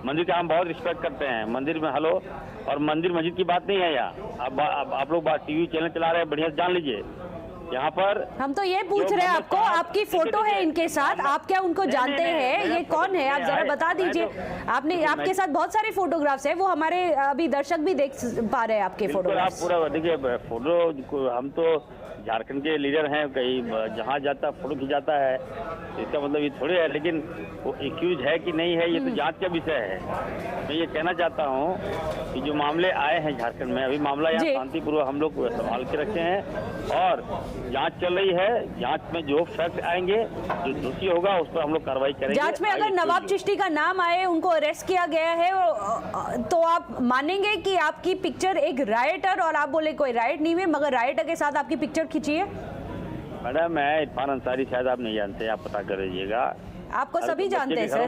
मंदिर का हम बहुत रिस्पेक्ट करते हैं। मंदिर में हेलो, और मंदिर मस्जिद की बात नहीं है यहाँ। अब आप लोग टीवी चैनल चला रहे हैं, बढ़िया से जान लीजिए। यहाँ पर हम तो ये पूछ रहे हैं आपको, आपकी फोटो है इनके साथ, आप क्या उनको जानते हैं? ये कौन है, आप जरा बता दीजिए। आपने, आपके साथ बहुत सारे फोटोग्राफ्स हैं, वो हमारे अभी दर्शक भी देख पा रहे हैं आपके फोटोग्राफ्स। आप पूरा देखिए फोटो, हम तो झारखंड के लीडर हैं, कहीं जहाँ जाता फोटो खिंचाता है, इसका मतलब ये थोड़े है। लेकिन वो एक्यूज है कि नहीं है, ये तो जांच का विषय है। मैं ये कहना चाहता हूँ कि जो मामले आए हैं झारखंड में, अभी मामला यहाँ शांतिपूर्वक हम लोग संभाल के रखे हैं और जांच चल रही है। जांच में जो फैक्ट आएंगे, जो दोषी होगा उस पर हम लोग कार्रवाई करेंगे। जांच में अगर नवाब चिश्ती का नाम आए, उनको अरेस्ट किया गया है, तो आप मानेंगे कि आपकी पिक्चर एक रायटर, और आप बोले कोई रायट नहीं है, मगर रायटर के साथ आपकी पिक्चर खींची है? मैडम, मैं इरफान अंसारी, शायद आप नहीं जानते, आप पता कर लीजिएगा। आपको सभी जानते हैं सर।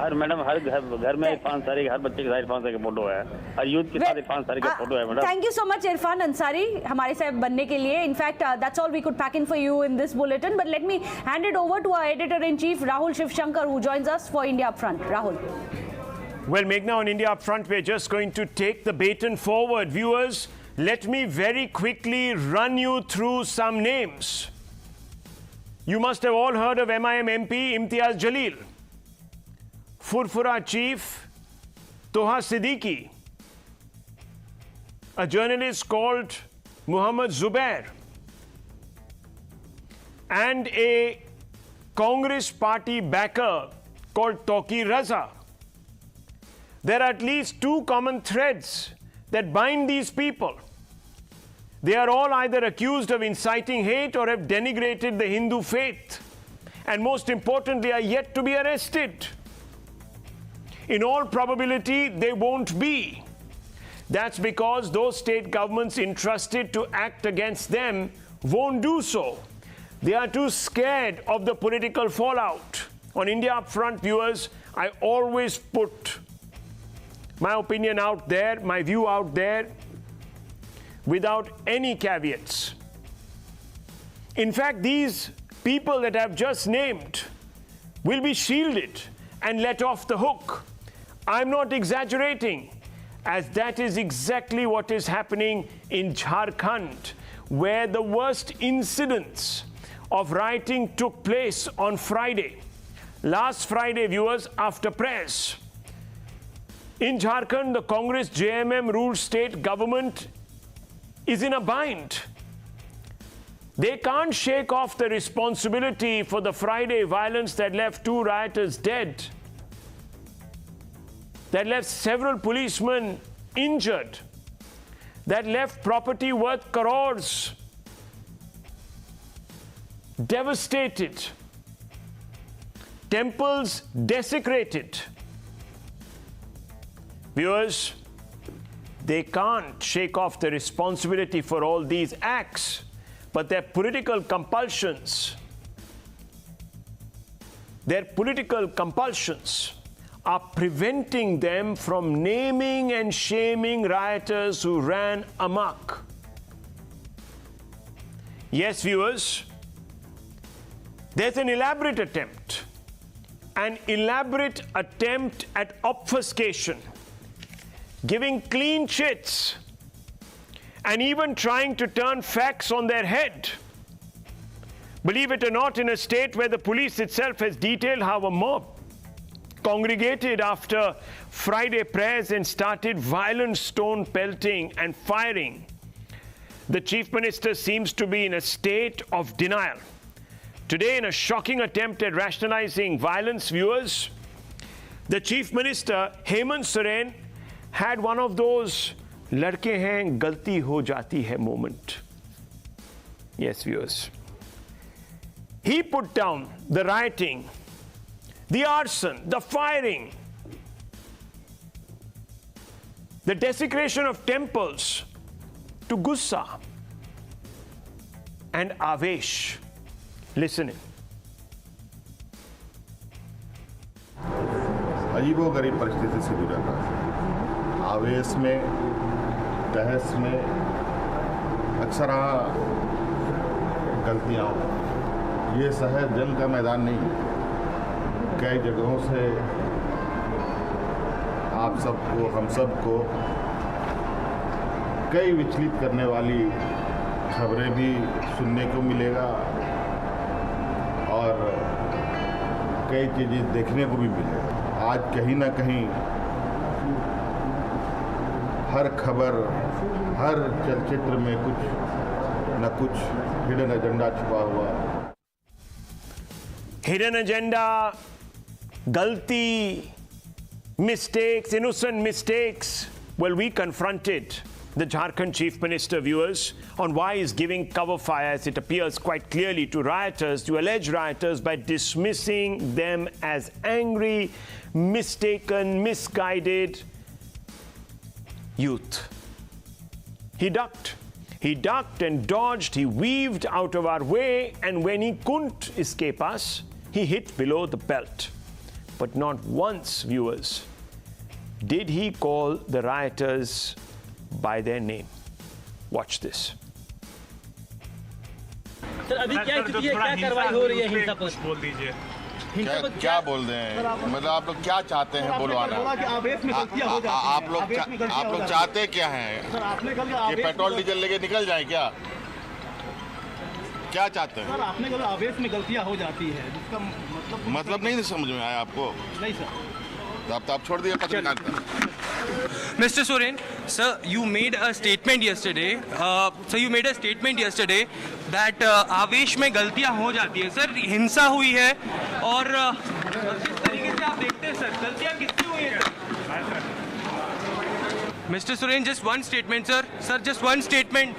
हर मैडम, हर घर में इरफान अंसारी, हर बच्चे के साथ इरफान अंसारी का फोटो है, हर यूथ के साथ इरफान अंसारी का फोटो है। Madam, thank you so much Irfan Ansari हमारे साथ बनने के लिए। In fact that's all we could pack in for you in this bulletin, but let me hand it over to our editor in chief Rahul Shivshankar, who joins us for India upfront. Rahul. Well, Meghna, on India Upfront, we're just going to take the baton forward. Viewers, let me very quickly run you through some names. You must have all heard of MIM MP Imtiaz Jalil, Furfura Chief Toha Siddiqui, a journalist called Muhammad Zubair, and a Congress party backer called Toki Raza. There are at least two common threads that bind these people. They are all either accused of inciting hate or have denigrated the Hindu faith, and most importantly are yet to be arrested. In all probability, they won't be. That's because those state governments entrusted to act against them won't do so. They are too scared of the political fallout. On India Upfront, viewers, I always put my opinion out there, my view out there, without any caveats. In fact, these people that I've just named will be shielded and let off the hook. I'm not exaggerating, as that is exactly what is happening in Jharkhand, where the worst incidents of rioting took place on Friday. Last Friday, viewers, after prayers. In Jharkhand, the Congress JMM ruled state government is in a bind. They can't shake off the responsibility for the Friday violence that left 2 rioters dead, that left several policemen injured, that left property worth crores devastated, temples desecrated. Viewers, they can't shake off the responsibility for all these acts, but their political compulsions are preventing them from naming and shaming rioters who ran amok. Yes, viewers, there's an elaborate attempt at obfuscation, giving clean chits, and even trying to turn facts on their head. Believe it or not, in a state where the police itself has detailed how a mob congregated after Friday prayers and started violent stone pelting and firing, the Chief Minister seems to be in a state of denial. Today, in a shocking attempt at rationalizing violence, viewers, the Chief Minister, Hemant Soren, had one of those ladke hain galti ho jati hai moment. Yes, viewers. He put down the rioting, the arson, the firing, the desecration of temples to gussa and avesh. Listen in. अजीबोगरीब परिस्थिति से गुजर रहा है। आवेश में, तहस में अक्सर गलतियाँ। ये शहर जंग का मैदान नहीं है। कई जगहों से आप सबको, हम सबको कई विचलित करने वाली खबरें भी सुनने को मिलेगा और कई चीज़ें देखने को भी मिलेगा। आज कहीं ना कहीं हर खबर, हर चलचित्र में कुछ न कुछ हिडन एजेंडा छुपा हुआ। Hidden agenda, galti, mistakes, innocent mistakes. Well, we confronted the Jharkhand Chief Minister, viewers, on why he's giving cover fire, as it appears quite clearly, to rioters, to alleged rioters, by dismissing them as angry, mistaken, misguided youth. He ducked. He ducked and dodged. He weaved out of our way, and when he couldn't escape us, he hit below the belt. But not once, viewers, did he call the rioters by their name. Watch this. Sir अभी क्या स्थिति है, क्या कार्रवाई हो रही है हिंसा पर? बोल दीजिए। क्या बोल रहे हैं? मतलब आप लोग क्या चाहते हैं बुलवाना? आप लोग चाहते क्या हैं? ये पेट्रोल डीजल लेके निकल जाए क्या? क्या चाहते हैं? सर आपने कहा आवेश में गलतियां हो जाती है, जिसका मतलब नहीं समझ में आया आपको? नहीं सर। तो आप छोड़ दिए पत्रकारिता। Mr. Soren, sir, you made a statement yesterday. That आवेश में गलतियां हो जाती है। सर हिंसा हुई है और किस तरीके से आप देखते हैं सर, गलतियां किसकी हुई है? Mr. Soren, just one statement, sir. Sir, just one statement.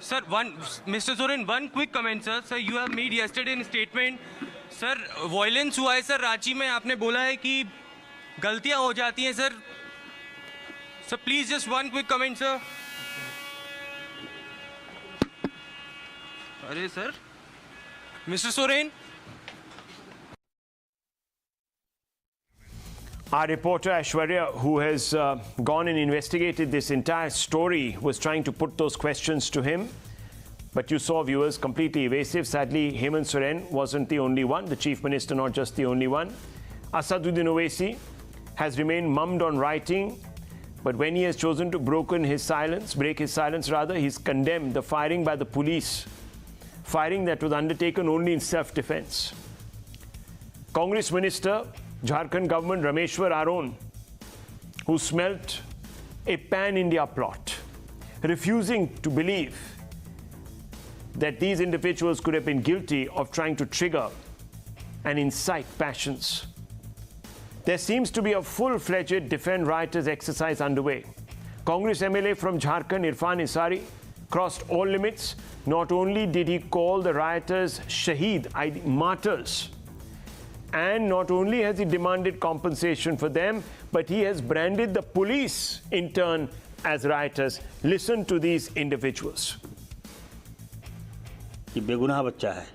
Sir, Mr. Soren, one quick comment, sir. Sir, you have made yesterday a statement. Sir violence हुआ है सर रांची में, आपने बोला है कि गलतियां हो जाती हैं sir. Sir please just one quick comment sir. अरे sir, mister Soren. Our reporter Aishwarya, who has gone and investigated this entire story, was trying to put those questions to him. But you saw, viewers, completely evasive. Sadly, Hemant Soren wasn't the only one, the Chief Minister not just the only one. Asaduddin Owaisi has remained mummed on writing, but when he has chosen to break his silence, he's condemned the firing by the police, firing that was undertaken only in self-defense. Congress Minister, Jharkhand government, Rameshwar Aron, who smelt a pan-India plot, refusing to believe that these individuals could have been guilty of trying to trigger and incite passions. There seems to be a full-fledged defend rioters exercise underway. Congress MLA from Jharkhand, Irfan Isari, crossed all limits. Not only did he call the rioters shaheed, martyrs, and not only has he demanded compensation for them, but he has branded the police in turn as rioters. Listen to these individuals. कि बेगुनाह बच्चा है,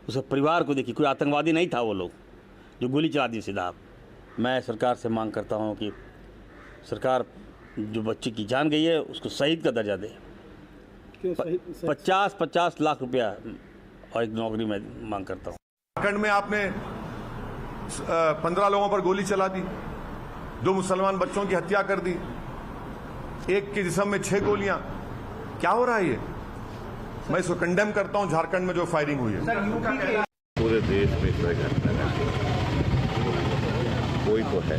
उसके परिवार को देखिए, कोई आतंकवादी नहीं था वो लोग जो गोली चला दी सीधा। मैं सरकार से मांग करता हूं कि सरकार जो बच्चे की जान गई है उसको शहीद का दर्जा दे। 50 लाख रुपया और एक नौकरी में मांग करता हूं। झारखंड में आपने 15 लोगों पर गोली चला दी, 2 मुसलमान बच्चों की हत्या कर दी, एक के जिस्म में 6 गोलियां। क्या हो रहा है ये? मैं इसको कंडेम करता हूं, झारखंड में जो फायरिंग हुई है। पूरे देश में इस तरह घटना कोई तो है,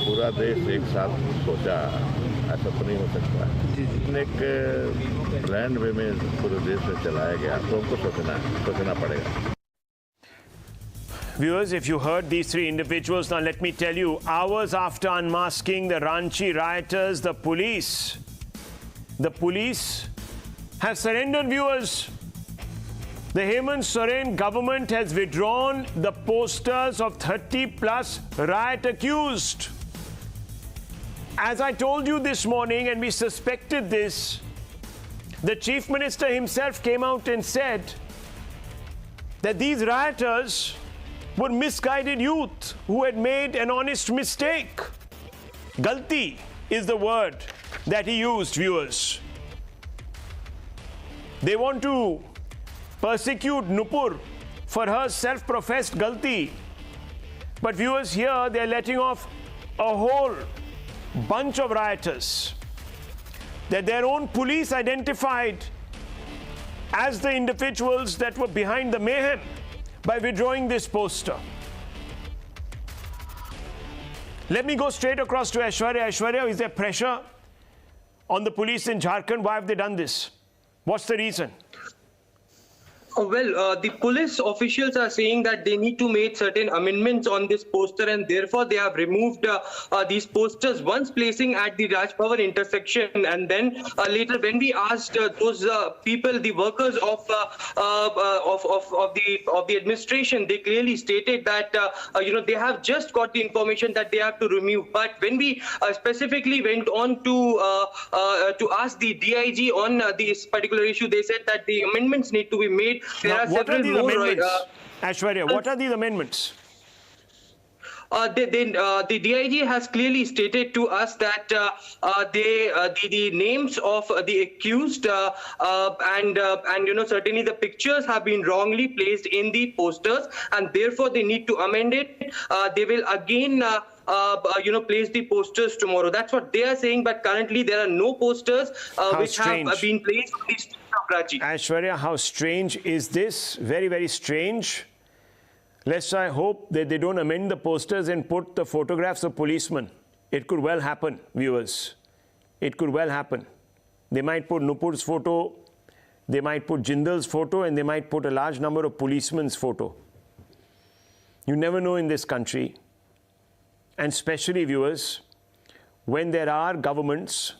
पूरा देश एक साथ सोचा, ऐसा तो नहीं हो सकता। एक प्लान वे में पूरे देश में चलाया गया, तो हमको सोचना पड़ेगा। Viewers, if you heard these three individuals, now let me tell you, hours after unmasking the Ranchi rioters, the police have surrendered, viewers. The Hemant Soren government has withdrawn the posters of 30+ riot accused. As I told you this morning, and we suspected this, the Chief Minister himself came out and said that these rioters were misguided youth who had made an honest mistake. Galti is the word that he used, viewers. They want to persecute Nupur for her self-professed galti. But viewers, here they're letting off a whole bunch of rioters that their own police identified as the individuals that were behind the mayhem by withdrawing this poster. Let me go straight across to Aishwarya. Aishwarya, is there pressure on the police in Jharkhand? Why have they done this? What's the reason? Well, the police officials are saying that they need to make certain amendments on this poster, and therefore they have removed these posters once placing at the Raj Bhavan intersection, and then later when we asked those people, the workers of the administration, they clearly stated that they have just got the information that they have to remove. But when we specifically went on to ask the DIG on this particular issue, they said that the amendments need to be made. There are several more. Aishwarya, what are these amendments? The DIG has clearly stated to us that the names of the accused and certainly the pictures have been wrongly placed in the posters, and therefore they need to amend it. They will again place the posters tomorrow. That's what they are saying, but currently there are no posters which have been placed on the streets of Ranchi. Aishwarya, how strange is this? Very, very strange. Let's hope that they don't amend the posters and put the photographs of policemen. It could well happen, viewers. It could well happen. They might put Nupur's photo, they might put Jindal's photo, and they might put a large number of policemen's photo. You never know in this country. And especially, viewers, when there are governments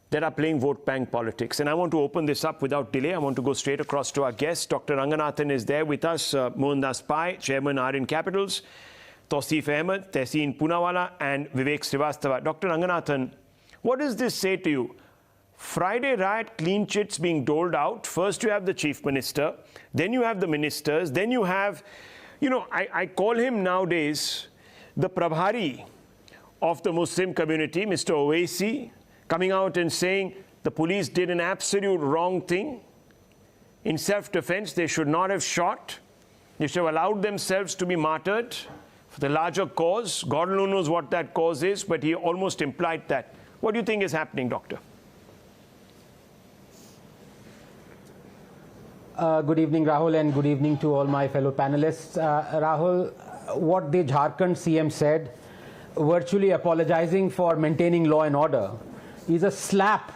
that are playing vote bank politics. And I want to open this up without delay. I want to go straight across to our guest. Dr. Ranganathan is there with us. Mohandas Pai, Chairman RN Capitals, Tausif Ahmed, Tehseen Poonawala, and Vivek Srivastava. Dr. Ranganathan, what does this say to you? Friday riot clean chits being doled out. First you have the Chief Minister, then you have the ministers, then you have, I call him nowadays the Prabhari of the Muslim community, Mr. Owaisi, coming out and saying the police did an absolute wrong thing. In self-defense, they should not have shot. They should have allowed themselves to be martyred for the larger cause. God alone knows what that cause is, but he almost implied that. What do you think is happening, Doctor? Good evening, Rahul, and good evening to all my fellow panelists. Rahul, what the Jharkhand CM said, virtually apologizing for maintaining law and order, is a slap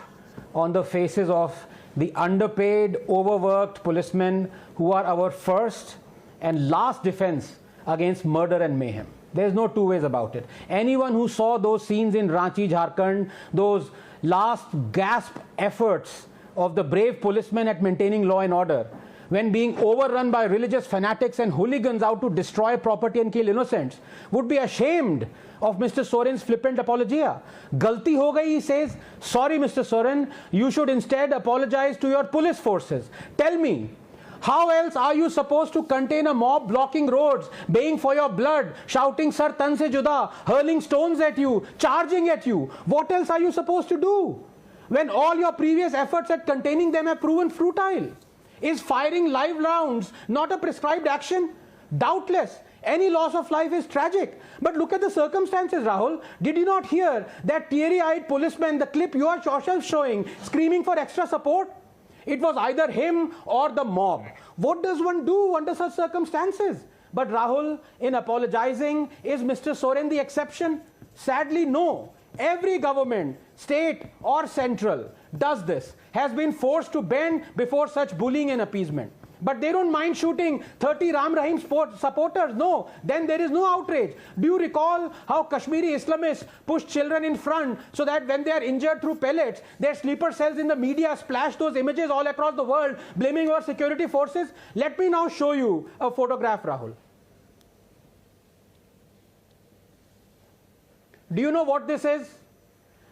on the faces of the underpaid, overworked policemen who are our first and last defense against murder and mayhem. There's no two ways about it. Anyone who saw those scenes in Ranchi, Jharkhand, those last gasp efforts of the brave policemen at maintaining law and order, when being overrun by religious fanatics and hooligans out to destroy property and kill innocents, would be ashamed of Mr. Soren's flippant apologia. Galti ho gayi, he says. Sorry, Mr. Soren, you should instead apologize to your police forces. Tell me, how else are you supposed to contain a mob blocking roads, baying for your blood, shouting Sar tan se juda, hurling stones at you, charging at you? What else are you supposed to do when all your previous efforts at containing them have proven futile? Is firing live rounds not a prescribed action? Doubtless, any loss of life is tragic. But look at the circumstances, Rahul. Did you not hear that teary-eyed policeman, the clip you are yourself showing, screaming for extra support? It was either him or the mob. What does one do under such circumstances? But Rahul, in apologizing, is Mr. Soren the exception? Sadly, no. Every government, state or central, does this, has been forced to bend before such bullying and appeasement. But they don't mind shooting 30 Ram Rahim supporters. No, then there is no outrage. Do you recall how Kashmiri Islamists pushed children in front so that when they are injured through pellets, their sleeper cells in the media splash those images all across the world, blaming our security forces? Let me now show you a photograph, Rahul. Do you know what this is?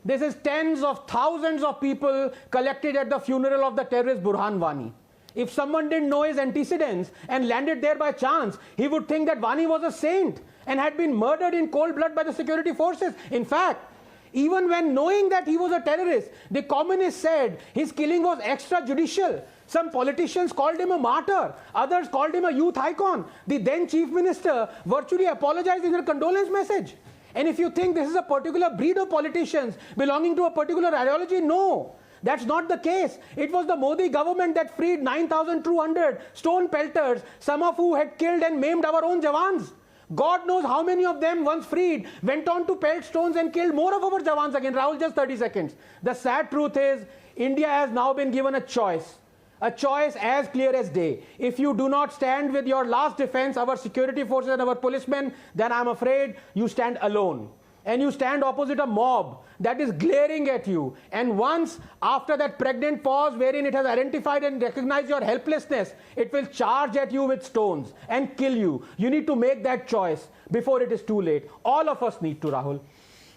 This is tens of thousands of people collected at the funeral of the terrorist Burhan Wani. If someone didn't know his antecedents and landed there by chance, he would think that Wani was a saint and had been murdered in cold blood by the security forces. In fact, even when knowing that he was a terrorist, the communists said his killing was extrajudicial, Some politicians called him a martyr. Others called him a youth icon. The then Chief Minister virtually apologized in her condolence message. And if you think this is a particular breed of politicians belonging to a particular ideology, no. That's not the case. It was the Modi government that freed 9,200 stone pelters, some of who had killed and maimed our own Jawans. God knows how many of them, once freed, went on to pelt stones and killed more of our Jawans again. Rahul, just 30 seconds. The sad truth is, India has now been given a choice as clear as day. If you do not stand with your last defense, our security forces and our policemen, then I'm afraid you stand alone. And you stand opposite a mob that is glaring at you. And once, after that pregnant pause wherein it has identified and recognized your helplessness, it will charge at you with stones and kill you. You need to make that choice before it is too late. All of us need to, Rahul.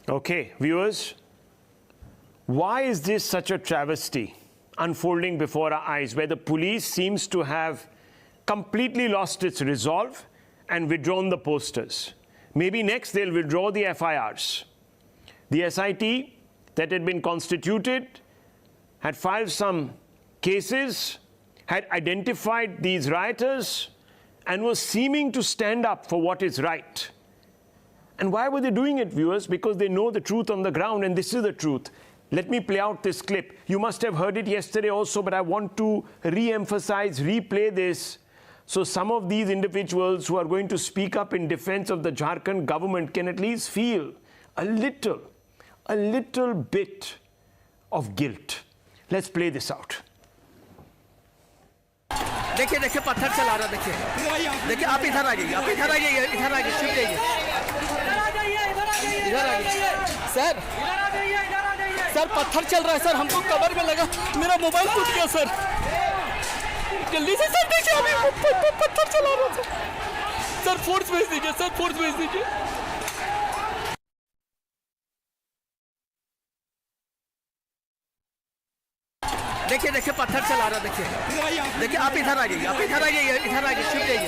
Okay, viewers, why is this such a travesty unfolding before our eyes, where the police seems to have completely lost its resolve and withdrawn the posters? Maybe next they'll withdraw the FIRs. The SIT that had been constituted had filed some cases, had identified these rioters, and was seeming to stand up for what is right. And why were they doing it, viewers? Because they know the truth on the ground, and this is the truth. Let me play out this clip. You must have heard it yesterday also, but I want to re-emphasize, replay this, so some of these individuals who are going to speak up in defense of the Jharkhand government can at least feel a little bit of guilt. Let's play this out. देखिए देखिए पत्थर चला रहा देखिए देखिए आप इधर आ जाइए छिप जाइए इधर आ जाइए सर पत्थर चल रहा है सर हमको कवर में लगा मेरा मोबाइल टूट गया सर जल्दी से सर देखिए अभी पत्थर चला रहा था सर फोर्स भेज दीजिए देखिए देखिए पत्थर चला रहा देखिए आप इधर आ जाइए छिप जाइए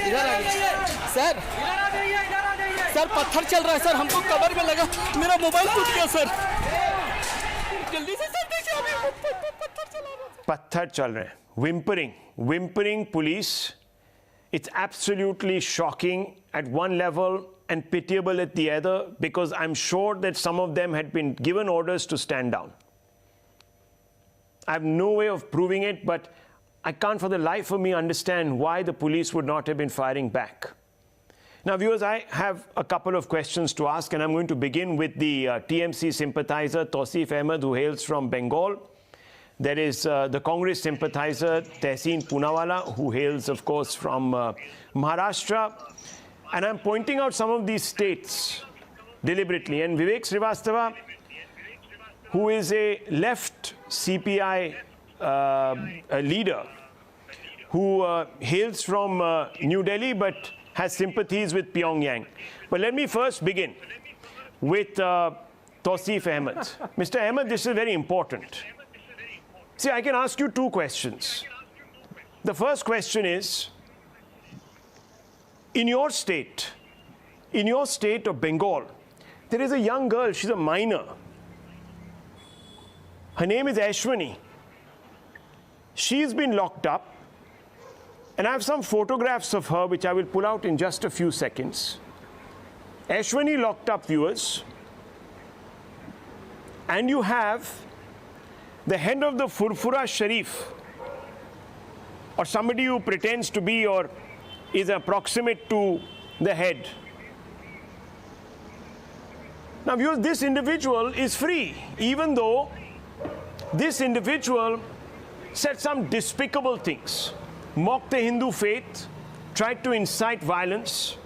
इधर आ जाइए सर पत्थर चल रहा है सर हमको कवर में लगा मेरा मोबाइल टूट गया सर जल्दी से सर देखिए अभी पत्थर चल रहे हैं. Whimpering police. It's absolutely shocking at one level and pitiable at the other, because I'm sure that some of them had been given orders to stand down. I have no way of proving it, but I can't for the life of me understand why the police would not have been firing back. Now, viewers, I have a couple of questions to ask, and I'm going to begin with the TMC sympathizer, Tausif Ahmed, who hails from Bengal. There is the Congress sympathizer, Tehseen Poonawala, who hails, of course, from Maharashtra. And I'm pointing out some of these states deliberately. And Vivek Srivastava, who is a left CPI leader, who hails from New Delhi but has sympathies with Pyongyang. But let me first begin with Tausif Ahmed. Mr. Ahmed, this is very important. See, I can ask you two questions. The first question is, in your state of Bengal, there is a young girl, she's a minor. Her name is Ashwini. She's been locked up, and I have some photographs of her which I will pull out in just a few seconds. Ashwini locked up, viewers, and you have the head of the Furfura Sharif, or somebody who pretends to be or is approximate to the head. Now, viewers, this individual is free, even though this individual said some despicable things, mocked the Hindu faith, tried to incite violence.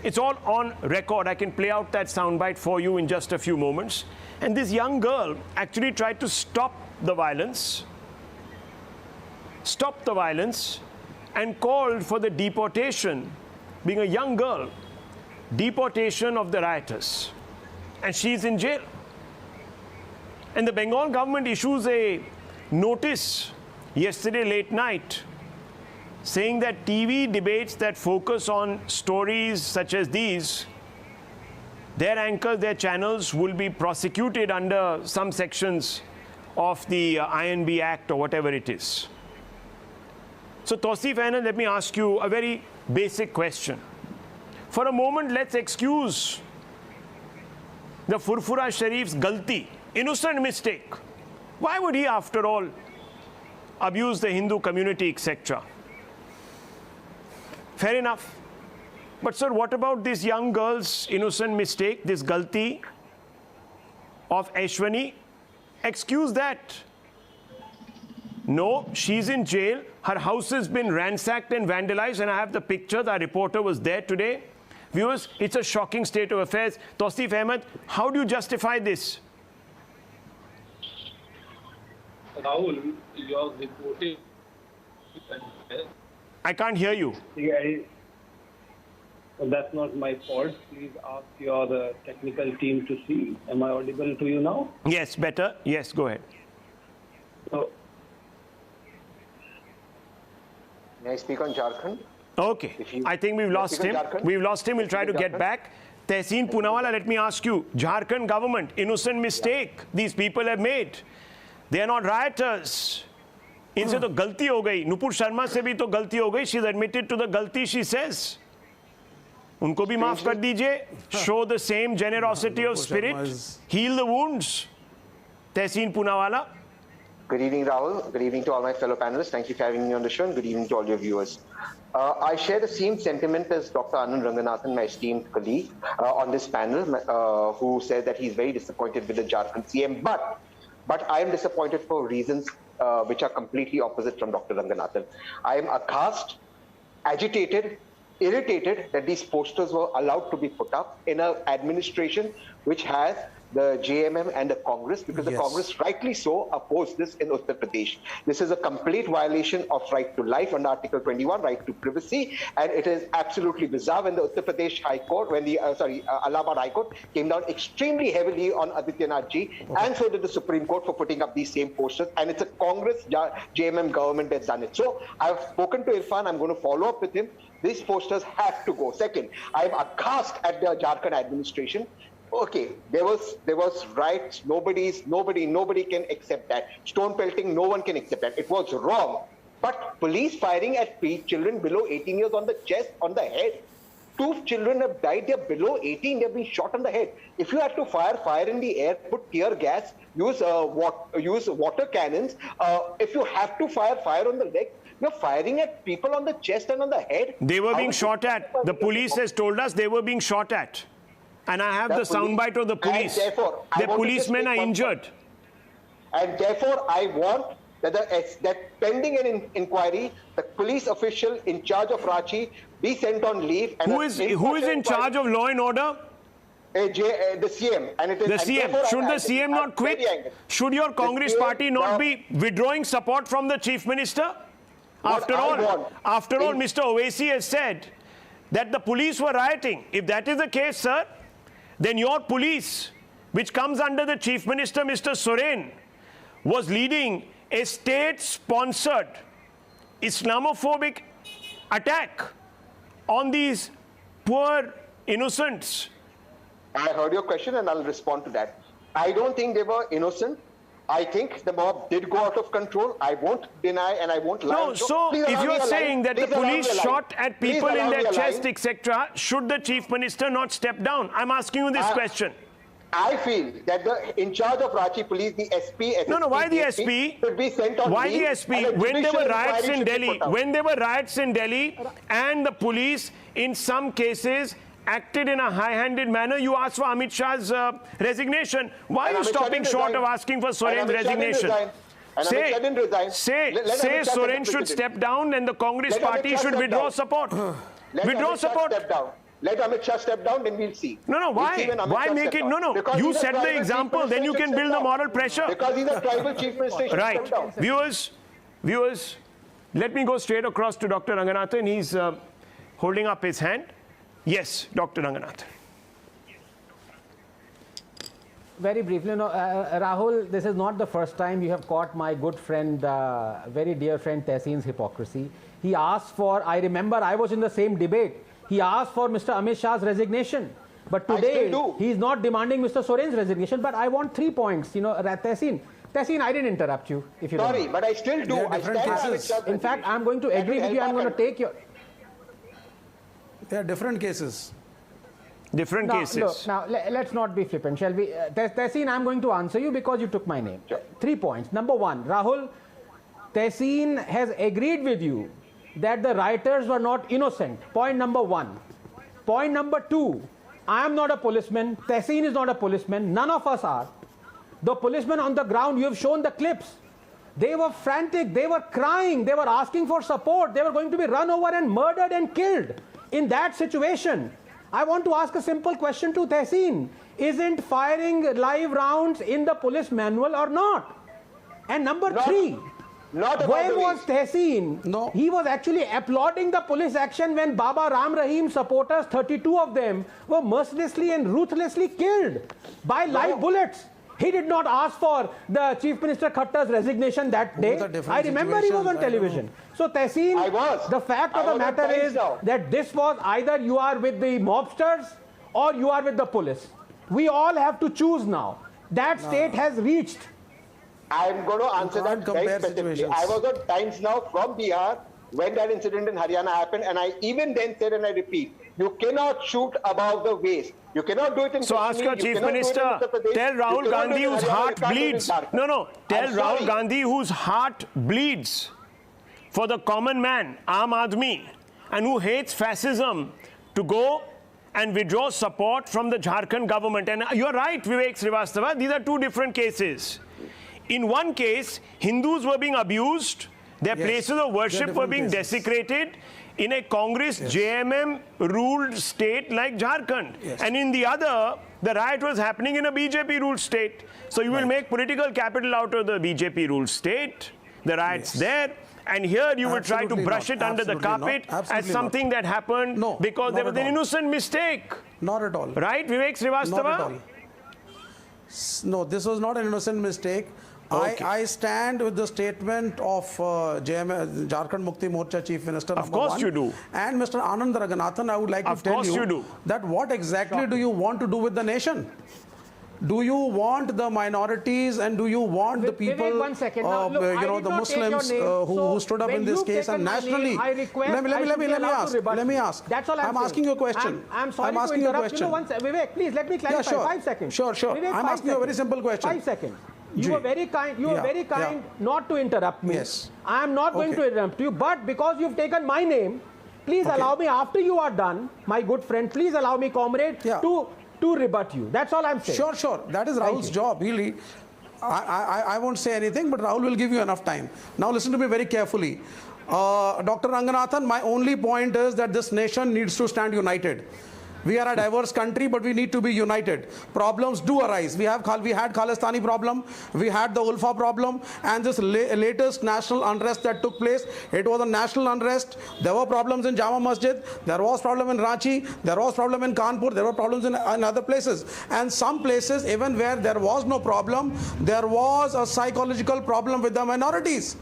It's all on record. I can play out that soundbite for you in just a few moments. And this young girl actually tried to stop the violence, and called for the deportation, being a young girl, deportation of the rioters. And she's in jail. And the Bengal government issues a notice yesterday late night saying that TV debates that focus on stories such as these, their anchors, their channels will be prosecuted under some sections of the INB Act or whatever it is. So Tausif Ahmed, let me ask you a very basic question. For a moment, let's excuse the Furfura Sharif's galti, innocent mistake. Why would he, after all, abuse the Hindu community, etc.? Fair enough. But sir, what about this young girl's innocent mistake, this galti of Aishwani? Excuse that. No, she's in jail. Her house has been ransacked and vandalized, and I have the pictures. Our reporter was there today. Viewers, it's a shocking state of affairs. Tausif Ahmed, how do you justify this? Rahul, you are reporting. I can't hear you. That's not my fault. Please ask your technical team to see. Am I audible to you now? Yes, better. Yes, go ahead. So, may I speak on Jharkhand? Okay. I think we've lost him. We've lost him. We'll try to get back. Tehseen Poonawala, let me ask you. Jharkhand government, innocent mistake these people have made. They are not rioters. इनसे तो गलती हो गई. Nupur Sharma से भी तो गलती हो गई. She's admitted to the गलती, she says. उनको भी माफ कर दीजिए. Show the same generosity of spirit. Heal the wounds. Tehseen Poonawala. Good evening, Rahul. Good evening to all my fellow panelists. Thank you for having me on the show, and good evening to all your viewers. I share the same sentiment as Dr. Anand Ranganathan, my esteemed colleague, on this panel, who said that he's very disappointed with the Jharkhand CM. But I am disappointed for reasons which are completely opposite from Dr. Ranganathan. I am aghast, agitated, irritated that these posters were allowed to be put up in an administration which has the JMM and the Congress, because the Congress rightly so opposed this in Uttar Pradesh. This is a complete violation of right to life under Article 21, right to privacy, and it is absolutely bizarre when the Uttar Pradesh High Court, when the Allahabad High Court came down extremely heavily on Adityanath ji, and so did the Supreme Court for putting up these same posters, and it's a Congress JMM government that's done it. So I've spoken to Irfan, I'm going to follow up with him. These posters have to go. Second, I'm aghast at the Jharkhand administration. Okay, there was riots. Nobody can accept that. Stone pelting, no one can accept that. It was wrong. But police firing at children below 18 years on the chest, on the head. 2 children have died. They're below 18. They've been shot on the head. If you have to fire in the air, put tear gas, use water cannons. If you have to fire on the leg. You're firing at people on the chest and on the head. They were being shot at. The police has told us they were being shot at. And I have the soundbite of the police. The policemen are injured. And therefore, I want that pending an inquiry, the police official in charge of Ranchi be sent on leave. And who is in charge of law and order? The CM. And it is, the CM. Should the CM not quit? Should your Congress party not be withdrawing support from the Chief Minister? After all, Mr. Owaisi has said that the police were rioting. If that is the case, sir, then your police, which comes under the Chief Minister, Mr. Soren, was leading a state-sponsored Islamophobic attack on these poor innocents. I heard your question and I'll respond to that. I don't think they were innocent. I think the mob did go out of control. I won't deny and I won't lie. No, so if you're saying that the police shot at people in their chest, etc., should the Chief Minister not step down? I'm asking you this question. I feel that the in charge of Ranchi police, the SP, SSP, no, why the SP? Should be sent on why leave, the SP? When there were riots in Delhi, and the police, in some cases, acted in a high-handed manner, you asked for Amit Shah's resignation. Why are you stopping short of asking for Soren's resignation? Say Soren should step down and the Congress party should withdraw support. Withdraw support. Let Amit Shah step down, then we'll see. No, why? Why make it? No. You set the example, then you can build the moral pressure. Because he's a tribal chief minister. Right. Viewers, let me go straight across to Dr. Ranganathan. He's holding up his hand. Yes, Dr. Ranganathan. Very briefly, Rahul, this is not the first time you have caught my good friend, very dear friend Tehseen's hypocrisy. He asked for, I remember I was in the same debate, he asked for Mr. Amit Shah's resignation. But today, he is not demanding Mr. Soren's resignation. But I want 3 points, Tehseen. Tehseen, I didn't interrupt you. If you don't Sorry, mind. but I still do. I stand with your In fact, I'm going to Can agree you with you. help I'm going us? to take your... They are different cases. Different cases. Look, now, let's not be flippant, shall we? Tehseen, I'm going to answer you because you took my name. Sure. 3 points. Number one, Rahul, Tehseen has agreed with you that the rioters were not innocent. Point number one. Point number two, I am not a policeman. Tehseen is not a policeman. None of us are. The policemen on the ground, you have shown the clips. They were frantic. They were crying. They were asking for support. They were going to be run over and murdered and killed. In that situation, I want to ask a simple question to Tehseen. Isn't firing live rounds in the police manual or not? And number three, where was Tehseen? No. He was actually applauding the police action when Baba Ram Rahim supporters, 32 of them, were mercilessly and ruthlessly killed by live bullets. He did not ask for the Chief Minister Khattar's resignation that day. I remember he was on television. So Tehseen, the fact of the matter is that this was either you are with the mobsters or you are with the police. We all have to choose now. That state has reached. I'm going to answer that very specifically. I was on Times Now from Bihar when that incident in Haryana happened, and I even then said, and I repeat, you cannot shoot above the waist. You cannot do it in So Kashmir, ask your you Chief cannot do it in Minister, Uttar Pradesh, tell you Rahul cannot do Gandhi it in whose Haryana, heart you can't do it in bleeds. Jharkhand. No, tell I'm Rahul sorry. Gandhi whose heart bleeds for the common man, Aam Aadmi, and who hates fascism to go and withdraw support from the Jharkhand government. And you're right, Vivek Srivastava, these are two different cases. In one case, Hindus were being abused, their places of worship were being desecrated in a Congress JMM ruled state like Jharkhand. And in the other, the riot was happening in a BJP ruled state. So you will make political capital out of the BJP ruled state, the riots there. And here you will try to brush it under the carpet as something that happened because there was an innocent mistake. Not at all. Right, Vivek Srivastava? Not at all. No, this was not an innocent mistake. Okay. I stand with the statement of Jharkhand Mukti Morcha Chief Minister. Of course you do. And Mr. Anand Raghunathan, I would like to tell you that what exactly do you want to do with the nation? Do you want the minorities and do you want the people, Vivek, 1 second. Now, look, the Muslims who stood up in this case and nationally? Let me ask. That's all I'm asking you a question. I'm sorry I'm asking to you a interrupt. question. Vivek, please let me clarify. Yeah, sure. 5 seconds. Sure. Vivek, I'm asking you a very simple question. 5 seconds. You were very kind. You were very kind not to interrupt me. Yes. I am not going to interrupt you, but because you've taken my name, please allow me after you are done, my good friend. Please allow me, comrade, to rebut you. That's all I'm saying. Sure. That is Rahul's job. Really, I won't say anything, but Rahul will give you enough time. Now listen to me very carefully. Dr. Ranganathan, my only point is that this nation needs to stand united. We are a diverse country, but we need to be united. Problems do arise. We had Khalistani problem, we had the Ulfa problem, and this latest national unrest that took place, it was a national unrest. There were problems in Jama Masjid, there was problem in Ranchi, there was problem in Kanpur, there were problems in other places. And some places, even where there was no problem, there was a psychological problem with the minorities.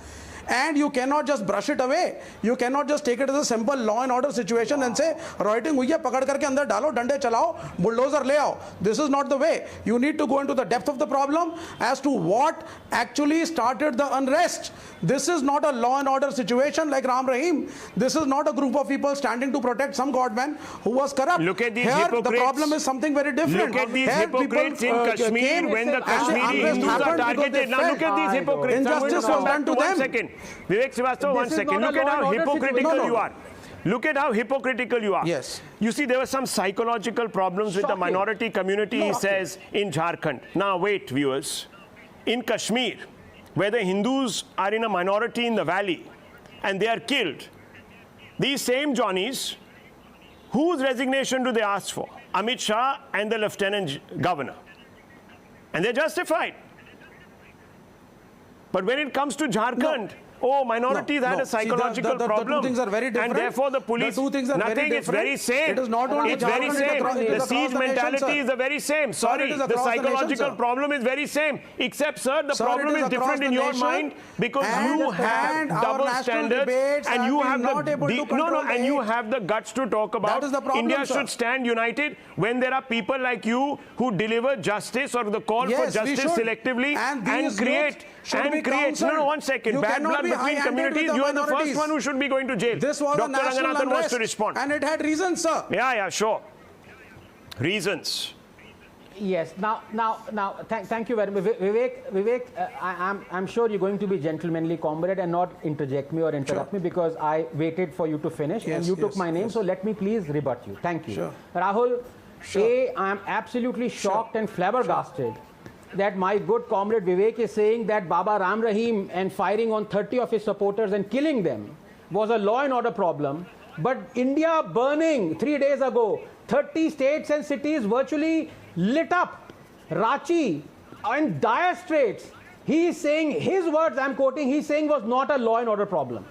And you cannot just brush it away. You cannot just take it as a simple law and order situation and say, rioting हुई है, पकड़ करके अंदर डालो, डंडे चलाओ, bulldozer ले आओ. This is not the way. You need to go into the depth of the problem as to what actually started the unrest. This is not a law and order situation like Ram Rahim. This is not a group of people standing to protect some godman who was corrupt. Look at these Here, hypocrites. the problem is something very different. Look at these hypocrites in Kashmir when the Kashmiri Hindus are targeted. Now look at these hypocrites. Injustice was done to them. 1 second. Vivek Srivastava, 1 second. Look at how hypocritical you are. Look at how hypocritical you are. Yes. You see, there were some psychological problems with the minority community, he says, in Jharkhand. Now wait, viewers. In Kashmir, where the Hindus are in a minority in the valley and they are killed, these same Johnnies, whose resignation do they ask for? Amit Shah and the Lieutenant Governor. And they're justified. But when it comes to Jharkhand, oh, minorities had a psychological problem. The two things are very different. And therefore the police, the two things are nothing, very it's very same. It is not only it's very same. The siege mentality is the very same. Sorry, the psychological problem is very same. Except, sir, the problem is different in your mind because you have double standards and you have and you have the guts to talk about India should stand united when there are people like you who deliver justice or the call for justice selectively and create. No, 1 second. Bad blood between communities. You are the first one who should be going to jail. This was Dr. Ranganathan wants to respond. And it had reasons, sir. Yeah, sure. Reasons. Yes. Now, thank you very much, Vivek. I'm sure you're going to be gentlemanly, comrade, and not interject me or interrupt me because I waited for you to finish and you took my name. So let me please rebut you. Thank you, Rahul. I am absolutely shocked and flabbergasted that my good comrade Vivek is saying that Baba Ram Rahim and firing on 30 of his supporters and killing them was a law and order problem. But India burning 3 days ago, 30 states and cities virtually lit up, Ranchi and dire straits. He is saying, his words I'm quoting, he's saying was not a law and order problem.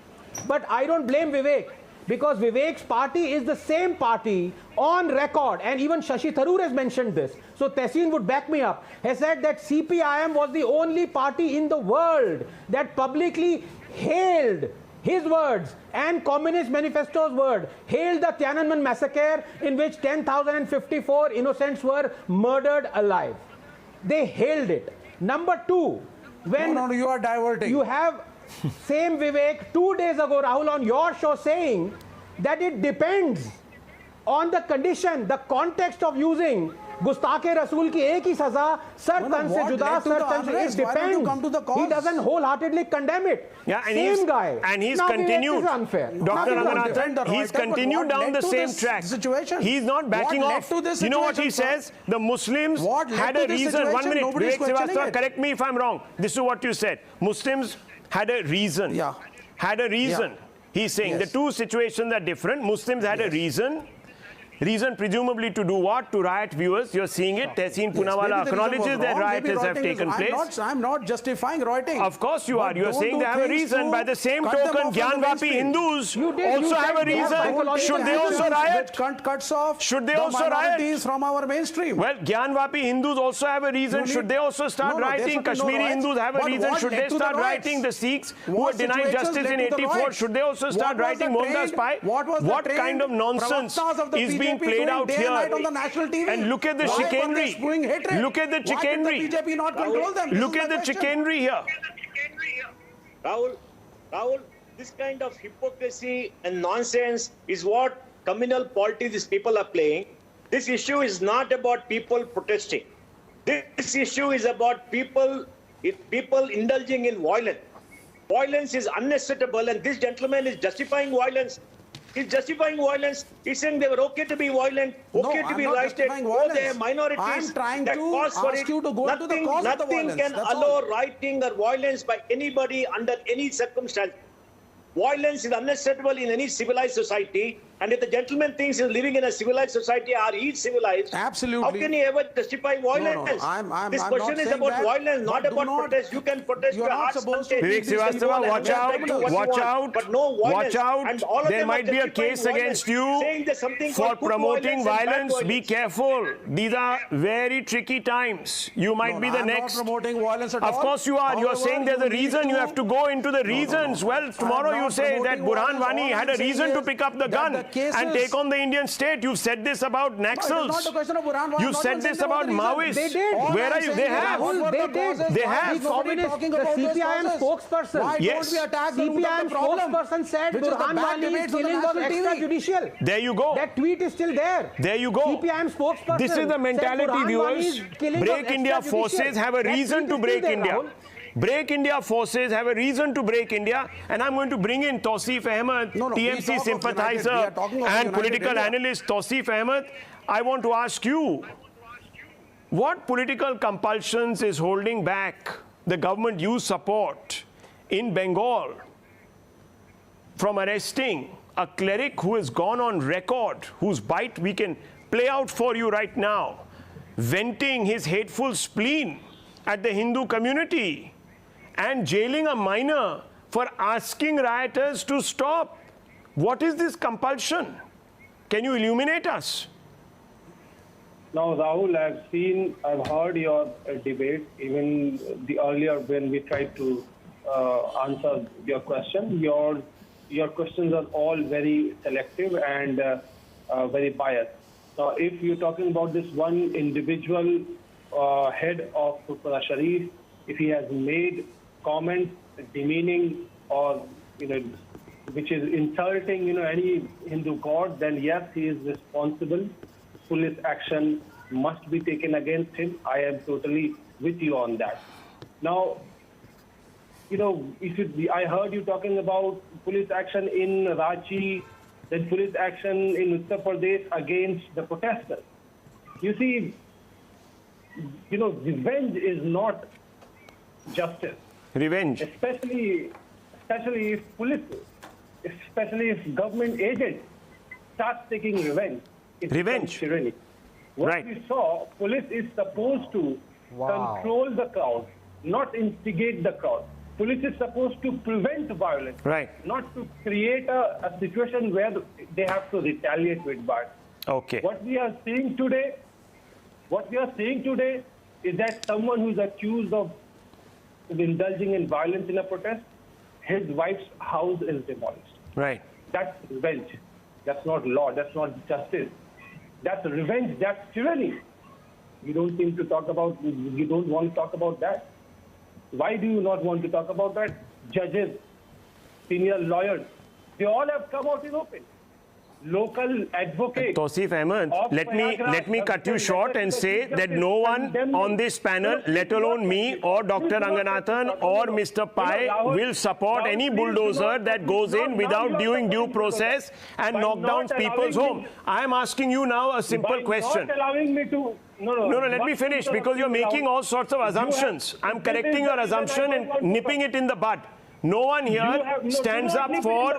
But I don't blame Vivek because Vivek's party is the same party on record, and even Shashi Tharoor has mentioned this. So Tehseen would back me up. Has said that CPIM was the only party in the world that publicly hailed his words and Communist Manifesto's word, hailed the Tiananmen massacre in which 10,054 innocents were murdered alive. They hailed it. Number two, when you are diverting. You have same Vivek 2 days ago, Rahul, on your show saying that it depends on the condition, the context of using Gustakhe Rasool ki ek hi saza, sar tan se juda, sar tan se, it depends. He doesn't wholeheartedly condemn it. Yeah, and same guy. And he's now, continued. This is unfair. Dr. Ranganathan, he's continued down the same track. He's not backing off. You know what he says? The Muslims had a reason. 1 minute. Vivek Srivastava, correct me if I'm wrong. This is what you said. Muslims had a reason. Yeah. Had a reason. He's saying the two situations are different. Muslims had a reason. Reason presumably to do what? To riot, viewers. You're seeing it. Tehseen Poonawala acknowledges that riots have taken place. I'm not justifying rioting. Of course you are. You're saying they have a reason. By the same token, Gyanvapi Hindus also have a reason. Should they also riot? Cuts off. Should they also riot? From our mainstream. Well, Gyanvapi Hindus also have a reason. Should they also start rioting? Kashmiri Hindus have a reason. Should they start rioting? The Sikhs who were denied justice in 84, should they also start rioting? Mohandas Pai? What kind of nonsense is being played out here? And look at the chicanery. Look at the chicanery. Look at the chicanery here. Rahul, this kind of hypocrisy and nonsense is what communal politics these people are playing. This issue is not about people protesting. This issue is about people indulging in violence. Violence is unacceptable, and this gentleman is justifying violence. He's justifying violence. He's saying they were okay to be violent, okay to be rioted. Oh, they are minorities. I'm trying that to cause for ask it. you to go to the cause of the violence. Nothing can allow rioting or violence by anybody under any circumstance. Violence is unacceptable in any civilized society. And if the gentleman thinks he's living in a civilized society or he's civilized, absolutely, how can he ever justify violence? This question is about violence, not about protest. You can protest your heart's content. Vivek Srivastava, watch out. And there might be a case against you for promoting violence. Be careful. These are very tricky times. You might be the next. I'm not promoting violence at all. Of course you are. You're saying there's a reason. You have to go into the reasons. Well, tomorrow you say that Burhan Wani had a reason to pick up the gun and take on the Indian state. You've said this about Naxals. You've said this about Maoists. They did. Where are you? They have. They did. They have. The CPIM spokesperson. Yes. CPIM spokesperson said Burhan Wani's killing was extrajudicial. There you go. That tweet is still there. There you go. CPIM spokesperson. This is the mentality, viewers. Break India forces have a reason to break India. Break India forces have a reason to break India, and I'm going to bring in Tausif Ahmed, TMC sympathizer and political analyst Tausif Ahmed. I want to ask you, what political compulsions is holding back the government you support in Bengal from arresting a cleric who has gone on record, whose bite we can play out for you right now, venting his hateful spleen at the Hindu community, and jailing a minor for asking rioters to stop? What is this compulsion? Can you illuminate us? Now, Rahul, I've heard your debate, even the earlier when we tried to answer your question. Your questions are all very selective and very biased. Now, if you're talking about this one individual head of Pura Sharif, if he has made comments demeaning or which is insulting any Hindu god, then yes, he is responsible. Police action must be taken against him. I am totally with you on that. Now, I heard you talking about police action in Ranchi, then police action in Uttar Pradesh against the protesters. You see, revenge is not justice. Revenge. Especially if police, especially if government agents start taking revenge. It's tyranny. What we saw, police is supposed to control the crowd, not instigate the crowd. Police is supposed to prevent violence, not to create a situation where they have to retaliate with violence. Okay. What we are seeing today is that someone who is accused of indulging in violence in a protest, his wife's house is demolished. Right. That's revenge. That's not law. That's not justice. That's revenge. That's tyranny. You don't seem to talk about. You don't want to talk about that. Why do you not want to talk about that? Judges, senior lawyers, they all have come out in open. Local advocates. Tawseef Ahmed, let me cut you short and say that no one on this panel, let alone me or Dr. Ranganathan or Mr. Pai, will support any bulldozer that goes in without doing due process and knock down people's home. I am asking you now a simple question. Not allowing me to. No, let me finish, because you're making all sorts of assumptions. I'm correcting your assumption and nipping it in the bud. No one here stands up for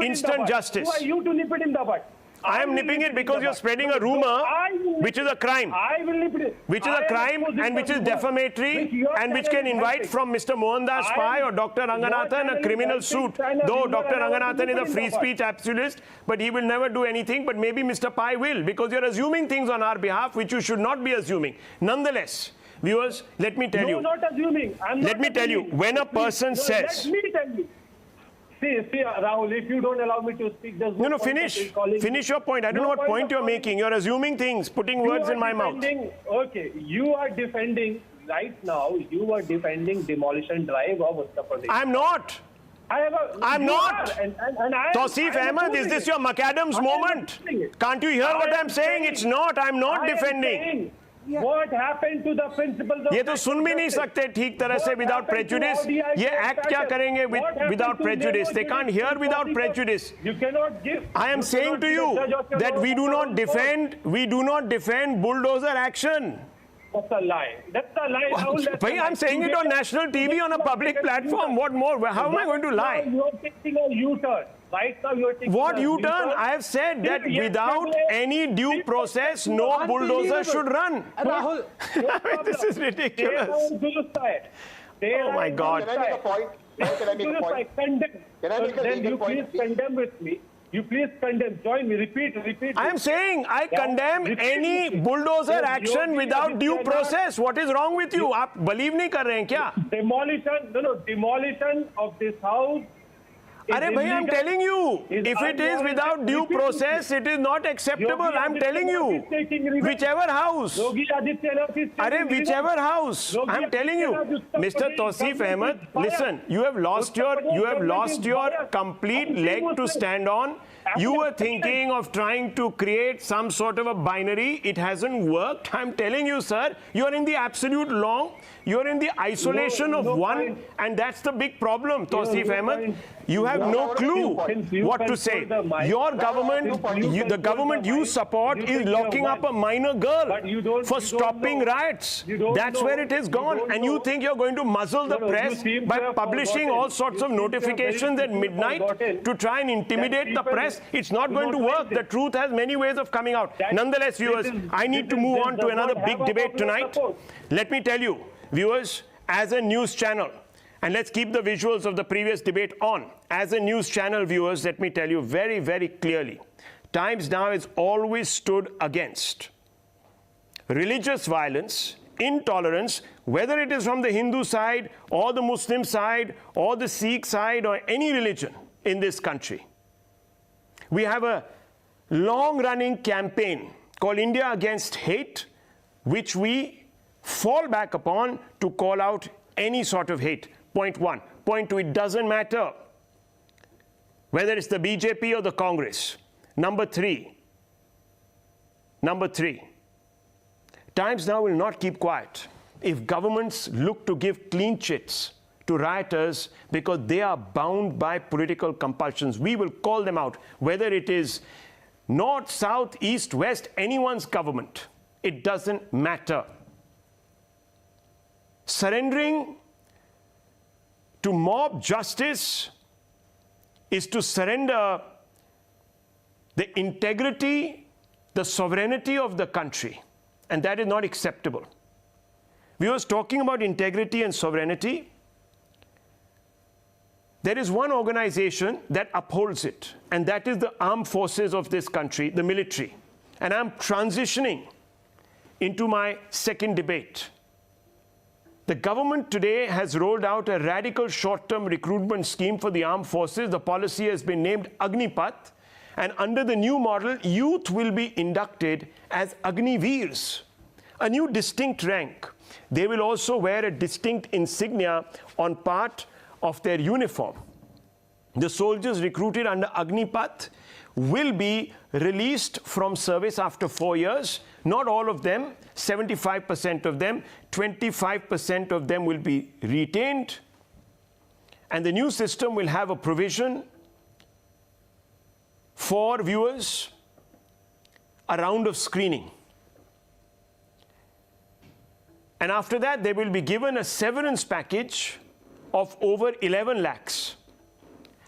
instant justice. Who are you to nip it in the bud? I am nipping it because you're spreading a rumor, which is a crime. I will nip it. Which is a crime and which is defamatory and which can invite from Mr. Mohandas Pai or Dr. Ranganathan a criminal suit. Though Dr. Ranganathan is a free speech absolutist, but he will never do anything, but maybe Mr. Pai will, because you're assuming things on our behalf which you should not be assuming. Nonetheless, viewers, let me tell you. Not assuming. Let me tell you, when a person says. Let me tell you. See, Rahul, if you don't allow me to speak, there's no Finish your point. I don't know what point you're making. You're assuming things, putting words in my mouth. Okay, you are defending, right now, you are defending demolition drive of Uttar Pradesh. I'm not. I'm not. Tawseef Ahmed, is this your McAdams moment? Can't you hear what I'm saying? It's not. I'm not defending. What happened to the principles of ये तो सुन भी नहीं सकते ठीक तरह से without prejudice. ये act क्या करेंगे without prejudice? They can't hear without prejudice. You cannot give. I am saying to you that we do not defend bulldozer action. That's a lie. That's a lie. I'm saying it on national TV on a public platform. What more? How am I going to lie? You are taking a U-turn. Right now you are taking what U-turn? I have said that without any due process, no bulldozer should run. Rahul, this is ridiculous. Oh my God. Can I make a point? Can I make a point? Can I make a legal point? Please condemn with me. You please condemn. Join me. Repeat. I am saying I condemn any bulldozer action without due process. What is wrong with you? आप believe नहीं कर रहे हैं क्या? Demolition of this house. अरे भाई, I'm telling you, if it is without due process, it is not acceptable. I'm telling you, whichever house. अरे whichever house. I'm telling you, Mr. Tawseef Ahmed, listen. You have lost your complete leg to stand on. You were thinking of trying to create some sort of a binary. It hasn't worked. I'm telling you, sir, you're in the absolute wrong. You're in the isolation of one, and that's the big problem, Tawseef Ahmed. You have no clue what to say. Your government, the government you support is locking up a minor girl for stopping riots. That's where it has gone. And you think you're going to muzzle the press by publishing all sorts of notifications at midnight to try and intimidate the press? It's not going to work. The truth has many ways of coming out. Nonetheless, viewers, I need to move on to another big debate tonight. Let me tell you, viewers, as a news channel, And let's keep the visuals of the previous debate on. As a news channel viewers, let me tell you very, very clearly, Times Now has always stood against religious violence, intolerance, whether it is from the Hindu side or the Muslim side or the Sikh side or any religion in this country. We have a long-running campaign called India Against Hate, which we fall back upon to call out any sort of hate. Point one. Point two, it doesn't matter whether it's the BJP or the Congress. Number three, Times Now will not keep quiet if governments look to give clean chits to rioters because they are bound by political compulsions. We will call them out, whether it is north, south, east, west, anyone's government. It doesn't matter. Surrendering to mob justice is to surrender the integrity, the sovereignty of the country, and that is not acceptable. We were talking about integrity and sovereignty. There is one organization that upholds it, and that is the armed forces of this country, the military. And I'm transitioning into my second debate. The government today has rolled out a radical short-term recruitment scheme for the armed forces. The policy has been named Agneepath, and under the new model, youth will be inducted as Agniveers, a new distinct rank. They will also wear a distinct insignia on part of their uniform. The soldiers recruited under Agneepath will be released from service after 4 years. Not all of them, 75% of them, 25% of them will be retained. And the new system will have a provision for viewers, a round of screening. And after that, they will be given a severance package of over 11 lakhs.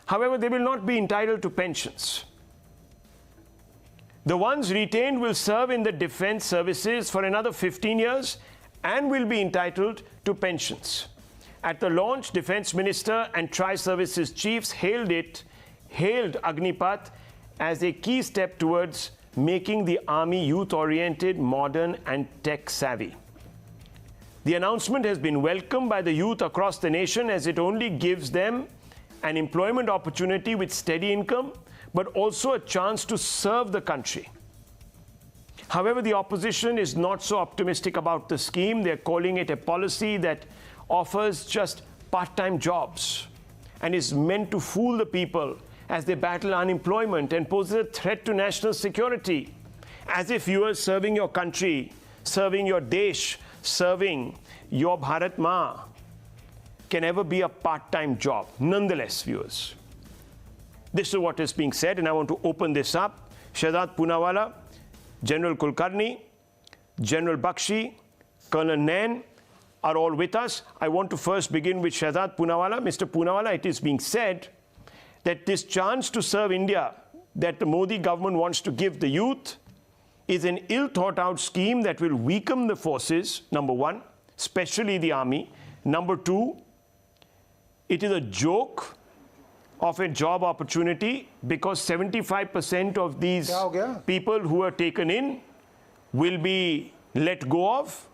However, they will not be entitled to pensions. The ones retained will serve in the defense services for another 15 years and will be entitled to pensions. At the launch, Defense Minister and Tri-Services Chiefs hailed Agneepath as a key step towards making the army youth-oriented, modern and tech-savvy. The announcement has been welcomed by the youth across the nation as it only gives them an employment opportunity with steady income, but also a chance to serve the country. However, the opposition is not so optimistic about the scheme. They're calling it a policy that offers just part-time jobs and is meant to fool the people as they battle unemployment and poses a threat to national security. As if you are serving your country, serving your desh, serving your Bharat Ma can ever be a part-time job. Nonetheless, viewers, this is what is being said, and I want to open this up. Shehzad Poonawala, General Kulkarni, General Bakshi, Colonel Nain are all with us. I want to first begin with Shehzad Poonawala. Mr. Poonawala, it is being said that this chance to serve India that the Modi government wants to give the youth is an ill-thought-out scheme that will weaken the forces, number one, especially the army. Number two, it is a joke of a job opportunity because 75% of these people who are taken in will be let go of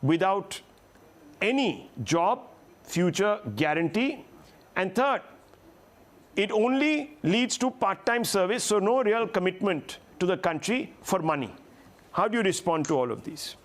without any job future guarantee. And third, it only leads to part-time service, so no real commitment to the country for money. How do you respond to all of these?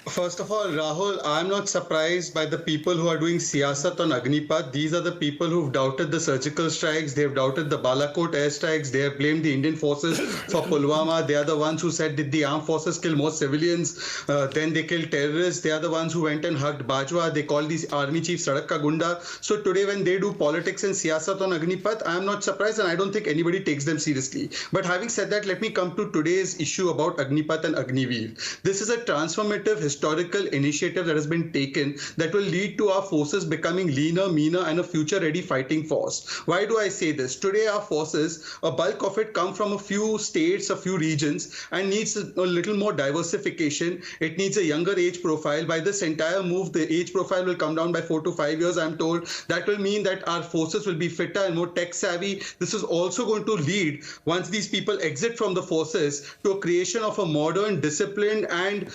First of all, Rahul, I'm not surprised by the people who are doing siyasat on Agneepath. These are the people who've doubted the surgical strikes. They've doubted the Balakot airstrikes. They have blamed the Indian forces for Pulwama. They are the ones who said, did the armed forces kill more civilians? Then they killed terrorists. They are the ones who went and hugged Bajwa. They called these army chiefs Sadak Ka Gunda. So today when they do politics and siyasat on Agneepath, I'm not surprised, and I don't think anybody takes them seriously. But having said that, let me come to today's issue about Agneepath and Agniveer. This is a transformative historical initiative that has been taken that will lead to our forces becoming leaner, meaner, and a future-ready fighting force. Why do I say this? Today, our forces, a bulk of it come from a few states, a few regions, and needs a little more diversification. It needs a younger age profile. By this entire move, the age profile will come down by 4 to 5 years, I'm told. That will mean that our forces will be fitter and more tech-savvy. This is also going to lead, once these people exit from the forces, to a creation of a modern, disciplined, and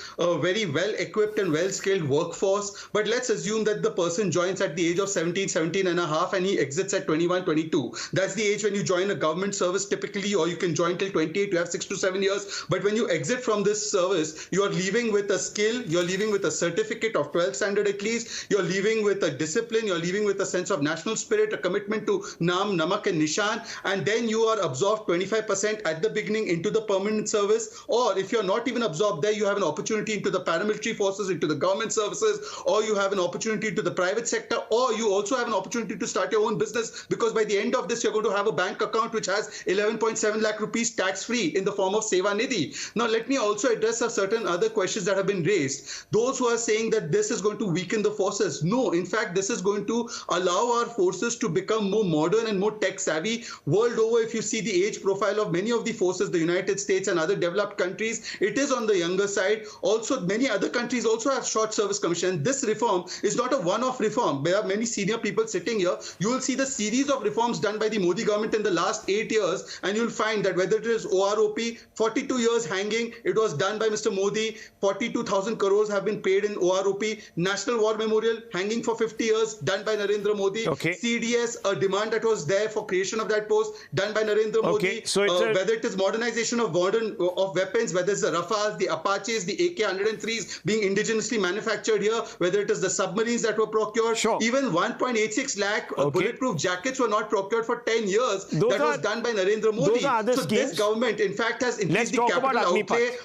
very well-equipped and well-skilled workforce. But let's assume that the person joins at the age of 17, 17 and a half, and he exits at 21, 22. That's the age when you join a government service typically, or you can join till 28, you have 6 to 7 years. But when you exit from this service, you are leaving with a skill, you're leaving with a certificate of 12th standard at least, you're leaving with a discipline, you're leaving with a sense of national spirit, a commitment to Naam, Namak and Nishan, and then you are absorbed 25% at the beginning into the permanent service. Or if you're not even absorbed there, you have an opportunity into the paramilitary forces, into the government services, or you have an opportunity to the private sector, or you also have an opportunity to start your own business, because by the end of this, you're going to have a bank account which has 11.7 lakh rupees tax-free in the form of Seva Nidhi. Now, let me also address a certain other questions that have been raised. Those who are saying that this is going to weaken the forces. No, in fact, this is going to allow our forces to become more modern and more tech-savvy. World over, if you see the age profile of many of the forces, the United States and other developed countries, it is on the younger side. Also, many other countries also have short service commission. This reform is not a one-off reform. There are many senior people sitting here. You will see the series of reforms done by the Modi government in the last 8 years, and you'll find that whether it is OROP, 42 years hanging, it was done by Mr. Modi. 42,000 crores have been paid in OROP. National War Memorial, hanging for 50 years, done by Narendra Modi. Okay. CDS, a demand that was there for creation of that post, done by Narendra Modi. So whether it is modernization of weapons, whether it's the Rafales, the Apaches, the AK-103s being indigenously manufactured here, whether it is the submarines that were procured, even 1.86 lakh bulletproof jackets were not procured for 10 years. That was done by Narendra Modi. So this government, in fact, has increased the capital outlay.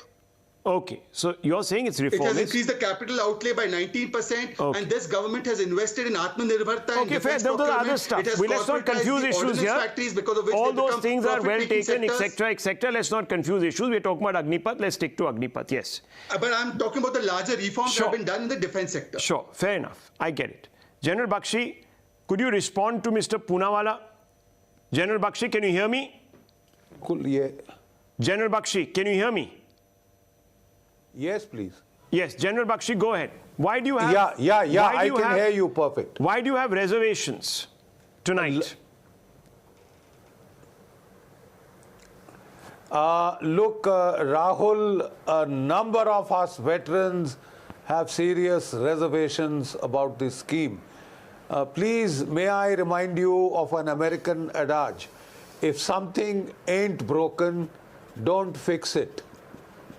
Okay, so you're saying it's reform. It has increased the capital outlay by 19%, and this government has invested in Atmanirbharta. Okay, fair. Those are other stuff. Let's not confuse issues here. All those things are well taken, etc., etc. Let's not confuse issues. We're talking about Agneepath. Let's stick to Agneepath. Yes. But I'm talking about the larger reforms that have been done in the defense sector. Sure, fair enough. I get it. General Bakshi, could you respond to Mr. Poonawala? General Bakshi, can you hear me? General Bakshi, can you hear me? Yes, please. Yes, General Bakshi, go ahead. Why do you have... I can hear you perfect. Why do you have reservations tonight? Look, Rahul, a number of us veterans have serious reservations about this scheme. Please, may I remind you of an American adage. If something ain't broken, don't fix it.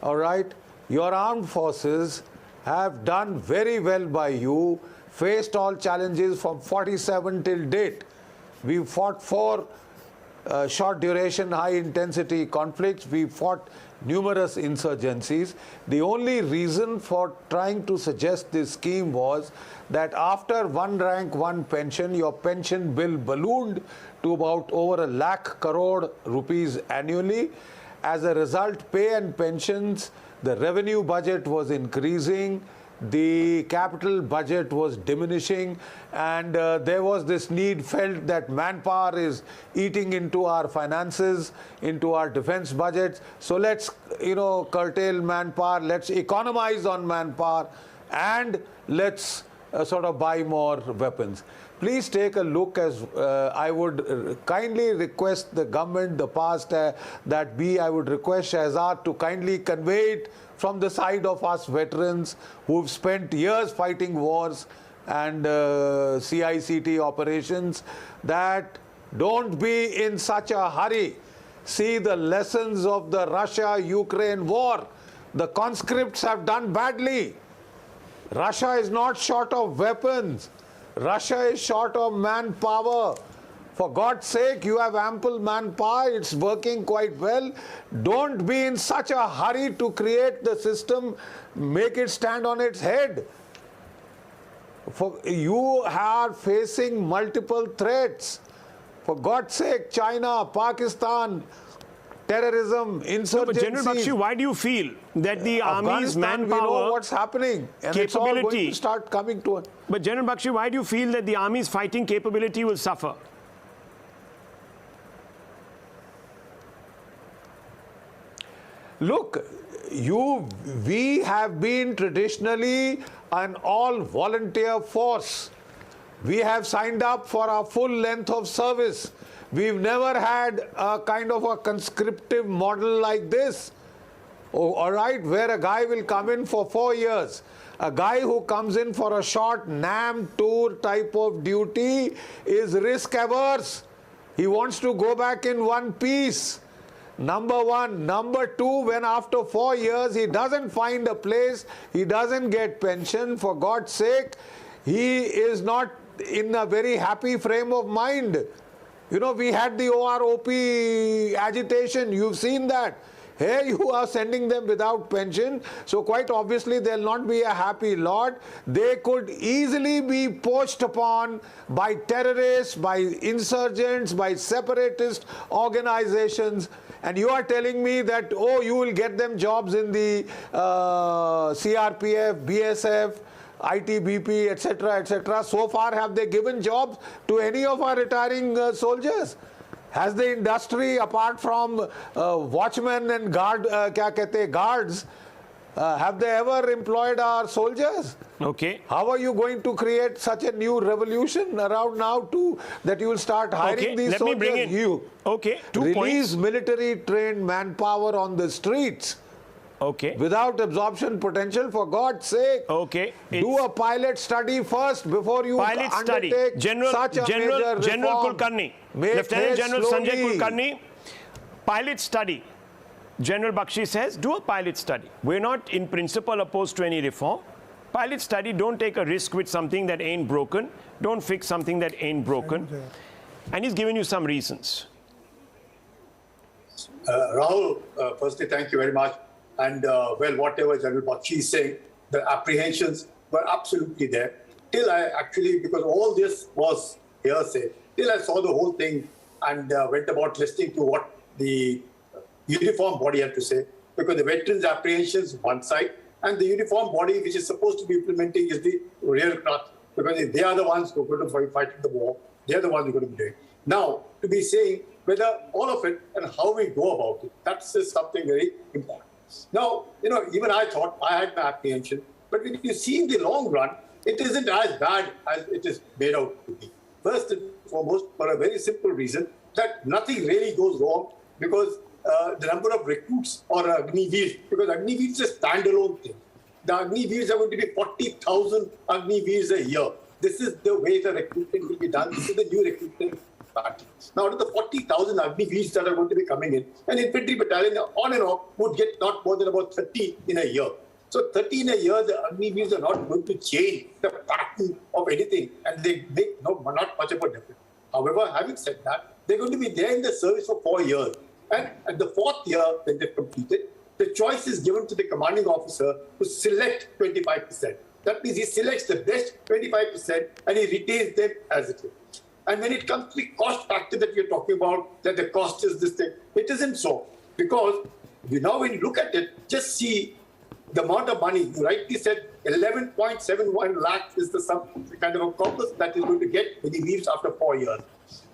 All right? Your armed forces have done very well by you, faced all challenges from 47 till date. We fought 4 short duration, high intensity conflicts. We fought numerous insurgencies. The only reason for trying to suggest this scheme was that after 1 rank, 1 pension, your pension bill ballooned to about over 1 lakh crore rupees annually. As a result, pay and pensions, the revenue budget was increasing, the capital budget was diminishing, and there was this need felt that manpower is eating into our finances, into our defense budgets. So let's, curtail manpower, let's economize on manpower, and let's sort of buy more weapons. Please take a look, as I would kindly request the government, the past that be, I would request Shahzad to kindly convey it from the side of us veterans who've spent years fighting wars and CICT operations, that don't be in such a hurry. See the lessons of the Russia-Ukraine war. The conscripts have done badly. Russia is not short of weapons. Russia is short of manpower. For God's sake, you have ample manpower. It's working quite well. Don't be in such a hurry to create the system, make it stand on its head. For you are facing multiple threats. For God's sake, China, Pakistan, terrorism, insurgency. No, but General Bakshi, why do you feel that the army's manpower, we know what's happening, and it's all going to start coming to an... But General Bakshi, why do you feel that the army's fighting capability will suffer? Look, we have been traditionally an all-volunteer force. We have signed up for our full length of service. We've never had a kind of a conscriptive model like this, all right, where a guy will come in for 4 years. A guy who comes in for a short NAM tour type of duty is risk averse. He wants to go back in one piece. Number one. Number two, when after 4 years he doesn't find a place, he doesn't get pension, for God's sake, he is not in a very happy frame of mind. You know, we had the OROP agitation, you've seen that. Here you are sending them without pension, so quite obviously they'll not be a happy lot. They could easily be poached upon by terrorists, by insurgents, by separatist organizations. And you are telling me that, oh, you will get them jobs in the CRPF, BSF, ITBP, etc., etc. So far, have they given jobs to any of our retiring soldiers? Has the industry, apart from watchmen and guards, have they ever employed our soldiers? Okay. How are you going to create such a new revolution around now that you will start hiring these soldiers? Let me bring in. Okay. 2 Release military trained manpower on the streets. Okay. Without absorption potential, for God's sake. Okay. Do a pilot study first before you undertake such a major reform. General Kulkarni, Lieutenant General Sanjay Kulkarni, pilot study. General Bakshi says, do a pilot study. We're not in principle opposed to any reform. Pilot study, don't take a risk with something that ain't broken. Don't fix something that ain't broken. And he's given you some reasons. Rahul, firstly, thank you very much. And well, whatever General Bakshi is saying, the apprehensions were absolutely there. Till I actually, because all this was hearsay, till I saw the whole thing and went about listening to what the uniform body had to say, because the veterans' apprehensions one side, and the uniform body which is supposed to be implementing is the real crux, because they are the ones who are going to fight the war. They are the ones who are going to be doing. Now, to be saying whether all of it and how we go about it, that's something very important. Now, you know, even I thought I had my apprehension, but when you see in the long run, it isn't as bad as it is made out to be. First and foremost, for a very simple reason, that nothing really goes wrong, because the number of recruits or Agniveers, because Agniveer is a standalone thing. The Agniveers are going to be 40,000 Agniveers a year. This is the way the recruitment will be done. This is the new recruitment pattern. Now, out of the 40,000 Agniveers that are going to be coming in, an infantry battalion on and off would get not more than about 30 in a year. So 30 in a year, the Agniveers are not going to change the pattern of anything, and they make not much of a difference. However, having said that, they're going to be there in the service for 4 years. And at the 4th year, when they've completed, the choice is given to the commanding officer to select 25%. That means he selects the best 25% and he retains them as it is. And when it comes to the cost factor that we're talking about, that the cost is this thing, it isn't so. Because now when you look at it, just see the amount of money. You rightly said 11.71 lakhs is the kind of a corpus that he's going to get when he leaves after 4 years.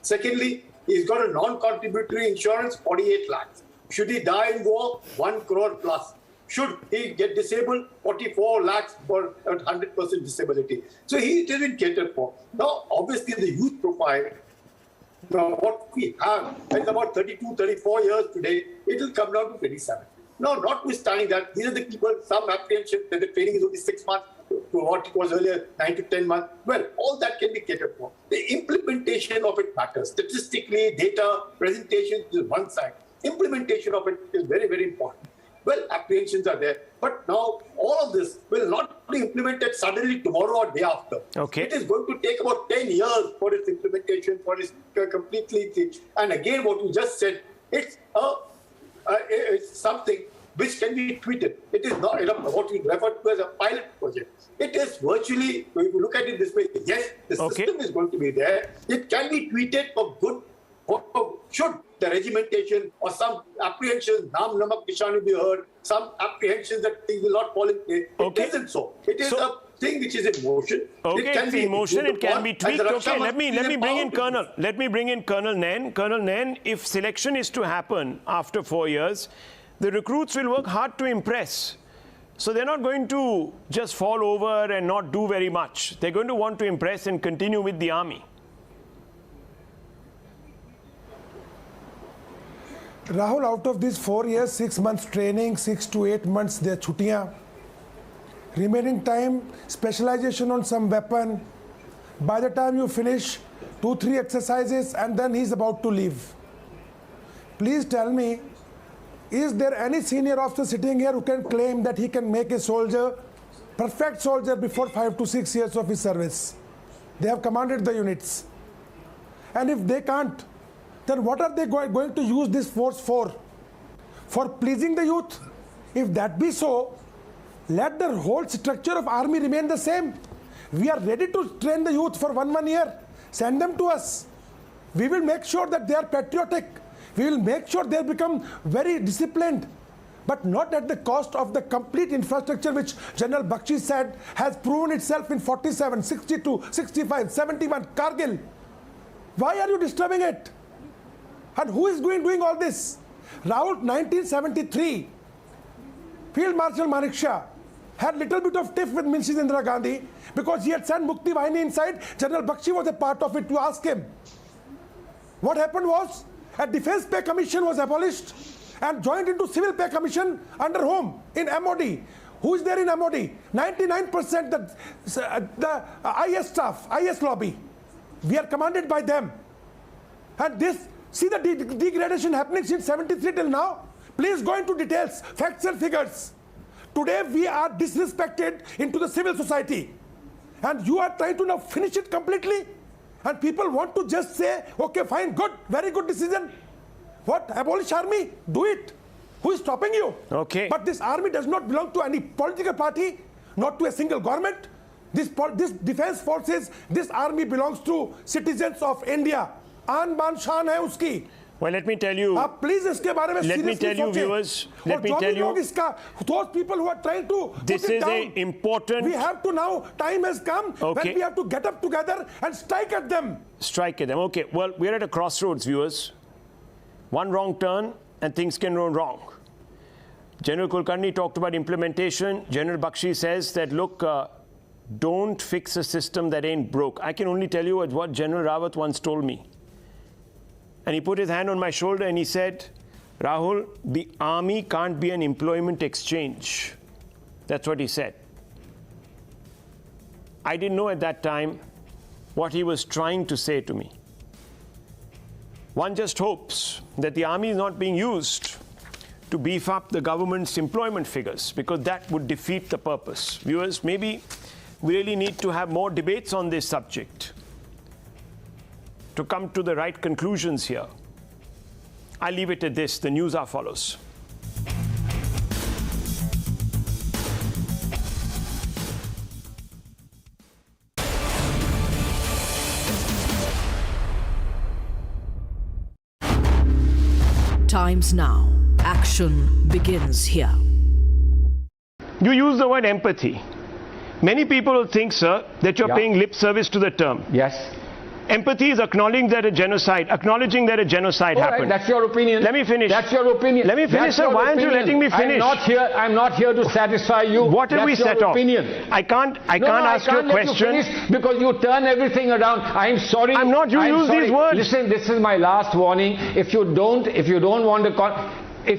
Secondly, he's got a non-contributory insurance, 48 lakhs. Should he die in war, 1 crore plus. Should he get disabled, 44 lakhs for 100% disability. So he didn't cater for. Now, obviously, the youth profile, now what we have is about 32, 34 years today, it will come down to 27. Now, notwithstanding that, these are the people, some apprehension that the training is only 6 months to what it was earlier, 9 to 10 months. Well, all that can be catered for. The implementation of it matters. Statistically, data, presentation is one side. Implementation of it is very, very important. Well, apprehensions are there. But now, all of this will not be implemented suddenly tomorrow or day after. Okay. It is going to take about 10 years for its implementation, for its completely. And again, what you just said, it's something which can be tweeted. It is not what we refer to as a pilot project. It is virtually, if you look at it this way, yes, the system is going to be there. It can be tweeted for good, should the regimentation or some apprehensions, Naam Namak Nishani be heard, some apprehensions that things will not fall in place. It isn't so. It is a thing which is in motion. Okay, it's in motion, it can be tweaked. Okay, let me bring in Colonel. Let me bring in Colonel Nain. Colonel Nain, if selection is to happen after 4 years, the recruits will work hard to impress. So they're not going to just fall over and not do very much. They're going to want to impress and continue with the army. Rahul, out of these 4 years, 6 months training, 6 to 8 months their chutiyan, remaining time, specialization on some weapon. By the time you finish 2-3 exercises and then he's about to leave. Please tell me, is there any senior officer sitting here who can claim that he can make a soldier, perfect soldier before 5 to 6 years of his service? They have commanded the units. And if they can't, then what are they going to use this force for? For pleasing the youth? If that be so, let the whole structure of army remain the same. We are ready to train the youth for one year. Send them to us. We will make sure that they are patriotic. We will make sure they become very disciplined, but not at the cost of the complete infrastructure which General Bakshi said has proven itself in 47, 62, 65, 71, Kargil. Why are you disturbing it? And who is doing all this? Rahul, 1973, Field Marshal Manekshaw had little bit of tiff with Mrs. Indira Gandhi because he had sent Mukti Vahini inside. General Bakshi was a part of it. To ask him. What happened was, a Defence Pay Commission was abolished and joined into Civil Pay Commission under whom? In MOD. Who is there in MOD? 99% the IS staff, IS lobby. We are commanded by them. And this, see the degradation happening since 73 till now? Please go into details, facts and figures. Today we are disrespected into the civil society. And you are trying to now finish it completely? And people want to just say, okay, fine, good, very good decision. What? Abolish army? Do it. Who is stopping you? Okay. But this army does not belong to any political party, not to a single government. This defense forces, this army belongs to citizens of India. Aan Baan Shaan hai uski. Well, let me tell you. Please, iske bare mein let me tell you, viewers. Let me tell you. Those people who are trying to. This is an important. We have to now. Time has come when we have to get up together and strike at them. Strike at them. Okay. Well, we're at a crossroads, viewers. One wrong turn and things can go wrong. General Kulkarni talked about implementation. General Bakshi says that look, don't fix a system that ain't broke. I can only tell you what General Rawat once told me. And he put his hand on my shoulder and he said, Rahul, the army can't be an employment exchange. That's what he said. I didn't know at that time what he was trying to say to me. One just hopes that the army is not being used to beef up the government's employment figures, because that would defeat the purpose. Viewers, maybe we really need to have more debates on this subject to come to the right conclusions here. I'll leave it at this. The news follows. Times now. Action begins here. You use the word empathy. Many people will think, sir, that you're paying lip service to the term. Yes. Empathy is acknowledging that a genocide happened. Right, that's your opinion. Let me finish. That's your opinion. Let me finish, sir. Why aren't you letting me finish? I'm not here to satisfy you. What have we set off? Opinion. I can't ask you a question. You finish because you turn everything around. I'm sorry. I'm not. You use these words. Listen, this is my last warning. If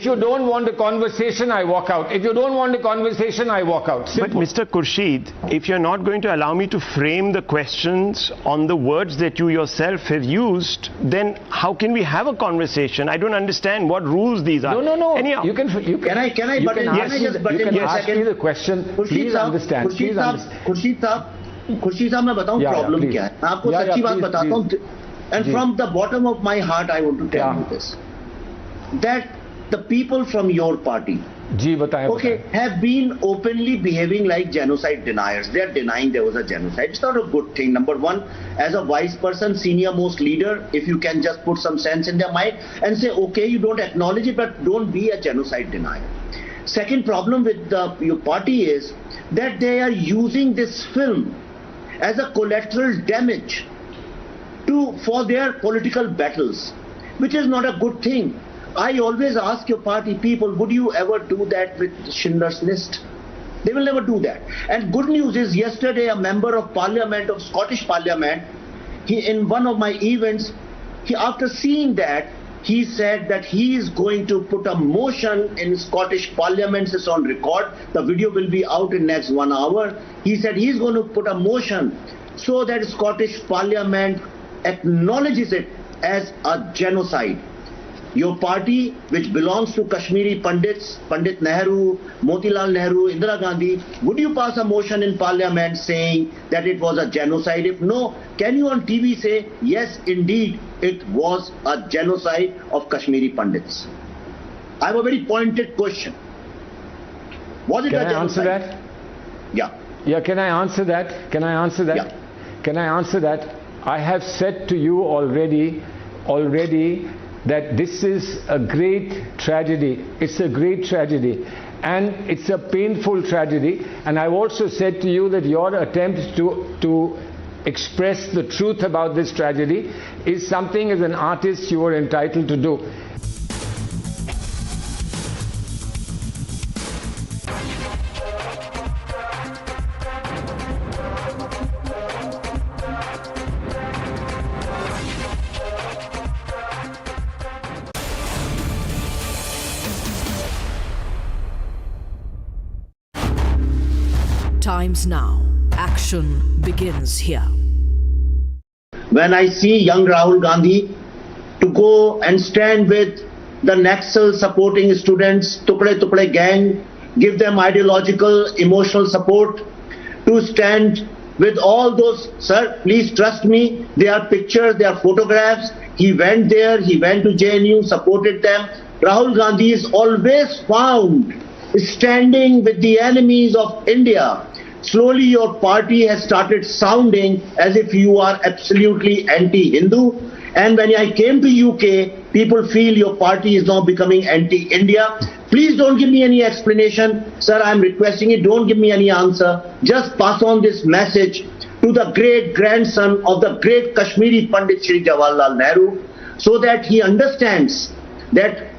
you don't want a conversation, I walk out. If you don't want a conversation, I walk out. Simple. But Mr. Khurshid, if you're not going to allow me to frame the questions on the words that you yourself have used, then how can we have a conversation? I don't understand what rules these are. No. Anyhow, you can ask me the question. Please understand. Khurshid साहब मैं बताऊं problem क्या है. मैं आपको सच्ची बात बताता हूं. And from the bottom of my heart, I want to tell you this. That the people from your party, have been openly behaving like genocide deniers. They are denying there was a genocide. It's not a good thing. Number one, as a vice person, senior most leader, if you can just put some sense in their mind and say, okay, you don't acknowledge it, but don't be a genocide denier. Second problem with your party is that they are using this film as a collateral damage for their political battles, which is not a good thing. I always ask your party people, would you ever do that with Schindler's List? They will never do that. And good news is, yesterday a member of Parliament, of Scottish Parliament, in one of my events, after seeing that, he said that he is going to put a motion in Scottish Parliament. It's on record. The video will be out in next 1 hour. He said he's going to put a motion so that Scottish Parliament acknowledges it as a genocide. Your party, which belongs to Kashmiri Pandits, Pandit Nehru, Motilal Nehru, Indira Gandhi, would you pass a motion in Parliament saying that it was a genocide? If no, can you on TV say, yes, indeed, it was a genocide of Kashmiri Pandits? I have a very pointed question. Was it a genocide? Can I answer that? Yeah. Yeah, can I answer that? Can I answer that? Yeah. Can I answer that? I have said to you already that this is a great tragedy. It's a great tragedy. And it's a painful tragedy. And I've also said to you that your attempt to express the truth about this tragedy is something as an artist you are entitled to do. Times now. Action begins here. When I see young Rahul Gandhi to go and stand with the Naxal supporting students, Tukde gang, give them ideological, emotional support, to stand with all those, sir, please trust me, there are pictures, there are photographs. He went there, he went to JNU, supported them. Rahul Gandhi is always found standing with the enemies of India. Slowly your party has started sounding as if you are absolutely anti-Hindu. And when I came to UK, people feel your party is now becoming anti-India. Please don't give me any explanation. Sir, I'm requesting it. Don't give me any answer. Just pass on this message to the great grandson of the great Kashmiri Pandit Shri Jawaharlal Nehru, so that he understands that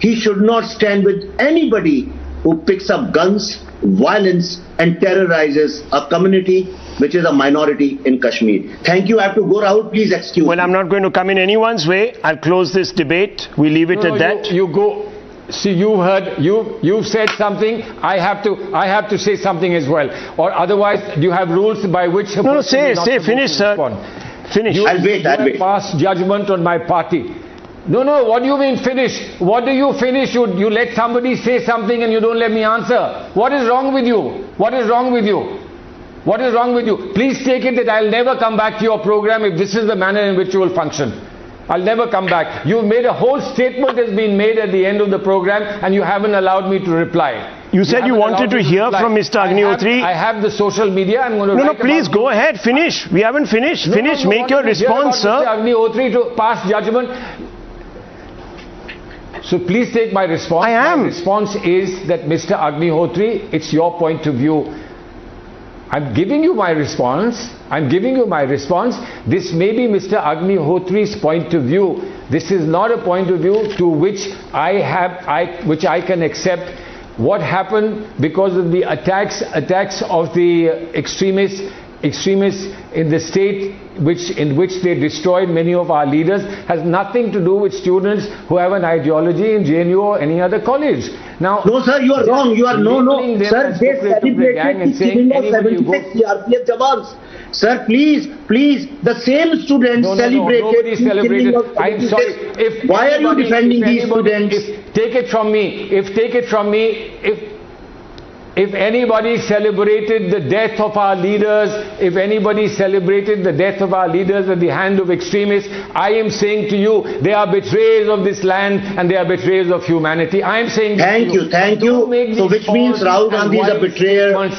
he should not stand with anybody who picks up guns, violence and terrorizes a community which is a minority in Kashmir. Thank you. I have to go, Rahul. Please excuse me. Well, I'm not going to come in anyone's way. I'll close this debate. We leave it at that. You go. See, you heard. You've said something. I have to say something as well. Or otherwise, you have rules by which. No, say. Finish, sir. Finish. I'll wait. Pass judgment on my party. No, what do you mean finish? What do you finish? You let somebody say something and you don't let me answer. What is wrong with you? What is wrong with you? What is wrong with you? Please take it that I'll never come back to your program if this is the manner in which you will function. I'll never come back. You've made a whole statement has been made at the end of the program and you haven't allowed me to reply. You said you wanted to hear from Mr. Agnihotre. I have the social media. I'm going to No, please go ahead. Finish. We haven't finished. Finish. Make your response, sir. Mr. Agnihotre to pass judgment. So please take my response. I am. My response is that Mr. Agnihotre, it's your point of view. I'm giving you my response. This may be Mr. Agnihotre's point of view. This is not a point of view to which I can accept. What happened because of the attacks of the extremists in the state in which they destroyed many of our leaders has nothing to do with students who have an ideology in JNU or any other college. Now, no, sir, you are wrong. You are no, sir. They celebrated the killing of 76 CRPF jawans. Sir, please, the same students celebrated the killing of 76. I'm sorry. Why are you defending these students? Take it from me. If anybody celebrated the death of our leaders, if anybody celebrated the death of our leaders at the hand of extremists, I am saying to you, they are betrayers of this land and they are betrayers of humanity. I am saying thank you. So which means Rahul Gandhi is a betrayer.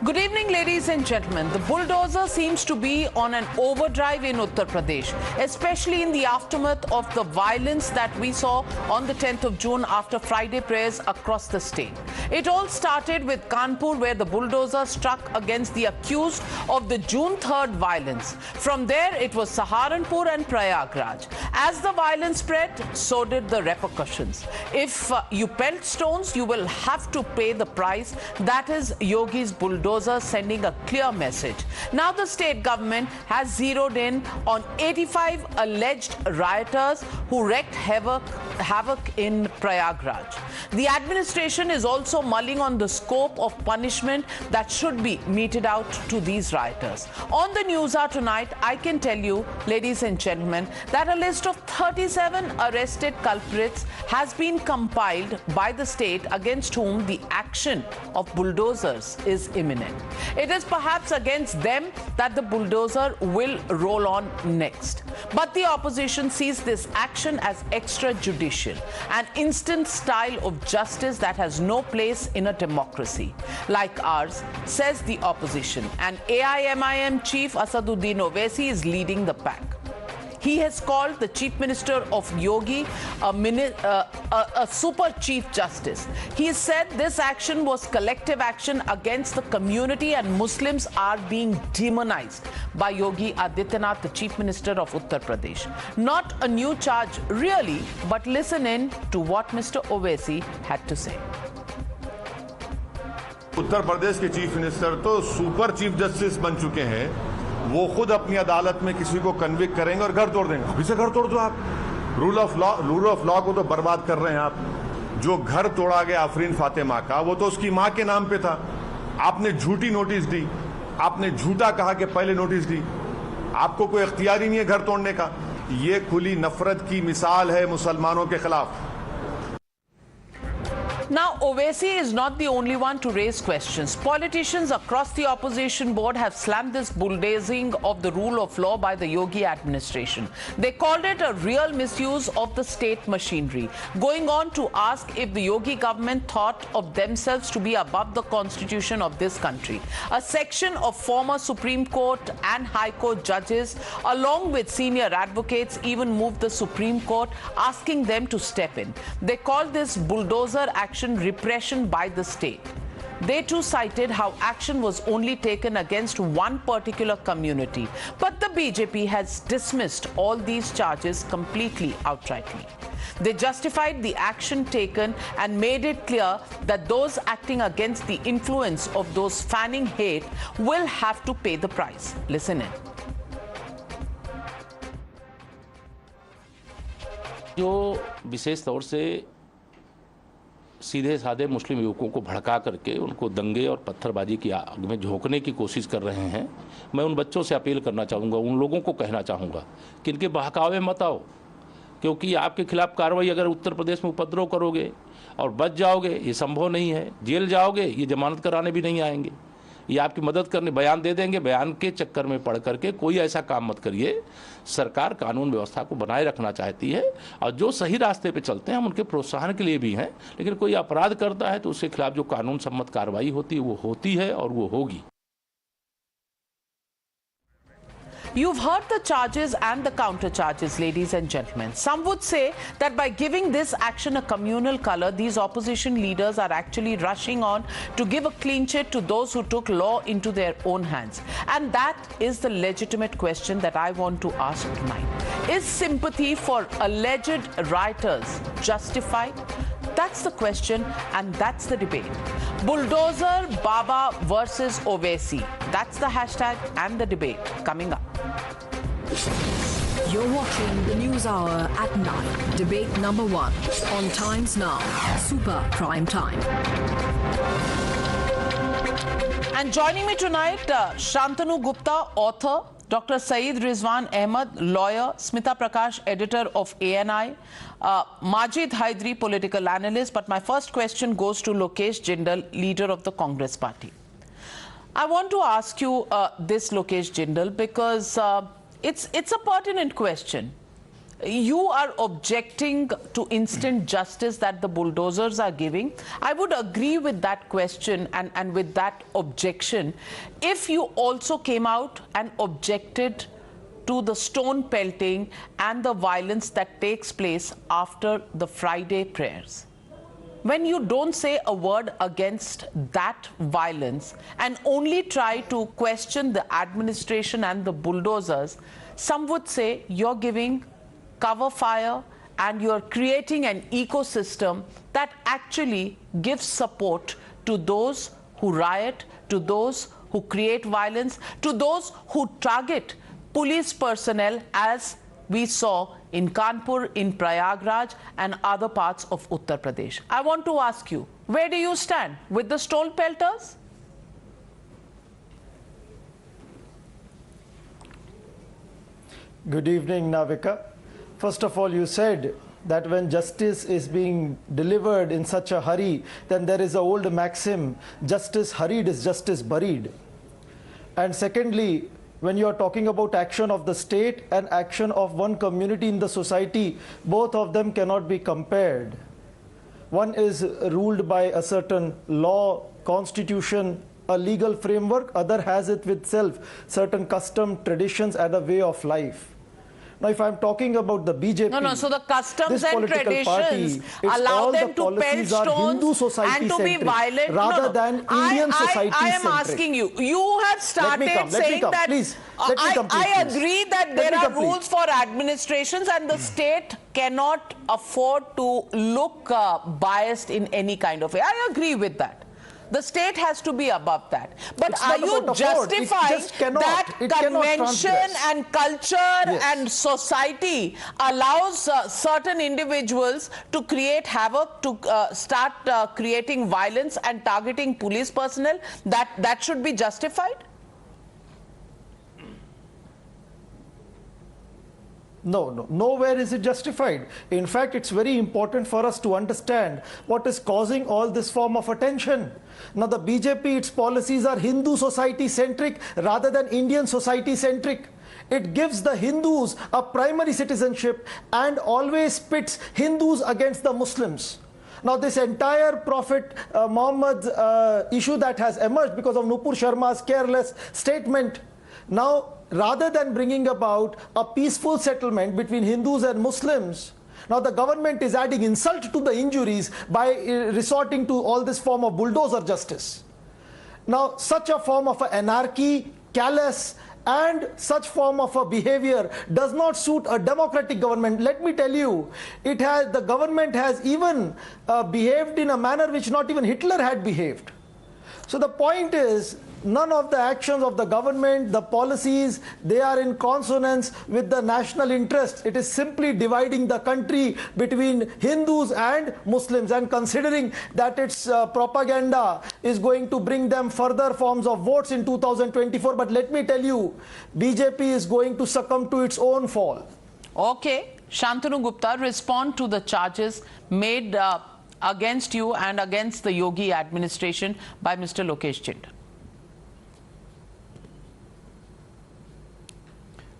Good evening, ladies and gentlemen. The bulldozer seems to be on an overdrive in Uttar Pradesh, especially in the aftermath of the violence that we saw on the 10th of June after Friday prayers across the state. It all started with Kanpur, where the bulldozer struck against the accused of the June 3rd violence. From there, it was Saharanpur and Prayagraj. As the violence spread, so did the repercussions. If you pelt stones, you will have to pay the price. That is Yogi's bulldozer sending a clear message. Now the state government has zeroed in on 85 alleged rioters who wreaked havoc in Prayagraj. The administration is also mulling on the scope of punishment that should be meted out to these rioters. On the Newshour tonight, I can tell you, ladies and gentlemen, that a list of 37 arrested culprits has been compiled by the state against whom the action of bulldozers is imminent. It is perhaps against them that the bulldozer will roll on next. But the opposition sees this action as extrajudicial, an instant style of justice that has no place in a democracy like ours, says the opposition. And AIMIM chief Asaduddin Owaisi is leading the pack. He has called the Chief Minister of Yogi a super Chief Justice. He said this action was collective action against the community and Muslims are being demonized by Yogi Adityanath, the Chief Minister of Uttar Pradesh. Not a new charge really, but listen in to what Mr. Owaisi had to say. Uttar Pradesh के chief minister तो super chief justice बन चुके हैं। वो खुद अपनी अदालत में किसी को कन्विक्ट करेंगे और घर तोड़ देंगे। अभी से घर तोड़ दो आप। रूल ऑफ लॉ को तो बर्बाद कर रहे हैं आप। जो घर तोड़ा गया आफरीन फातिमा का, वो तो उसकी मां के नाम पे था। आपने झूठी नोटिस दी, आपने झूठा कहा कि पहले नोटिस दी। आपको कोई इख्तियार ही नहीं है घर तोड़ने का। ये खुली नफरत की मिसाल है मुसलमानों के खिलाफ। Now, Owaisi is not the only one to raise questions. Politicians across the opposition board have slammed this bulldozing of the rule of law by the Yogi administration. They called it a real misuse of the state machinery, going on to ask if the Yogi government thought of themselves to be above the constitution of this country. A section of former Supreme Court and High Court judges, along with senior advocates, even moved the Supreme Court, asking them to step in. They called this bulldozer action repression by the state. They too cited how action was only taken against one particular community. But the BJP has dismissed all these charges completely outrightly. They justified the action taken and made it clear that those acting against the influence of those fanning hate will have to pay the price. Listen in. जो विशेष तौर से सीधे साधे मुस्लिम युवकों को भड़का करके उनको दंगे और पत्थरबाजी की आग में झोंकने की कोशिश कर रहे हैं, मैं उन बच्चों से अपील करना चाहूँगा, उन लोगों को कहना चाहूँगा कि इनके बहकावे मत आओ, क्योंकि आपके खिलाफ कार्रवाई अगर उत्तर प्रदेश में उपद्रव करोगे और बच जाओगे, ये संभव नहीं है। जेल जाओगे, ये जमानत कराने भी नहीं आएंगे, ये आपकी मदद करने बयान दे देंगे। बयान के चक्कर में पड़ करके कोई ऐसा काम मत करिए। सरकार कानून व्यवस्था को बनाए रखना चाहती है और जो सही रास्ते पे चलते हैं हम उनके प्रोत्साहन के लिए भी हैं, लेकिन कोई अपराध करता है तो उसके खिलाफ जो कानून सम्मत कार्रवाई होती है वो होती है और वो होगी। You've heard the charges and the counter charges, ladies and gentlemen. Some would say that by giving this action a communal color, these opposition leaders are actually rushing on to give a clean chit to those who took law into their own hands. And that is the legitimate question that I want to ask tonight. Is sympathy for alleged rioters justified? That's the question, and that's the debate. Bulldozer, Baba versus Owaisi. That's the hashtag and the debate coming up. You're watching the News Hour at 9. Debate number 1 on Times Now. Super Prime Time. And joining me tonight, Shantanu Gupta, author, Dr. Saeed Rizwan Ahmed, lawyer, Smita Prakash, editor of ANI, Majid Haidri, political analyst. But my first question goes to Lokesh Jindal, leader of the Congress party. I want to ask you this, Lokesh Jindal, because it's a pertinent question. You are objecting to instant justice that the bulldozers are giving. I would agree with that question and with that objection if you also came out and objected to the stone pelting and the violence that takes place after the Friday prayers. When you don't say a word against that violence and only try to question the administration and the bulldozers, some would say you're giving cover fire and you're creating an ecosystem that actually gives support to those who riot, to those who create violence, to those who target police personnel, as we saw in Kanpur, in Prayagraj and other parts of Uttar Pradesh. I want to ask you, where do you stand with the stone pelters? Good evening, Navika. First of all, you said that when justice is being delivered in such a hurry, then there is an old maxim, justice hurried is justice buried. And secondly, when you are talking about action of the state and action of one community in the society, both of them cannot be compared. One is ruled by a certain law, constitution, a legal framework, other has it with itself, certain custom, traditions and a way of life. Now, if I'm talking about the BJP, so the customs and traditions allow them to pelt stones and to be violent. Rather than Indian society I am asking you. You have started saying that. Please, I agree that there are rules for administrations and the state cannot afford to look biased in any kind of way. I agree with that. The state has to be above that. But are you justifying that convention and culture and society allows certain individuals to create havoc, to start creating violence and targeting police personnel? That should be justified? No, nowhere is it justified. In fact, it's very important for us to understand what is causing all this form of attention. Now, the BJP, its policies are Hindu society centric rather than Indian society centric. It gives the Hindus a primary citizenship and always pits Hindus against the Muslims. Now, this entire Prophet Muhammad's issue that has emerged because of Nupur Sharma's careless statement, now, rather than bringing about a peaceful settlement between Hindus and Muslims, now the government is adding insult to the injuries by resorting to all this form of bulldozer justice. Now, such a form of anarchy, callous, and such form of a behavior does not suit a democratic government. Let me tell you, the government has even behaved in a manner which not even Hitler had behaved. So the point is, none of the actions of the government, the policies, they are in consonance with the national interest. It is simply dividing the country between Hindus and Muslims, and considering that its propaganda is going to bring them further forms of votes in 2024. But let me tell you, BJP is going to succumb to its own fall. Okay. Shantanu Gupta, respond to the charges made against you and against the Yogi administration by Mr. Lokesh Jindal.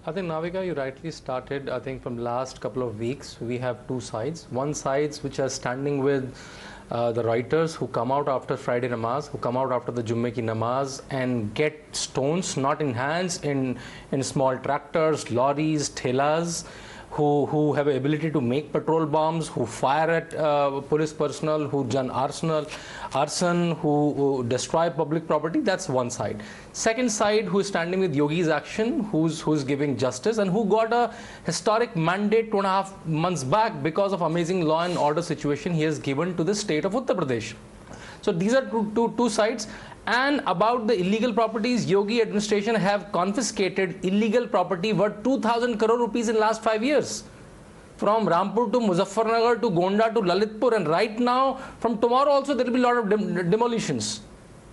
I think, Navika, you rightly started. I think from last couple of weeks, we have two sides. One side which are standing with the Rioters who come out after Friday namaz, who come out after the Jummeh ki namaz and get stones not in hands, in small tractors, lorries, thelas, who have the ability to make petrol bombs, who fire at police personnel, who done arson, who destroy public property. That's one side. Second side, who is standing with Yogi's action, who's giving justice, and who got a historic mandate 2.5 months back because of amazing law and order situation he has given to the state of Uttar Pradesh. So these are two sides. And about the illegal properties, Yogi administration have confiscated illegal property worth 2,000 crore rupees in last 5 years. From Rampur to Muzaffarnagar to Gonda to Lalitpur, and right now, from tomorrow also there will be a lot of demolitions.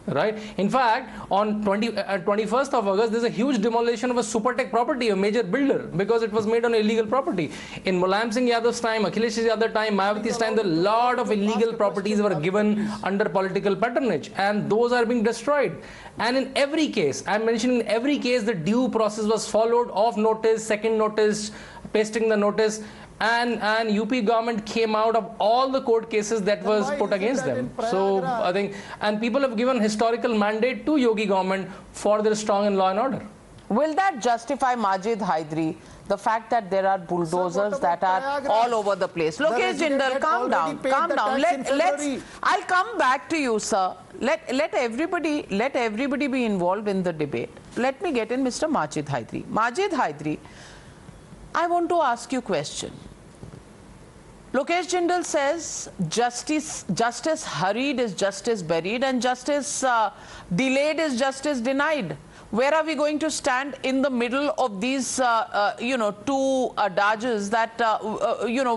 Right? In fact, on 21st of August, there's a huge demolition of a Supertech property, a major builder, because it was made on illegal property. In Mulayam Singh Yadav's time, Akhilesh Yadav's time, Mayawati's time, a lot of illegal properties were given under political patronage, and those are being destroyed. And in every case, I'm mentioning in every case, the due process was followed, off notice, second notice, pasting the notice. And UP government came out of all the court cases that was put against them. So I think, and people have given historical mandate to Yogi government for their strong and law and order. Will that justify Majid Hydari, the fact that there are bulldozers that are all over the place? Lokesh Jindal, calm down, calm down. I'll come back to you, sir. Let everybody be involved in the debate. Let me get in Mr. Majid Hydari. Majid Hydari, I want to ask you a question. Lokesh Jindal says justice hurried is justice buried, and justice delayed is justice denied. Where are we going to stand in the middle of these, two adages that,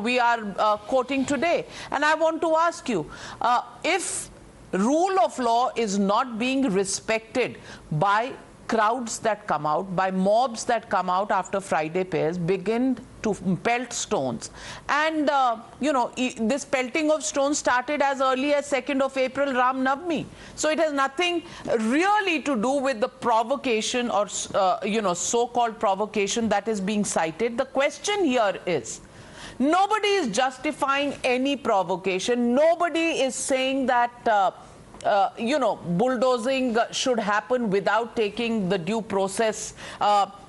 we are quoting today? And I want to ask you, if rule of law is not being respected by crowds that come out, by mobs that come out after Friday prayers, begin to pelt stones. And, this pelting of stones started as early as 2nd of April, Ram Navami. So it has nothing really to do with the provocation or, so-called provocation that is being cited. The question here is, nobody is justifying any provocation. Nobody is saying that bulldozing should happen without taking the due process,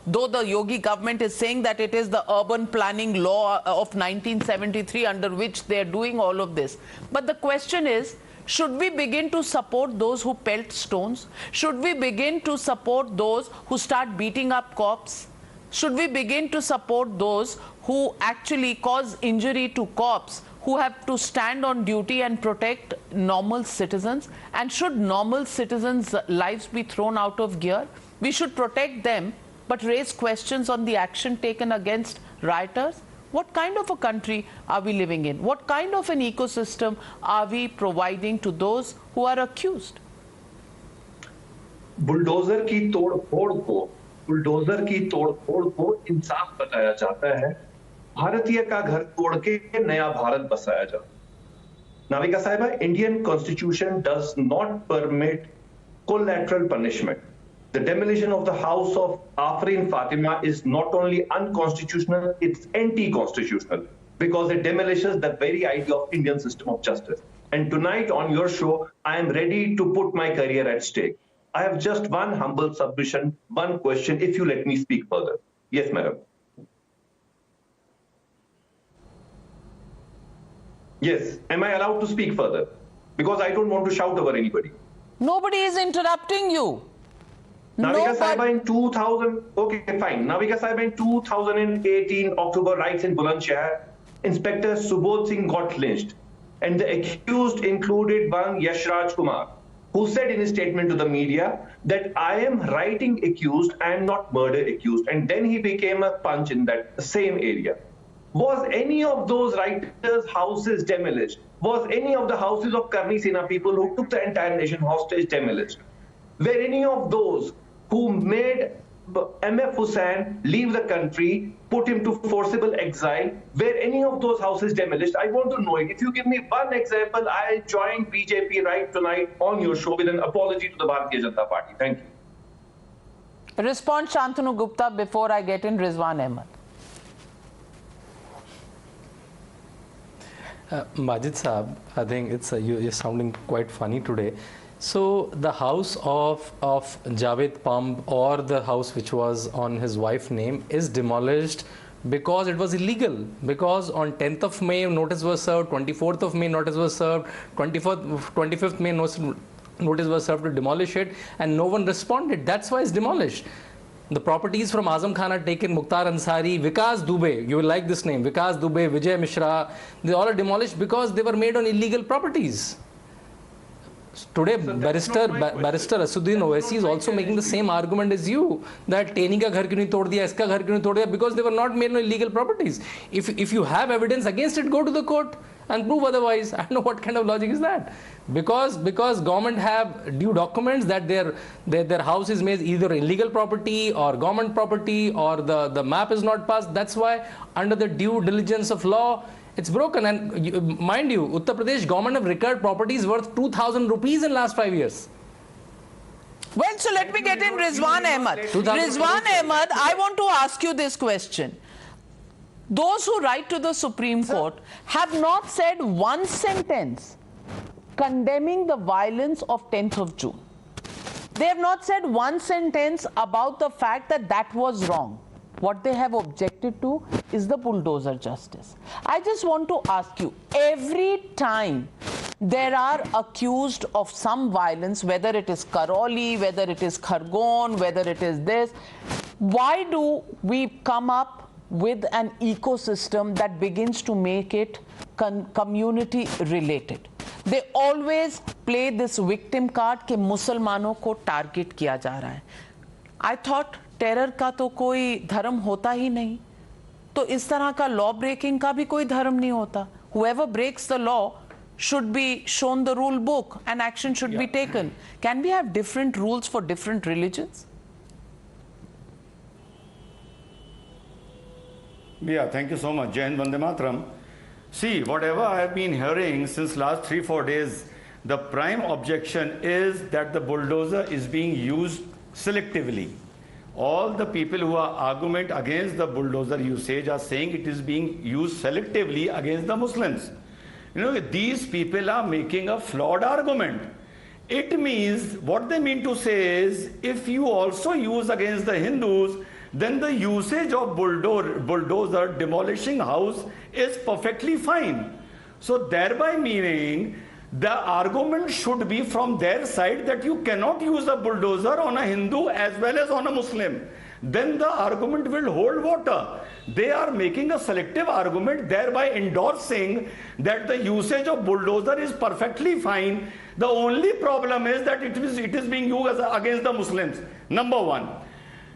though the Yogi government is saying that it is the urban planning law of 1973 under which they are doing all of this. But the question is, should we begin to support those who pelt stones? Should we begin to support those who start beating up cops? Should we begin to support those who actually cause injury to cops, who have to stand on duty and protect normal citizens? And should normal citizens' lives be thrown out of gear? We should protect them, but raise questions on the action taken against rioters. What kind of a country are we living in? What kind of an ecosystem are we providing to those who are accused? Bulldozer की तोड़-फोड़ को इंसाफ बताया जाता है। भारतीय का घर तोड़ के नया भारत बसाया जाता है। नाविका साहिबा, Indian Constitution does not permit collateral punishment. The demolition of the house of Afrin Fatima is not only unconstitutional, it's anti-constitutional because it demolishes the very idea of Indian system of justice. And tonight on your show, I am ready to put my career at stake. I have just one humble submission, one question, if you let me speak further. Yes, madam. Yes, am I allowed to speak further? Because I don't want to shout over anybody. Nobody is interrupting you. Navika Sahiba in 2000, okay, fine. Navika Sahiba in 2018, October, riots in Bulandshahr, Inspector Subodh Singh got lynched. And the accused included one Yashraj Kumar, who said in his statement to the media that I am writing accused, I am not murder accused. And then he became a punch in that same area. Was any of those writers' houses demolished? Was any of the houses of Karni Sena people who took the entire nation hostage demolished? Were any of those who made MF Hussain leave the country, put him to forcible exile, were any of those houses demolished? I want to know it. If you give me one example, I'll join BJP right tonight on your show with an apology to the Bharatiya Janata Party. Thank you. Respond Shantanu Gupta before I get in Rizwan Ahmed. Majid Saab, I think you're sounding quite funny today. So the house of Javed Pump, or the house which was on his wife's name, is demolished because it was illegal. Because on 10th of May notice was served, 24th of May notice was served, 25th May notice was served to demolish it, and no one responded. That's why it's demolished. The properties from Azam Khan are taken, Mukhtar Ansari, Vikas Dubey, you will like this name, Vikas Dubey, Vijay Mishra, they all are demolished because they were made on illegal properties. Today, Barrister Asuddin Owaisi is also making the same argument as you, that Teni ka ghar kyun nahi tod diya, iska ghar kyun nahi tod diya, because they were not made on illegal properties. If you have evidence against it, go to the court and prove otherwise. I don't know what kind of logic is that. Because government have due documents that their house is made either illegal property or government property, or the map is not passed. That's why under the due diligence of law, it's broken. And mind you, Uttar Pradesh government have recovered properties worth 2,000 rupees in last 5 years. Well, so let me get in Rizwan Ahmed. Rizwan Ahmed, I want to ask you this question. Those who write to the Supreme Court have not said one sentence condemning the violence of 10th of June. They have not said one sentence about the fact that that was wrong. What they have objected to is the bulldozer justice. I just want to ask you, every time there are accused of some violence, whether it is Karoli, whether it is Khargon, whether it is this, why do we come up with an ecosystem that begins to make it community related? They always play this victim card कि मुसलमानों को target किया जा रहा है. I thought terror का तो कोई धर्म होता ही नहीं, तो इस तरह का लॉ ब्रेकिंग का भी कोई धर्म नहीं होता. Whoever breaks the law should be shown the rule book and action should be taken. Can we have different rules for different religions? Yeah, thank you so much. Jai Hind, Vande Mataram. See, whatever I have been hearing since last 3-4 days, the prime objection is that the bulldozer is being used selectively. All the people who are arguing against the bulldozer usage are saying it is being used selectively against the Muslims. You know, these people are making a flawed argument. It means, what they mean to say is, if you also use against the Hindus, then the usage of bulldozer demolishing house is perfectly fine. So thereby meaning the argument should be from their side that you cannot use a bulldozer on a Hindu as well as on a Muslim. Then the argument will hold water. They are making a selective argument, thereby endorsing that the usage of bulldozer is perfectly fine. The only problem is that it is being used against the Muslims. Number one.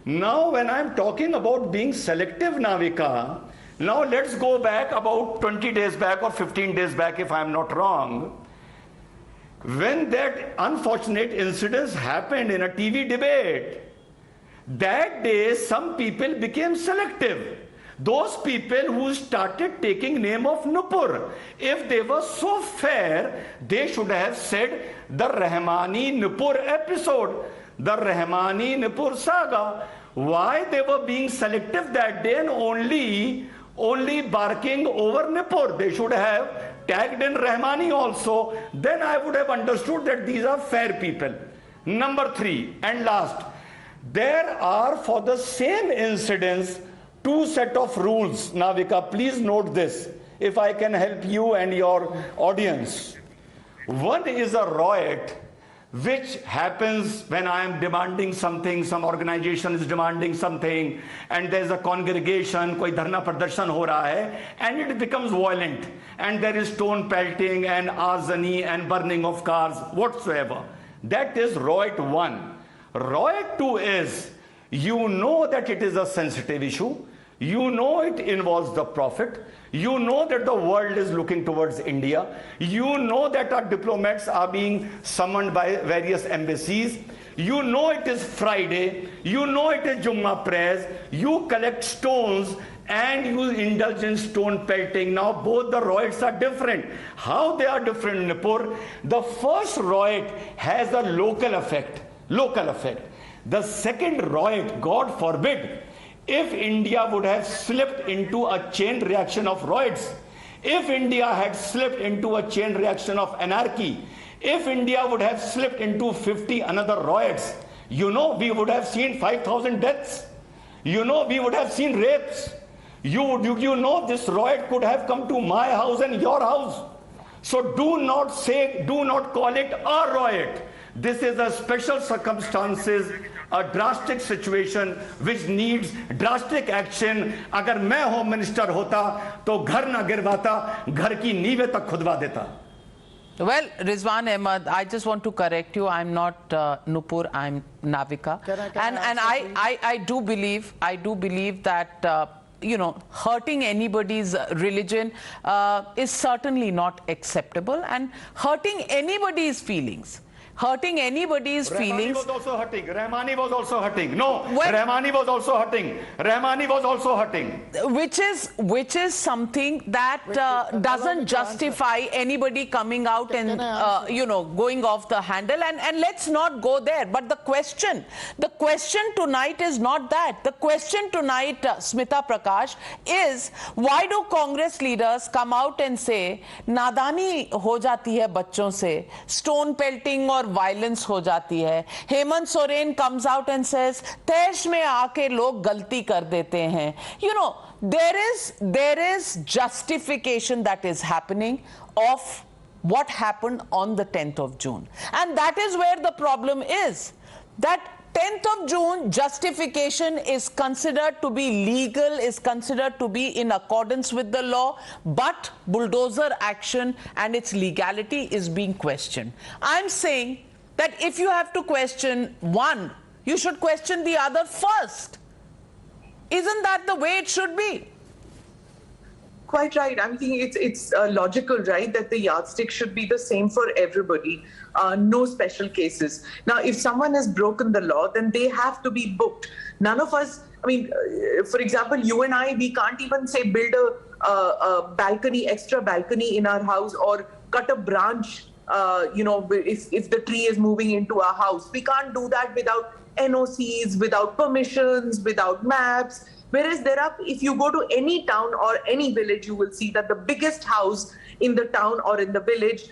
Now when I am talking about being selective, Navika, now let's go back about 20 days back or 15 days back, if I am not wrong. When that unfortunate incident happened in a TV debate, that day some people became selective. Those people who started taking name of Nupur, if they were so fair, they should have said the Rahmani Nupur episode, the Rahmani Nupur saga. Why they were being selective that day and only barking over Nupur? They should have tagged in Rahmani also. Then I would have understood that these are fair people. Number 3 and last, there are for the same incidents 2 set of rules. Navika, please note this, if I can help you and your audience. One is a riot, which happens when I am demanding something, some organization is demanding something, and there's a congregation, koi dharna pradarshan ho raha hai, and it becomes violent, and there is stone pelting and azani and burning of cars, whatsoever. That is riot 1. Riot 2 is, you know that it is a sensitive issue, you know it involves the Prophet, you know that the world is looking towards India, you know that our diplomats are being summoned by various embassies, you know it is Friday, you know it is Jummah prayers, you collect stones and you indulge in stone pelting. Now both the riots are different. How they are different, Nipur? The first riot has a local effect. The second riot, God forbid, if India would have slipped into a chain reaction of riots, If India had slipped into a chain reaction of anarchy, if India would have slipped into 50 another riots, you know, we would have seen 5,000 deaths. You know, we would have seen rapes. You know, this riot could have come to my house and your house. So do not call it a riot. This is a special circumstances, a drastic situation which needs drastic action. अगर मैं home minister होता तो घर ना गिरवाता, घर की नींवें तक खुदवा देता. Well, Rizwan Ahmed, I just want to correct you. I'm not Nupur, I'm Navika. And I do believe that you know, hurting anybody's religion is certainly not acceptable, and hurting anybody's feelings. Rahmani was also hurting. Rahmani was also hurting. No, well, Rahmani was also hurting. Rahmani was also hurting. Which is something that doesn't justify anybody coming out and you know, going off the handle. And let's not go there. But the question tonight is not that. The question tonight, Smita Prakash, is why do Congress leaders come out and say नादानी हो जाती है बच्चों से, stone pelting or violence हो जाती है. Hemant Soren comes out and says तैश में आके लोग गलती कर देते हैं. You know, there is justification that is happening of what happened on the 10th of June, and that is where the problem is. That 10th of June justification is considered to be legal, is considered to be in accordance with the law, but bulldozer action and its legality is being questioned. I'm saying that if you have to question one, you should question the other first. Isn't that the way it should be? Quite right. I think it's logical, right, that the yardstick should be the same for everybody. No special cases. Now, if someone has broken the law, then they have to be booked. None of us, I mean, for example, you and I, we can't even say build a balcony, extra balcony in our house, or cut a branch, you know, if the tree is moving into our house. We can't do that without NOCs, without permissions, without maps. Whereas if you go to any town or any village, you will see that the biggest house in the town or in the village,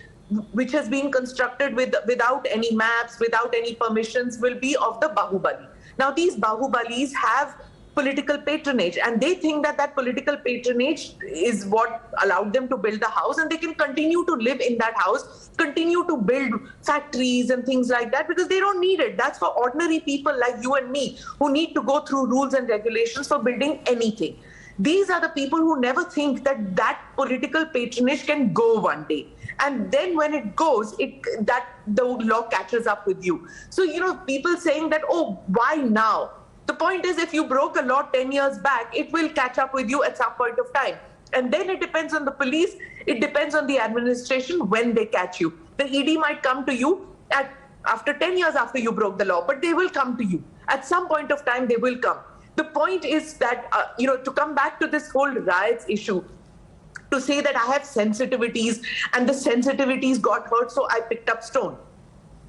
which has been constructed without any maps, without any permissions, will be of the Bahubali. Now, these Bahubalis have political patronage, and they think that political patronage is what allowed them to build the house, and they can continue to live in that house, continue to build factories and things like that, because they don't need it. That's for ordinary people like you and me, who need to go through rules and regulations for building anything. These are the people who never think that political patronage can go one day. And then when it goes, that the law catches up with you. So, you know, people saying that, oh, why now? The point is, if you broke a law 10 years back, it will catch up with you at some point of time. And then it depends on the police, it depends on the administration when they catch you. The ED might come to you after 10 years after you broke the law, but they will come to you. At some point of time, they will come. The point is that, you know, to come back to this whole riots issue, to say that I have sensitivities and the sensitivities got hurt, so I picked up stone.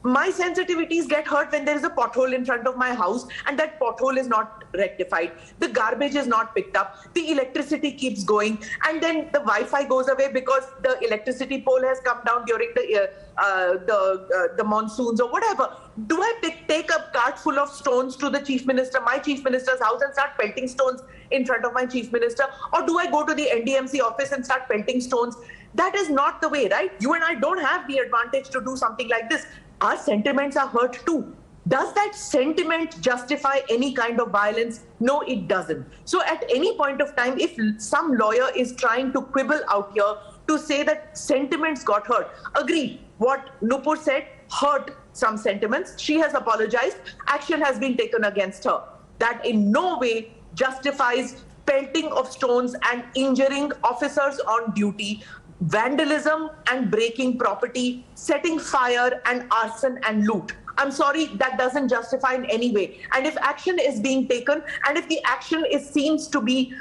My sensitivities get hurt when there is a pothole in front of my house and that pothole is not rectified. The garbage is not picked up. The electricity keeps going, and then the Wi-Fi goes away because the electricity pole has come down during the monsoons or whatever. Do I take a cart full of stones to the chief minister, my chief minister's house, and start pelting stones in front of my chief minister? Or do I go to the NDMC office and start pelting stones? That is not the way, right? You and I don't have the advantage to do something like this. Our sentiments are hurt too. Does that sentiment justify any kind of violence? No, it doesn't. So at any point of time, if some lawyer is trying to quibble out here to say that sentiments got hurt, agreed. What Nupur said hurt some sentiments. She has apologized. Action has been taken against her. That in no way justifies pelting of stones and injuring officers on duty, vandalism and breaking property, setting fire and arson and loot. I'm sorry, that doesn't justify in any way. And if action is being taken, and if the action seems to be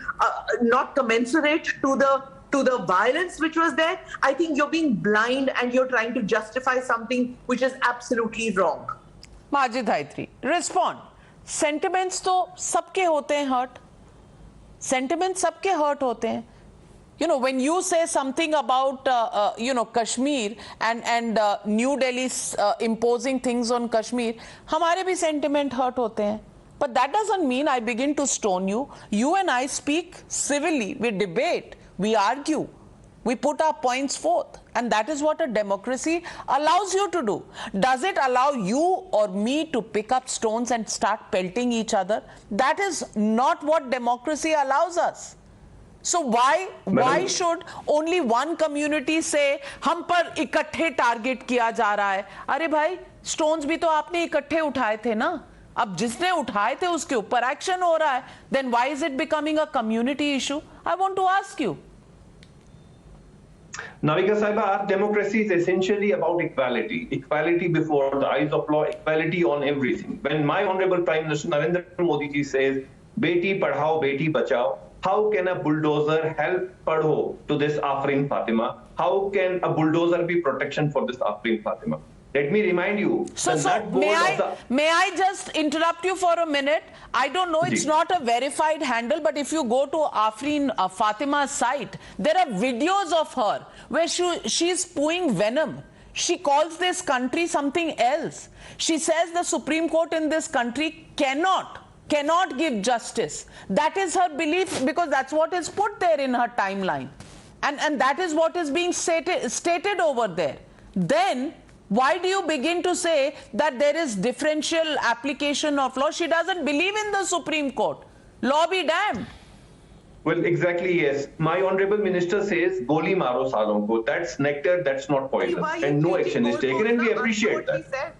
not commensurate to the violence which was there, I think you're being blind and you're trying to justify something which is absolutely wrong. Majid Haitri, respond. Sentiments तो सबके होते हैं hurt. Sentiments सबके hurt होते हैं. You know, when you say something about, Kashmir and New Delhi imposing things on Kashmir, हमारे भी sentiment hurt होते हैं. But that doesn't mean I begin to stone you. You and I speak civilly, we debate, we argue, we put our points forth. And that is what a democracy allows you to do. Does it allow you or me to pick up stones and start pelting each other? That is not what democracy allows us. So why should only one community say हम पर इकट्ठे target किया जा रहा है? अरे भाई, stones भी तो आपने इकट्ठे उठाए थे ना? अब जिसने उठाए थे उसके ऊपर एक्शन हो रहा है. Then why is it becoming a community issue? I want to ask you. Navika Saiba, our democracy is essentially about equality. Equality before the eyes of law, equality on everything. When my Honorable Prime Minister Narendra Modi ji says, Beti Padhao, Beti Bachao, how can a bulldozer help Padho to this Afrin Fatima? How can a bulldozer be protection for this Afrin Fatima? Let me remind you. So may I just interrupt you for a minute? I don't know, it's not a verified handle, but if you go to Afrin Fatima's site, there are videos of her where she's spewing venom. She calls this country something else. She says the Supreme Court in this country cannot give justice. That is her belief, because that's what is put there in her timeline. And that is what is being stated over there. Then why do you begin to say that there is differential application of law? She doesn't believe in the Supreme Court. Law be damned. Well, exactly, yes. My Honorable Minister says, Goli maro salon ko. That's nectar, that's not poison. And no action is taken, and we appreciate that.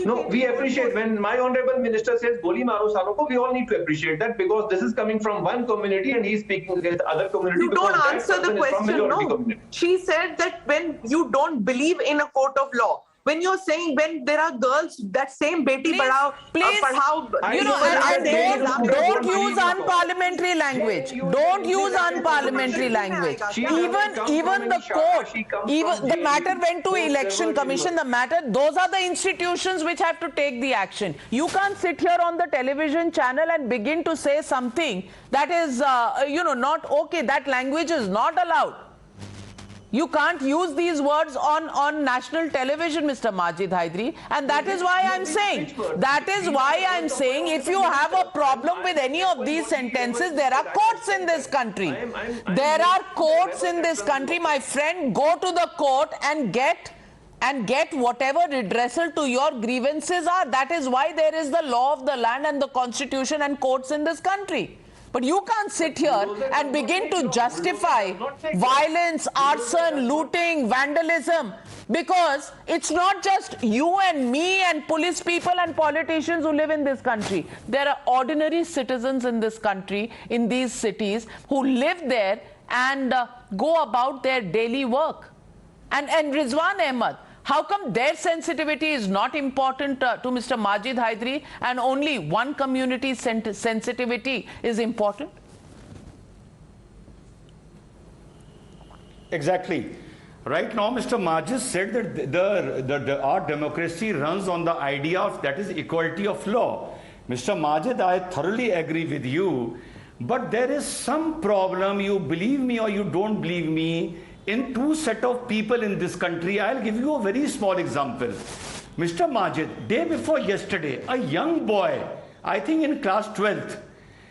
No, we appreciate when my Honorable Minister says Goli maro salon ko, we all need to appreciate that, because this is coming from one community and he's speaking against other community. You don't answer the question, no. She said that when you don't believe in a court of law, when you're saying when there are girls, that same Beti Padhao, Padhao, don't use unparliamentary language. Don't use unparliamentary language. Even the court, even the matter went to Election Commission. Those are the institutions which have to take the action. You can't sit here on the television channel and begin to say something that is, not okay. That language is not allowed. You can't use these words on national television, Mr. Majid Hydari. And that is why I'm saying, if you have a problem with any of these sentences, there are courts in this country. There are courts in this country, my friend. Go to the court and get whatever redressal to your grievances are. That is why there is the law of the land and the constitution and courts in this country. But you can't sit here and begin to justify violence, arson, looting, vandalism, because it's not just you and me and police people and politicians who live in this country. There are ordinary citizens in this country, in these cities, who live there and go about their daily work. And Rizwan Ahmed, how come their sensitivity is not important to Mr. Majid Hydari, and only one community's sensitivity is important? Exactly. Right now, Mr. Majid said that our democracy runs on the idea of, that is, equality of law. Mr. Majid, I thoroughly agree with you, but there is some problem, you believe me or you don't believe me, in two set of people in this country. I'll give you a very small example. Mr. Majid, day before yesterday, a young boy, I think in class 12th,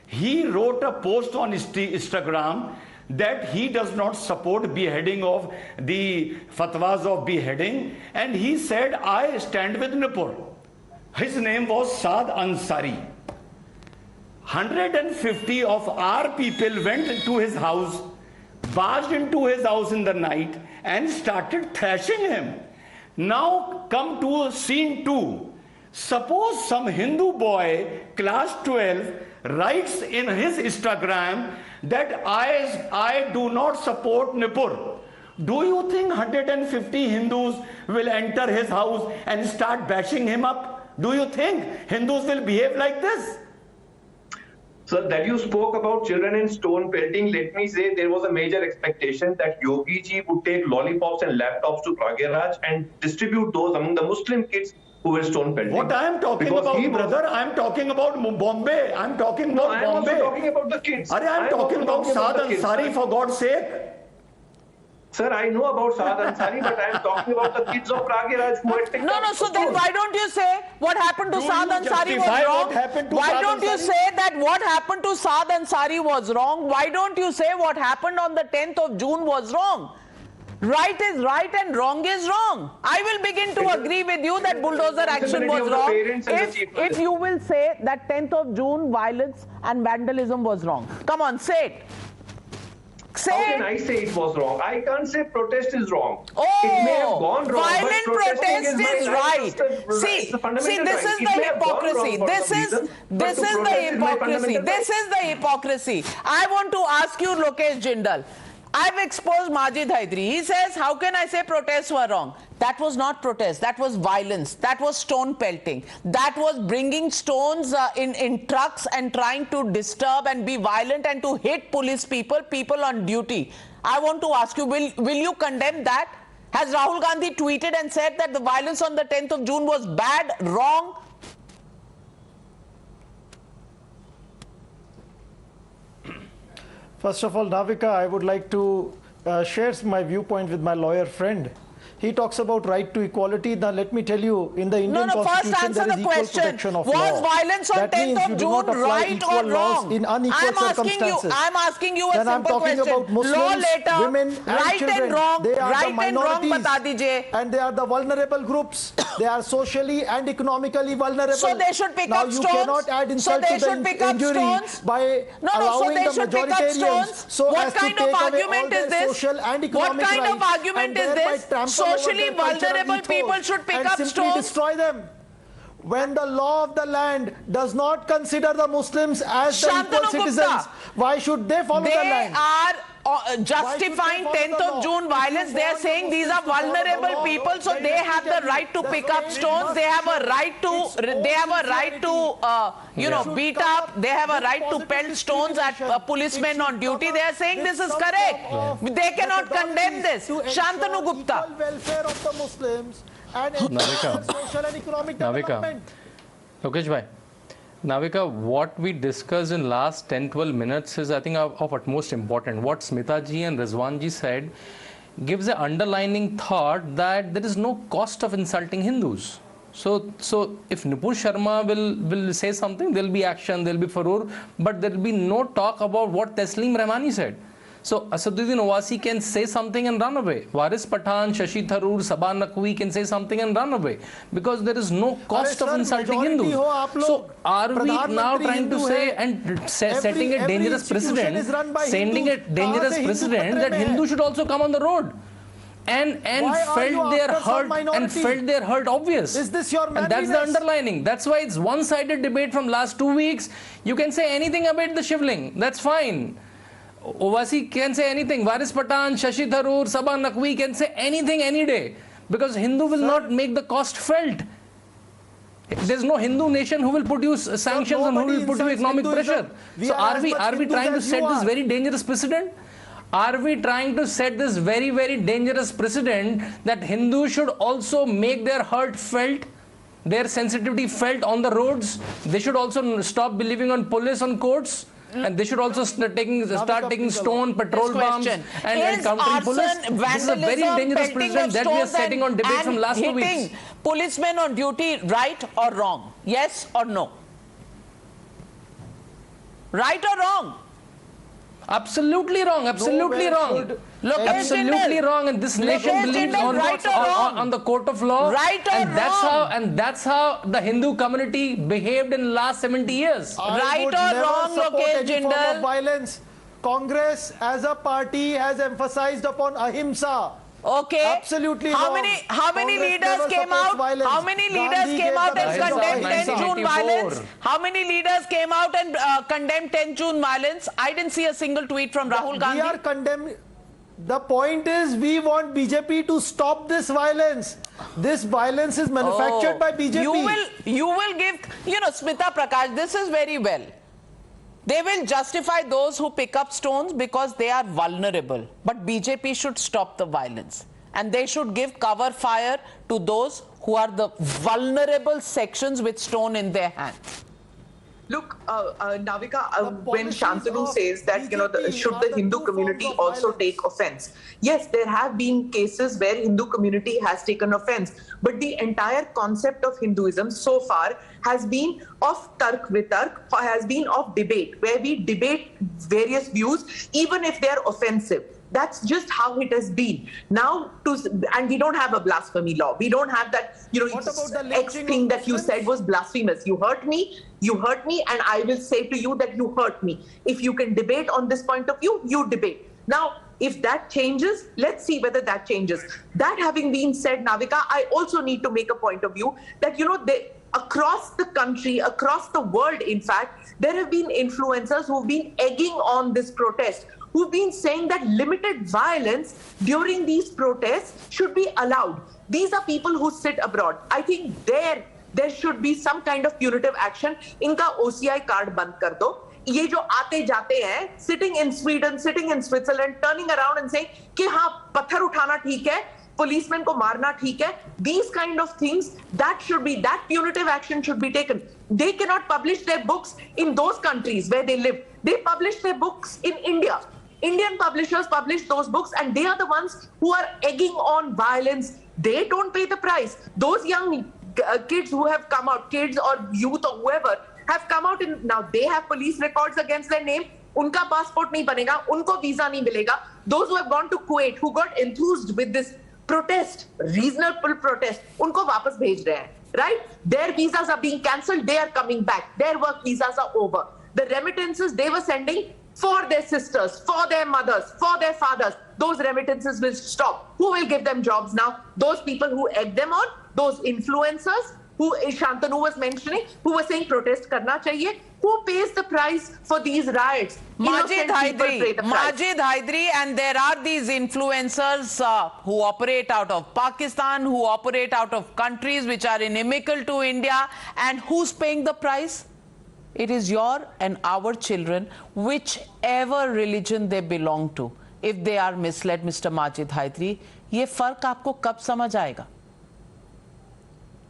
he wrote a post on Instagram that he does not support beheading of the fatwas of beheading, and he said, I stand with Nipur. His name was Saad Ansari. 150 of our people went to his house, barged into his house in the night and started thrashing him. Now come to scene 2. Suppose some Hindu boy, class 12, writes in his Instagram that I do not support Nipur. Do you think 150 Hindus will enter his house and start bashing him up? Do you think Hindus will behave like this? So that you spoke about children and stone pelting, let me say there was a major expectation that Yogi ji would take lollipops and laptops to Pragyaraj and distribute those among the Muslim kids who were stone pelting. What I am talking about, brother, I am talking about Bombay. I am talking about I am Bombay. also talking about the kids. I am talking about Saad Ansari, for God's sake. Sir, I know about Saad Ansari, but I am talking about the kids of Pragyaraj who had picked up So then why don't you say what happened to Saad Ansari was wrong? Why don't you say that what happened to Saad Ansari was wrong? Why don't you say what happened on the 10th of June was wrong? Right is right and wrong is wrong. I will begin to agree with you that bulldozer action was wrong if you will say that 10th of June violence and vandalism was wrong. Come on, say it. Say How can I say it was wrong? I can't say protest is wrong. Oh, it may have gone wrong. Violent protest is right. See, this is the hypocrisy. This is the hypocrisy. I want to ask you, Lokesh Jindal. I've exposed Majid Haidari. He says, how can I say protests were wrong? That was not protest. That was violence. That was stone pelting. That was bringing stones in trucks and trying to disturb and be violent and to hit police people on duty. I want to ask you, will you condemn that? Has Rahul Gandhi tweeted and said that the violence on the 10th of June was bad, wrong? First of all, Navika, I would like to share my viewpoint with my lawyer friend. He talks about right to equality. Now, let me tell you, in the Indian Constitution, there is equal protection of law. Was violence on 10th of June right or wrong? In unequal circumstances. I'm asking you a simple question. About Muslims, law later, women and right children. and wrong, They are right the minorities, and wrong, bata dijiye. And they are the vulnerable groups. They are socially and economically vulnerable. So they should pick up stones. Now, you cannot add insult to the injury by allowing the majoritarians so as to take away all their social and economic rights. What kind of argument is this? Socially vulnerable people should pick up stones. Destroy them. When the law of the land does not consider the Muslims as the equal citizens, why should they follow the land? They are justifying 10th of June violence. They are saying these are vulnerable people, so they have the right to pick up stones. They have a right to, beat up. They have a right to pelt stones at policemen on duty. They are saying this is correct. They cannot condemn this. Shantanu Gupta. Welfare of the Muslims and social and economic development. Lokesh bhai. Navika, what we discussed in last 10-12 minutes is, I think, of utmost important. What Smita ji and Rizwan ji said gives an underlining thought that there is no cost of insulting Hindus. So if Nipur Sharma will say something, there will be action, there will be furor, but there will be no talk about what Tasleem Rahmani said. So Asaduddin Owaisi can say something and run away. Waris Pathan, Shashi Tharoor, Sabah Naqvi can say something and run away because there is no cost of insulting Hindus. So are we now trying to say and setting a dangerous precedent, sending a dangerous precedent that Hindus should also come on the road? And felt their hurt obvious. Is this your manliness? And that's the underlining. That's why it's one-sided debate from last 2 weeks. You can say anything about the Shivling. That's fine. Owaisi can say anything. Waris Pathan, Shashi Tharoor, Sabah Naqvi can say anything any day. Because Hindu will not make the cost felt. There's no Hindu nation who will put you sanctions and who will put you economic pressure. So are we trying to set this very dangerous precedent? Are we trying to set this very, very dangerous precedent that Hindus should also make their hurt felt, their sensitivity felt on the roads? They should also stop believing on police, on courts? And they should also start taking stone, petrol bombs and countering police. This is a very dangerous precedent that we are setting on debate from last 2 weeks. Policemen on duty, right or wrong? Yes or no? Right or wrong? Absolutely wrong. Absolutely wrong. Absolutely wrong. And this nation believes on the court of law. Right or wrong? And that's how the Hindu community behaved in the last 70 years. Right or wrong, Lokesh Jindal? Violence. Congress as a party has emphasized upon ahimsa. Okay. Absolutely how wrong. How many leaders came out? Violence. How many leaders came out and condemned 10 June violence? How many leaders came out and condemned 10 June violence? I didn't see a single tweet from Rahul Gandhi. We are condemning. The point is, we want BJP to stop this violence. This violence is manufactured by BJP. You will give, Smita Prakash, this is very well. They will justify those who pick up stones because they are vulnerable. But BJP should stop the violence. And they should give cover fire to those who are the vulnerable sections with stone in their hand? Look, Navika, when Shantanu says that, should the Hindu community also take offense? Yes, there have been cases where Hindu community has taken offense, but the entire concept of Hinduism so far has been of tark vitark, has been of debate, where we debate various views, even if they are offensive. That's just how it has been. Now, and we don't have a blasphemy law. We don't have that, X thing that you said was blasphemous. You hurt me, and I will say to you that you hurt me. If you can debate on this point of view, you debate. Now, if that changes, let's see whether that changes. That having been said, Navika, I also need to make a point of view that, across the country, across the world, in fact, there have been influencers who've been egging on this protest, who've been saying that limited violence during these protests should be allowed. These are people who sit abroad. I think there should be some kind of punitive action. Inka OCI card band kar do. Ye jo aate jate hain, sitting in Sweden, sitting in Switzerland, turning around and saying ki haan, pathar uthana theek hai, policemen ko marna theek hai. These kind of things, that punitive action should be taken. They cannot publish their books in those countries where they live. They publish their books in India. Indian publishers publish those books, and they are the ones who are egging on violence. They don't pay the price. Those young kids who have come out, kids or youth or whoever, have come out, and now they have police records against their name. Unka passport nahi banega, unko visa nahi milega. Those who have gone to Kuwait, who got enthused with this protest, reasonable protest, unko wapas bhej rahe hain, right? Their visas are being cancelled. They are coming back. Their work visas are over. The remittances they were sending for their sisters, for their mothers, for their fathers, those remittances will stop. Who will give them jobs now? Those people who egg them on, those influencers who Shantanu was mentioning, who were saying protest karna chahiye. Who pays the price for these riots? Majid Haidri, and there are these influencers who operate out of Pakistan, who operate out of countries which are inimical to India, and who's paying the price? It is your and our children, whichever religion they belong to. If they are misled, Mr. Majid Haidri, ये फर्क आपको कब समझ आएगा?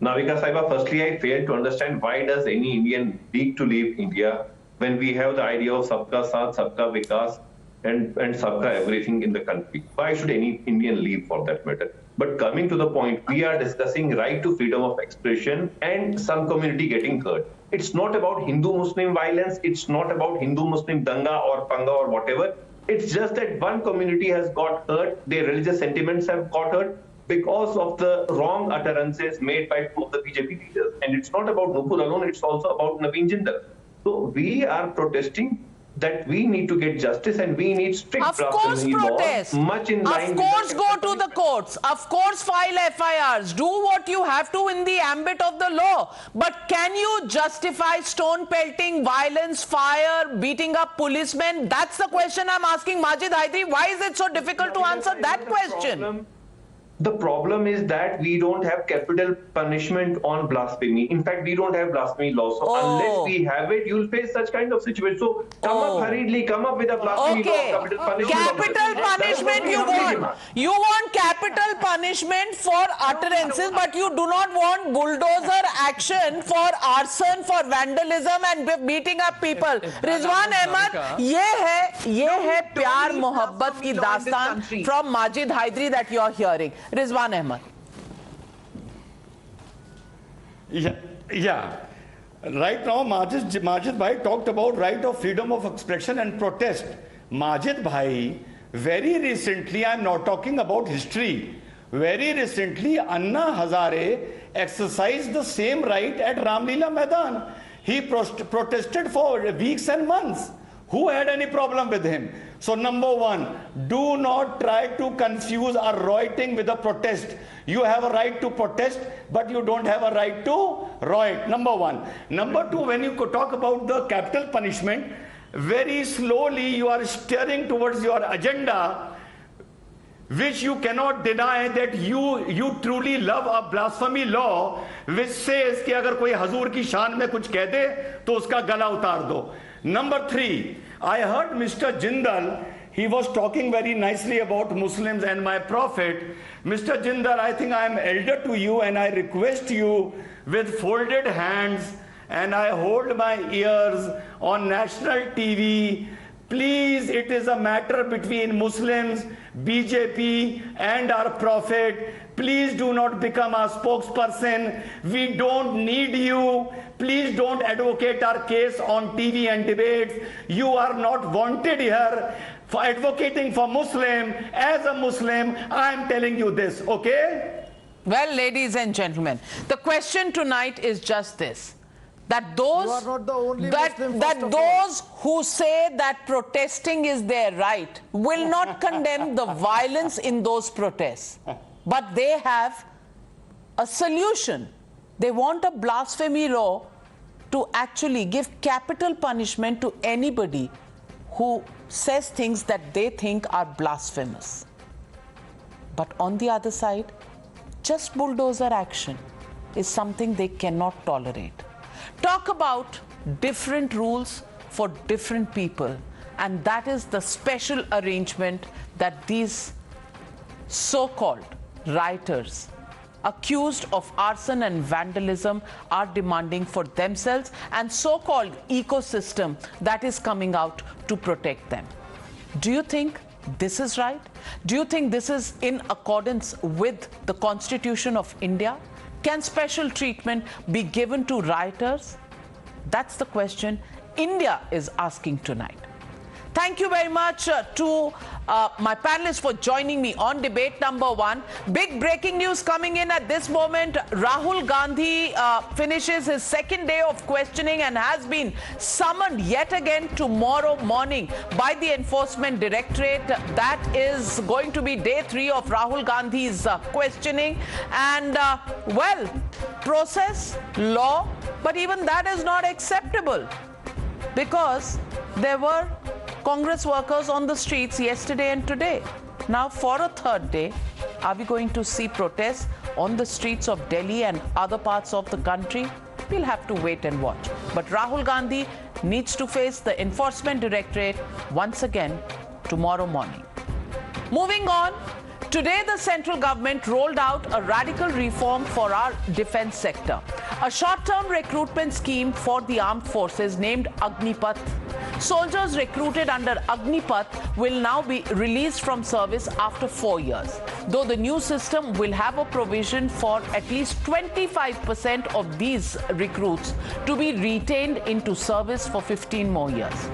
Navika Saiba, firstly, I fail to understand why does any Indian need to leave India when we have the idea of Sabka Saath, Sabka Vikas, and Sabka everything in the country. Why should any Indian leave for that matter? But coming to the point, we are discussing right to freedom of expression and some community getting hurt. It's not about Hindu-Muslim violence. It's not about Hindu-Muslim danga or panga or whatever. It's just that one community has got hurt. Their religious sentiments have got hurt because of the wrong utterances made by two of the BJP leaders. And it's not about Nupur alone. It's also about Naveen Jindal. So we are protesting that we need to get justice and we need strict blasphemy laws, much in line. Of course, go to the courts. Of course, file FIRs. Do what you have to in the ambit of the law. But can you justify stone pelting, violence, fire, beating up policemen? That's the question I'm asking Majid Haidri. Why is it so difficult to answer that question? The problem is that we don't have capital punishment on blasphemy. In fact, we don't have blasphemy law. So unless we have it, you'll face such kind of situation. So come up hurriedly, come up with a blasphemy law, capital punishment. Capital punishment you want. You want capital punishment for utterances, but you do not want bulldozer action for arson, for vandalism and beating up people. Rizwan Ahmed, ये है प्यार मोहब्बत की दास्तान from Majid Haidri that you are hearing. Rizwan Ahmed. Yeah. Right now, Majid Bhai talked about right of freedom of expression and protest. Majid Bhai, very recently, I'm not talking about history, very recently, Anna Hazare exercised the same right at Ramlila Maidan. He protested for weeks and months. Who had any problem with him? So number one, do not try to confuse a rioting with a protest. You have a right to protest, but you don't have a right to riot. Number one. Number two, when you talk about the capital punishment, very slowly you are steering towards your agenda, which you cannot deny that you truly love a blasphemy law, which says कि अगर कोई हजूर की शान में कुछ कह दे तो उसका गला उतार दो. Number three, I heard Mr. Jindal he was talking very nicely about Muslims and my prophet. Mr. Jindal, I think I am elder to you and I request you with folded hands and I hold my ears on national TV. Please, it is a matter between Muslims, BJP and our prophet. Please do not become a spokesperson. We don't need you. Please don't advocate our case on TV and debates. You are not wanted here for advocating for Muslim. As a Muslim, I am telling you this, okay? Well, ladies and gentlemen, the question tonight is just this. That those, you are not the only Muslim, that those who say that protesting is their right will not condemn the violence in those protests. But they have a solution. They want a blasphemy law to actually give capital punishment to anybody who says things that they think are blasphemous. But on the other side, just bulldozer action is something they cannot tolerate. Talk about different rules for different people, and that is the special arrangement that these so-called rioters accused of arson and vandalism are demanding for themselves and so-called ecosystem that is coming out to protect them. Do you think this is right? Do you think this is in accordance with the Constitution of India? Can special treatment be given to rioters? That's the question India is asking tonight. Thank you very much to my panelists for joining me on debate number 1. Big breaking news coming in at this moment. Rahul Gandhi finishes his second day of questioning and has been summoned yet again tomorrow morning by the Enforcement Directorate. That is going to be day 3 of Rahul Gandhi's questioning. And, well, process, law, but even that is not acceptable because there were Congress workers on the streets yesterday and today. Now, for a third day, are we going to see protests on the streets of Delhi and other parts of the country? We'll have to wait and watch. But Rahul Gandhi needs to face the Enforcement Directorate once again tomorrow morning. Moving on, today the central government rolled out a radical reform for our defense sector. A short-term recruitment scheme for the armed forces named Agneepath. Soldiers recruited under Agneepath will now be released from service after 4 years, though the new system will have a provision for at least 25% of these recruits to be retained into service for 15 more years.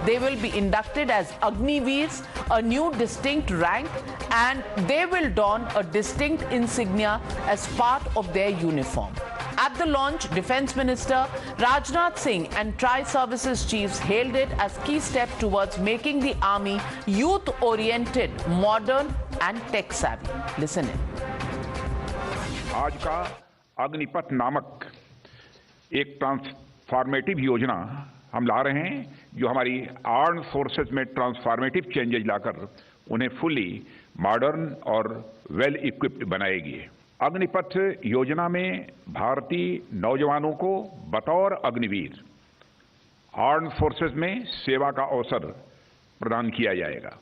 They will be inducted as Agniveers, a new distinct rank, and they will don a distinct insignia as part of their uniform. At the launch, Defence Minister Rajnath Singh and Tri-Services chiefs hailed it as key step towards making the army youth-oriented, modern and tech-savvy. Listen in. आज का अग्निपथ नामक एक transformative योजना हम ला रहे हैं जो हमारी आर्म फोर्सेस में ट्रांसफॉर्मेटिव चेंजेस लाकर उन्हें फुली मॉडर्न और वेल इक्विप्ड बनाएगी। अग्निपथ योजना में भारतीय नौजवानों को बतौर अग्निवीर आर्म फोर्सेस में सेवा का अवसर प्रदान किया जाएगा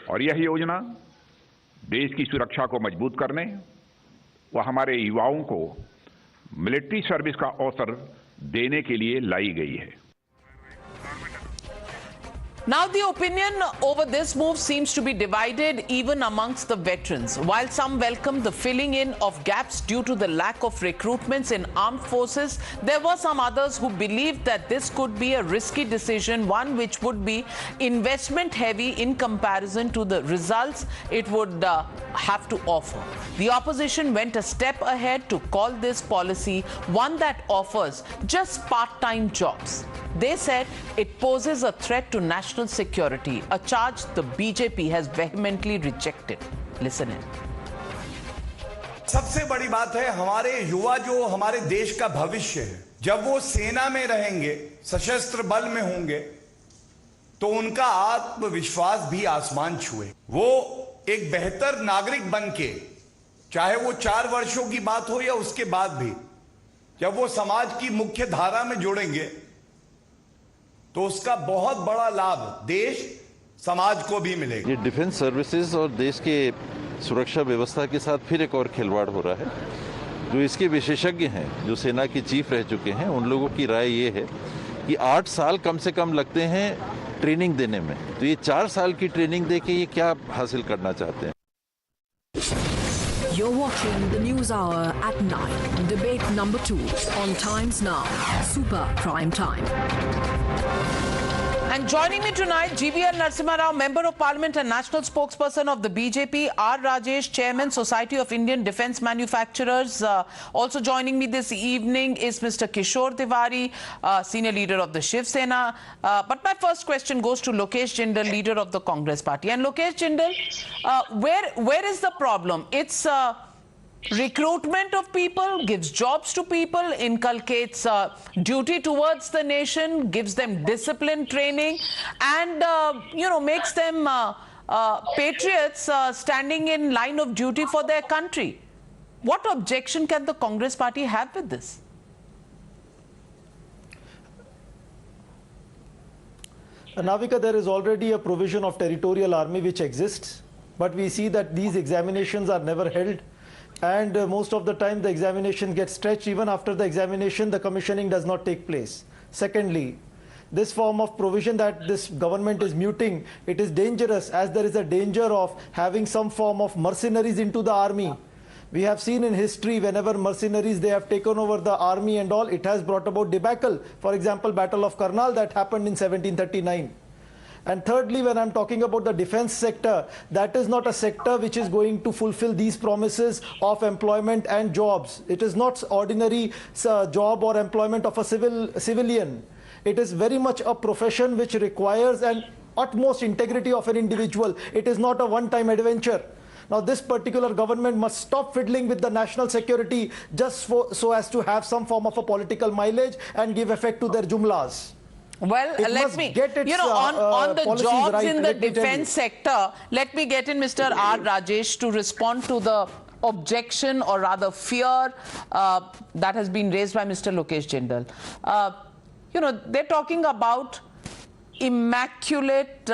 और यह योजना देश की सुरक्षा को मजबूत करने व हमारे युवाओं को मिलिट्री सर्विस का अवसर देने के लिए लाई गई है। Now, the opinion over this move seems to be divided even amongst the veterans. While some welcome the filling in of gaps due to the lack of recruitments in armed forces, there were some others who believed that this could be a risky decision, one which would be investment heavy in comparison to the results it would have to offer. The opposition went a step ahead to call this policy one that offers just part-time jobs. They said it poses a threat to national security, a charge the BJP has vehemently rejected. Listen in. सबसे बड़ी बात है हमारे युवा जो हमारे देश का भविष्य है, जब वो सेना में रहेंगे, सशस्त्र बल में होंगे, तो उनका आत्मविश्वास भी आसमान छुए। वो एक बेहतर नागरिक बनके, चाहे वो 4 वर्षों की बात हो या उसके बाद भी, जब वो समाज की मुख्य धारा में जुड़ेंगे तो उसका बहुत बड़ा लाभ देश, समाज को भी मिलेगी। ये डिफेंस सर्विसेज और देश के सुरक्षा व्यवस्था के साथ फिर एक और खिलवाड़ हो रहा है। जो इसके विशेषज्ञ हैं, जो सेना के चीफ रह चुके हैं, उन लोगों की राय ये है कि 8 साल कम से कम लगते हैं ट्रेनिंग देने में। तो ये 4 साल की ट्रेनिंग दे के ये क्या हासिल करना चाहते हैं? You're watching the News Hour at 9. Debate number 2 on Times Now. Super Prime Time. And joining me tonight, GVL Narasimha Rao, Member of Parliament and National Spokesperson of the BJP, R. Rajesh, Chairman, Society of Indian Defence Manufacturers. Also joining me this evening is Mr. Kishore Tiwari, Senior Leader of the Shiv Sena. But my first question goes to Lokesh Jindal, Leader of the Congress Party. And Lokesh Jindal, where is the problem? It's recruitment of people, gives jobs to people, inculcates duty towards the nation, gives them discipline training, and makes them patriots standing in line of duty for their country. What objection can the Congress Party have with this? Navika, there is already a provision of territorial army which exists, but we see that these examinations are never held. And most of the time the examination gets stretched. Even after the examination, the commissioning does not take place. Secondly, this form of provision that this government is muting, it is dangerous, as there is a danger of having some form of mercenaries into the army. We have seen in history, whenever mercenaries, they have taken over the army and all, it has brought about debacle. For example, Battle of Karnal that happened in 1739. And thirdly, when I'm talking about the defense sector, that is not a sector which is going to fulfill these promises of employment and jobs. It is not ordinary job or employment of a civilian. It is very much a profession which requires an utmost integrity of an individual. It is not a one-time adventure. Now, this particular government must stop fiddling with the national security just so as to have some form of a political mileage and give effect to their jumlas. Well, let me, on the jobs right, in the defense sector, let me get in Mr. R. Rajesh to respond to the objection, or rather fear, that has been raised by Mr. Lokesh Jindal. They're talking about immaculate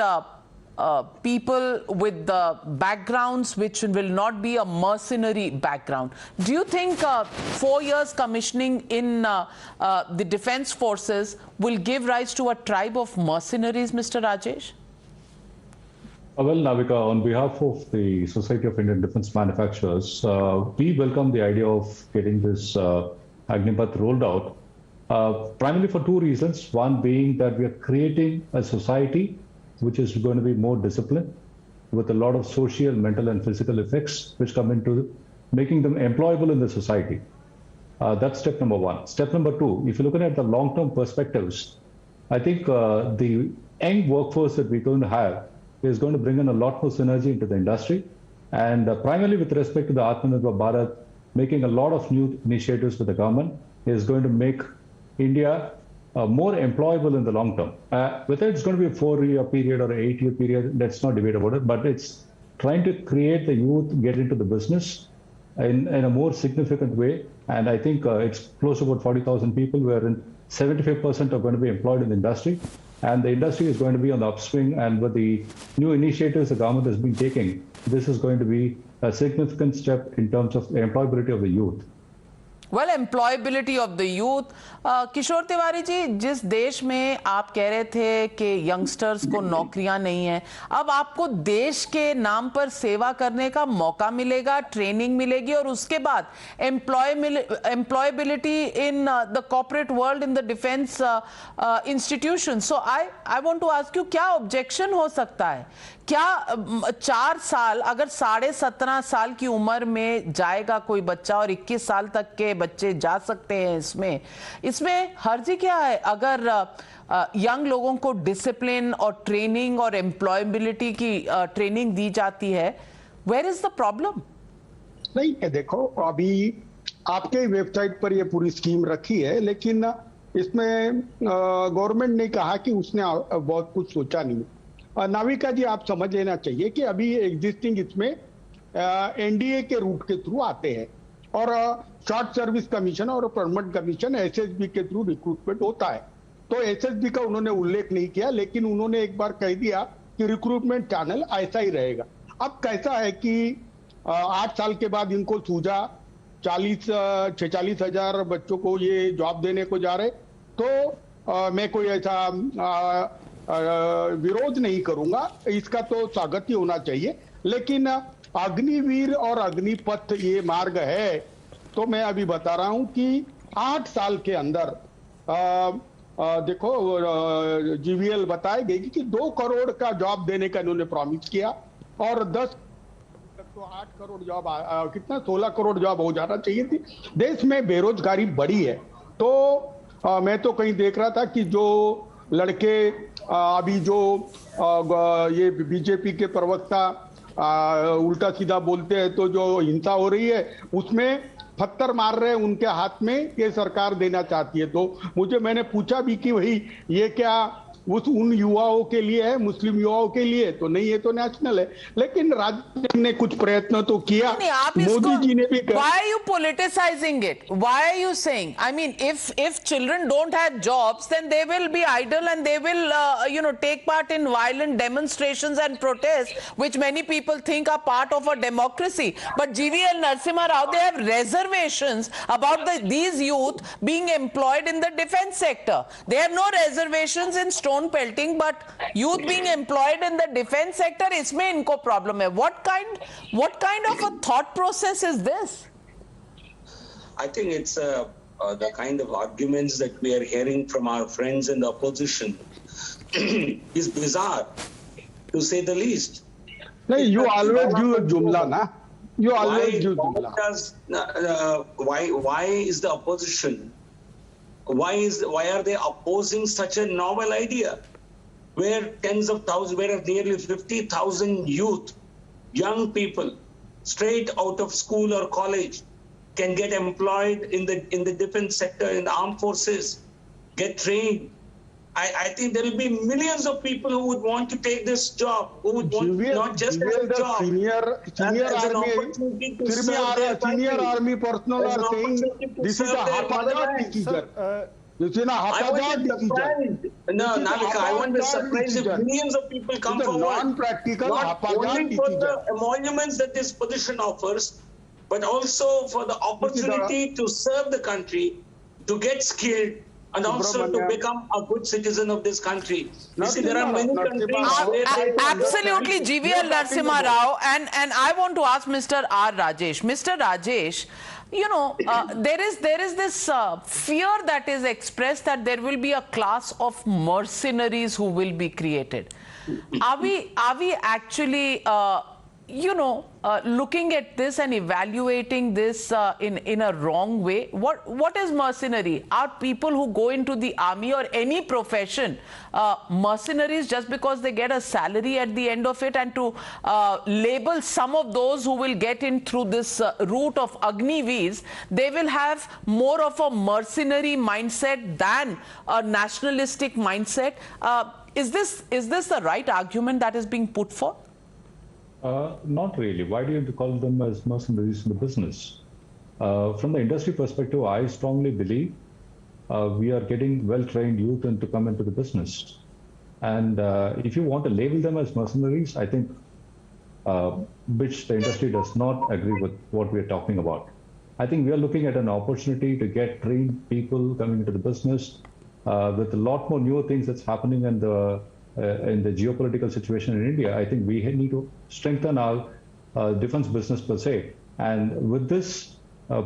people with the backgrounds which will not be a mercenary background. Do you think 4 years commissioning in the defense forces will give rise to a tribe of mercenaries, Mr. Rajesh? Well, Navika, on behalf of the Society of Indian Defence Manufacturers, we welcome the idea of getting this Agneepath rolled out, primarily for 2 reasons. One being that we are creating a society which is going to be more disciplined, with a lot of social, mental and physical effects which come into making them employable in the society. That's step number 1. Step number 2, if you're looking at the long-term perspectives, I think the young workforce that we're going to have is going to bring in a lot more synergy into the industry. And primarily with respect to the Atmanirbhar Bharat, making a lot of new initiatives with the government is going to make India more employable in the long term. Whether it's going to be a 4-year period or an 8-year period, let's not debate about it, but it's trying to create the youth, get into the business in a more significant way. And I think it's close to about 40,000 people, wherein 75% are going to be employed in the industry. And the industry is going to be on the upswing. And with the new initiatives the government has been taking, this is going to be a significant step in terms of the employability of the youth. Well, employability of the youth. किशोर तिवारी जी, जिस देश में आप कह रहे थे कि youngsters को नौकरियां नहीं है, अब आपको देश के नाम पर सेवा करने का मौका मिलेगा, ट्रेनिंग मिलेगी, और उसके बाद employability in the corporate world, in the defense institutions. So I want to ask you, क्या objection हो सकता है? क्या 4 साल, अगर 17.5 साल की उम्र में जाएगा कोई बच्चा और 21 साल तक के बच्चे जा सकते हैं, इसमें हर्जी क्या है अगर यंग लोगों को डिसिप्लिन और ट्रेनिंग और एम्प्लॉयबिलिटी की ट्रेनिंग दी जाती है? Where is the problem? नहीं, देखो, अभी आपके वेबसाइट पर ये पूरी स्कीम रखी है, लेकिन इसमें गवर्नमेंट ने कहा कि उसने बहुत कुछ सोचा नहीं। नाविका जी, आप समझ लेना चाहिए कि अभी एग्जिस्टिंग इसमें एनडीए के रूट के थ्रू आते हैं, और शॉर्ट सर्विस कमीशन और परमानेंट कमीशन एसएसबी के थ्रू रिक्रूटमेंट होता है। तो एसएसबी का उन्होंने उल्लेख नहीं किया, लेकिन उन्होंने एक बार कह दिया कि रिक्रूटमेंट चैनल ऐसा ही रहेगा। अब कैसा है कि 8 साल के बाद इनको सूझा 46,000 बच्चों को ये जॉब देने को जा रहे, तो मैं कोई ऐसा विरोध नहीं करूंगा, इसका तो स्वागत ही होना चाहिए। लेकिन अग्निवीर और अग्निपथ ये मार्ग है, तो मैं अभी बता रहा हूं कि 8 साल के अंदर देखो जीवीएल बताए गए कि 2 करोड़ का जॉब देने का इन्होंने प्रॉमिस किया, और 10 तो 8 करोड़ जॉब कितना 16 करोड़ जॉब हो जाना चाहिए थी। देश में बेरोजगारी बढ़ी है, तो मैं तो कहीं देख रहा था कि जो लड़के अभी जो ये बीजेपी के प्रवक्ता उल्टा सीधा बोलते हैं, तो जो हिंसा हो रही है उसमें पत्थर मार रहे हैं उनके हाथ में, ये सरकार देना चाहती है। तो मैंने पूछा भी कि वही ये क्या उन युवाओं के लिए है, मुस्लिम युवाओं के लिए तो नहीं, है तो नेशनल है। लेकिन राज्य ने कुछ प्रयत्न तो किया, मोदी जी ने भी। Why are you politicizing it? Why are you saying? I mean, if children don't have jobs, then they will be idle and they will take part in violent demonstrations and protests, which many people think are part of a democracy. But GVL Narasimha Rao, they have reservations about these youth being employed in the defense sector. They have no reservations in stone pelting, but youth being employed in the defense sector, isme inko problem hai. What kind of a thought process is this? I think it's the kind of arguments that we are hearing from our friends in the opposition is bizarre, to say the least. No, you always give a jumla, na? You always give jumla. Why is the opposition? Why are they opposing such a novel idea, where tens of thousands, where nearly 50,000 youth, young people, straight out of school or college, can get employed in the defense sector, in the armed forces, get trained? I think there will be millions of people who would want to take this job, who would want not just as a job, senior army personnel are saying this is a haphazard decision. This is a haphazard decision. No, Navika, I want to surprise if millions of people come forward, non-practical, not only for the emoluments that this position offers, but also for the opportunity to serve the country, to get skilled, and also to become a good citizen of this country. You see, there are many countries where absolutely, GVL Narasimha Rao, and I want to ask Mr. R. Rajesh. Mr. Rajesh, there is this fear that is expressed that there will be a class of mercenaries who will be created. Are we actually looking at this and evaluating this in a wrong way? What is mercenary? Are people who go into the army or any profession mercenaries just because they get a salary at the end of it? And to label some of those who will get in through this route of Agniveers, they will have more of a mercenary mindset than a nationalistic mindset. Is this the right argument that is being put forth? Not really. Why do you have to call them as mercenaries in the business? From the industry perspective, I strongly believe we are getting well-trained youth to come into the business. And if you want to label them as mercenaries, I think which the industry does not agree with what we are talking about. I think we are looking at an opportunity to get trained people coming into the business with a lot more newer things that's happening in the geopolitical situation in India. I think we need to strengthen our defense business per se. And with this,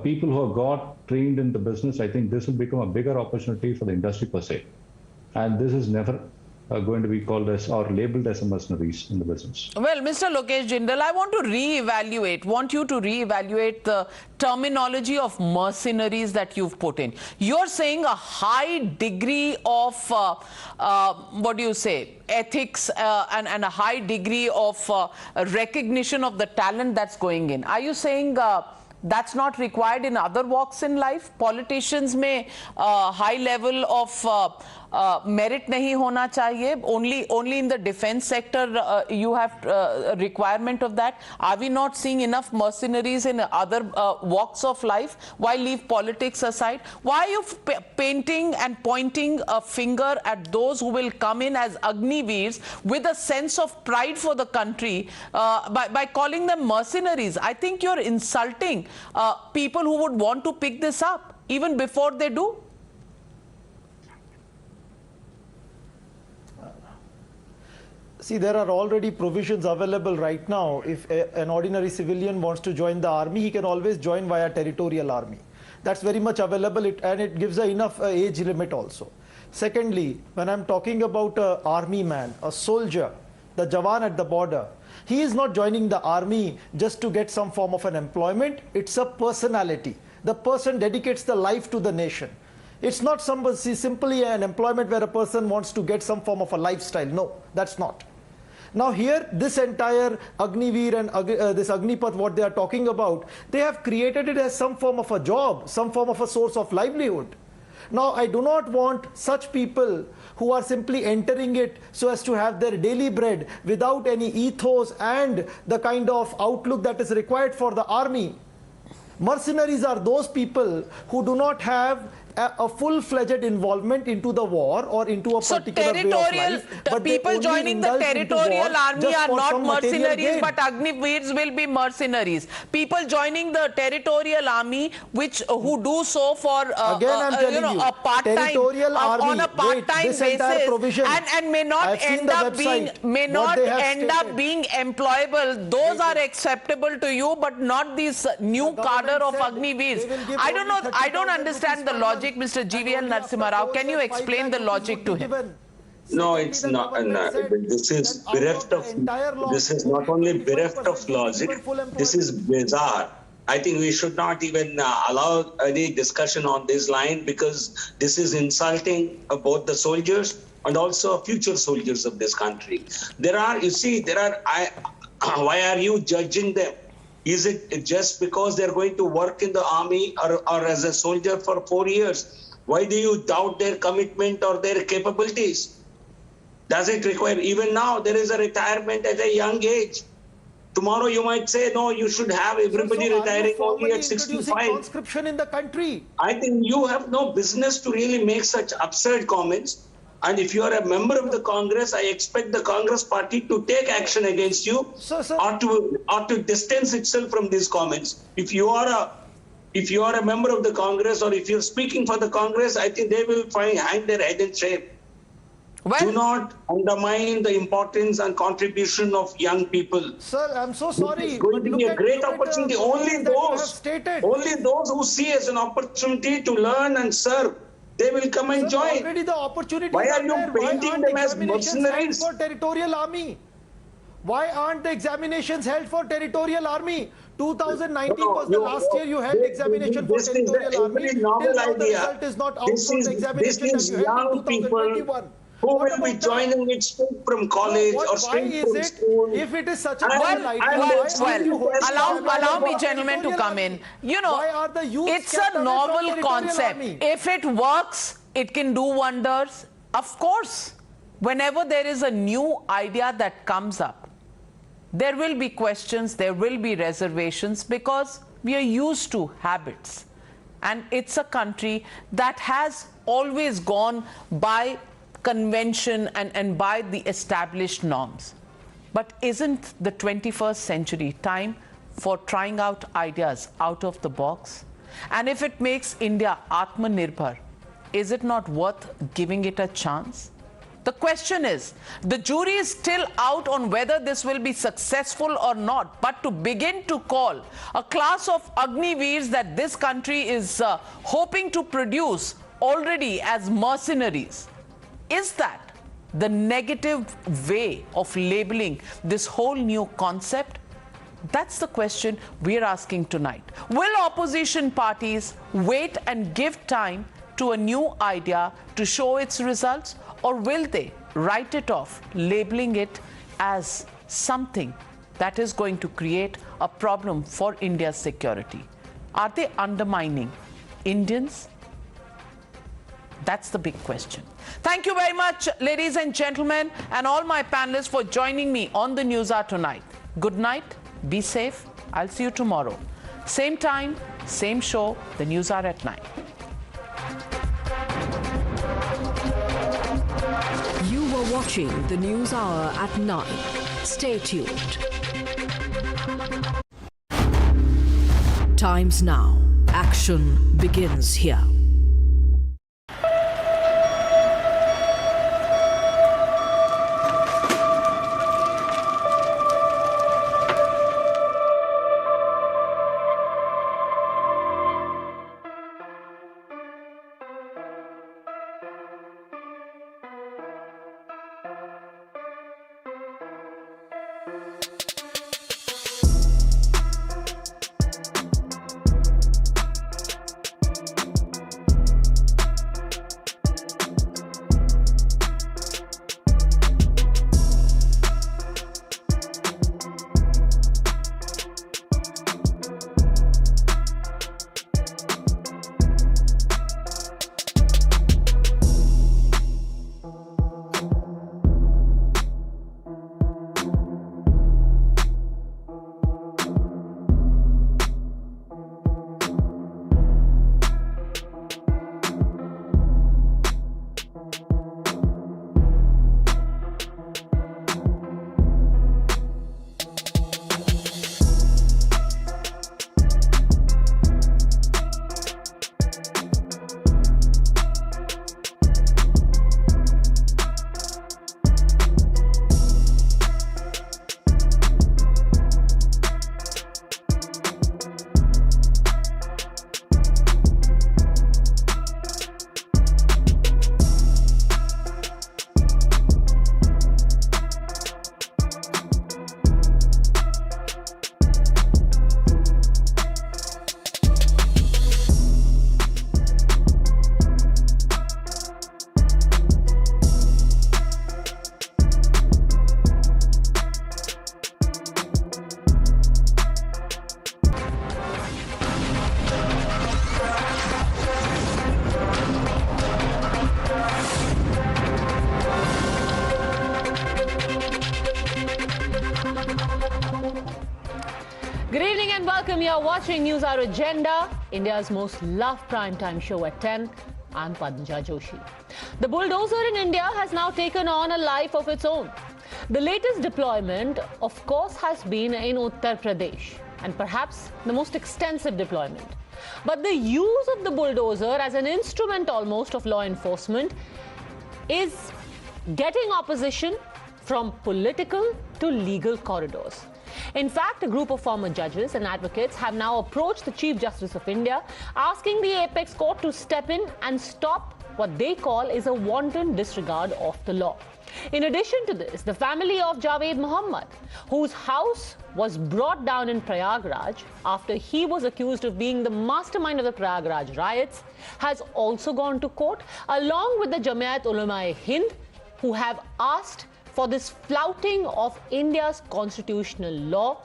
people who have got trained in the business, I think this will become a bigger opportunity for the industry per se. And this is never going to be called as or labeled as a mercenaries in the business. Well, Mr. Lokesh Jindal, I want you to reevaluate the terminology of mercenaries that you've put in. You're saying a high degree of, ethics and a high degree of recognition of the talent that's going in. Are you saying That's not required in other walks in life. Politicians may high level of merit nahi hona chahiye. Only in the defense sector you have requirement of that. Are we not seeing enough mercenaries in other walks of life? Why leave politics aside? Why are you painting and pointing a finger at those who will come in as Agniveers with a sense of pride for the country by calling them mercenaries? I think you're insulting people who would want to pick this up even before they do. See, there are already provisions available right now. If an ordinary civilian wants to join the army, he can always join via territorial army. That's very much available, and it gives enough age limit also. Secondly, when I'm talking about an army man, a soldier, the Jawan at the border, he is not joining the army just to get some form of an employment. It's a personality. The person dedicates the life to the nation. It's not simply an employment where a person wants to get some form of a lifestyle. No, that's not. Now here, this entire Agniveer and this Agneepath, what they are talking about, they have created it as some form of a job, some form of a source of livelihood. Now, I do not want such people who are simply entering it so as to have their daily bread without any ethos and the kind of outlook that is required for the army. Mercenaries are those people who do not have a full-fledged involvement into the war or into a particular way of life. But people joining the territorial army are not mercenaries, but Agniveers will be mercenaries. People joining the territorial army, who do so for a part-time on a part-time basis and may not end up being employable. Those are acceptable to you, but not this new cadre of Agniveers. I don't know. I don't understand the logic. Mr. GVL Narasimha Rao, can you explain the logic to him? No, it's not. This is bereft of. This is not only bereft of logic. This is bizarre. I think we should not even allow any discussion on this line, because this is insulting both the soldiers and also future soldiers of this country. Why are you judging them? Is it just because they're going to work in the army or as a soldier for 4 years? Why do you doubt their commitment or their capabilities? Does it require, even now, there is a retirement at a young age. Tomorrow you might say, no, you should have everybody retiring only at 65. Conscription in the country. I think you have no business to really make such absurd comments. And if you are a member of the Congress, I expect the Congress party to take action against you, or to distance itself from these comments. If you are a member of the Congress, or if you're speaking for the Congress, I think they will hang their head in shame. Do not undermine the importance and contribution of young people. Sir, I'm so sorry. It's going to be a great opportunity. Only those who see as an opportunity to learn and serve, they will come and join. Why are you painting them as mercenaries? For territorial army? Why aren't the examinations held for territorial army? 2019 was the last year you held examination for territorial army. This is a novel idea. The result is not out for the examination that you held in 2021. Who will be joining it straight from college or straight from school? If it is such a novel idea, allow me, gentlemen, to come in. You know, it's a novel concept. If it works, it can do wonders. Of course, whenever there is a new idea that comes up, there will be questions, there will be reservations, because we are used to habits. And it's a country that has always gone by convention and by the established norms. But isn't the 21st century time for trying out ideas out of the box? And if it makes India Atmanirbhar, is it not worth giving it a chance? The question is, the jury is still out on whether this will be successful or not, but to begin to call a class of Agniveers that this country is hoping to produce already as mercenaries, is that the negative way of labeling this whole new concept? That's the question we're asking tonight. Will opposition parties wait and give time to a new idea to show its results, or will they write it off, labeling it as something that is going to create a problem for India's security? Are they undermining Indians? That's the big question. Thank you very much, ladies and gentlemen, and all my panelists for joining me on the Newshour tonight. Good night, be safe. I'll see you tomorrow. Same time, same show, the Newshour at 9. You were watching the Newshour at 9. Stay tuned. Times now. Action begins here. You're watching Newshour Agenda, India's most loved primetime show at 10. I'm Padmaja Joshi. The bulldozer in India has now taken on a life of its own. The latest deployment, of course, has been in Uttar Pradesh, and perhaps the most extensive deployment. But the use of the bulldozer as an instrument almost of law enforcement is getting opposition from political to legal corridors. In fact, a group of former judges and advocates have now approached the Chief Justice of India, asking the apex court to step in and stop what they call is a wanton disregard of the law. In addition to this, the family of Javed Muhammad, whose house was brought down in Prayagraj after he was accused of being the mastermind of the Prayagraj riots, has also gone to court, along with the Jamiat Ulema-e-Hind, who have asked for this flouting of India's constitutional law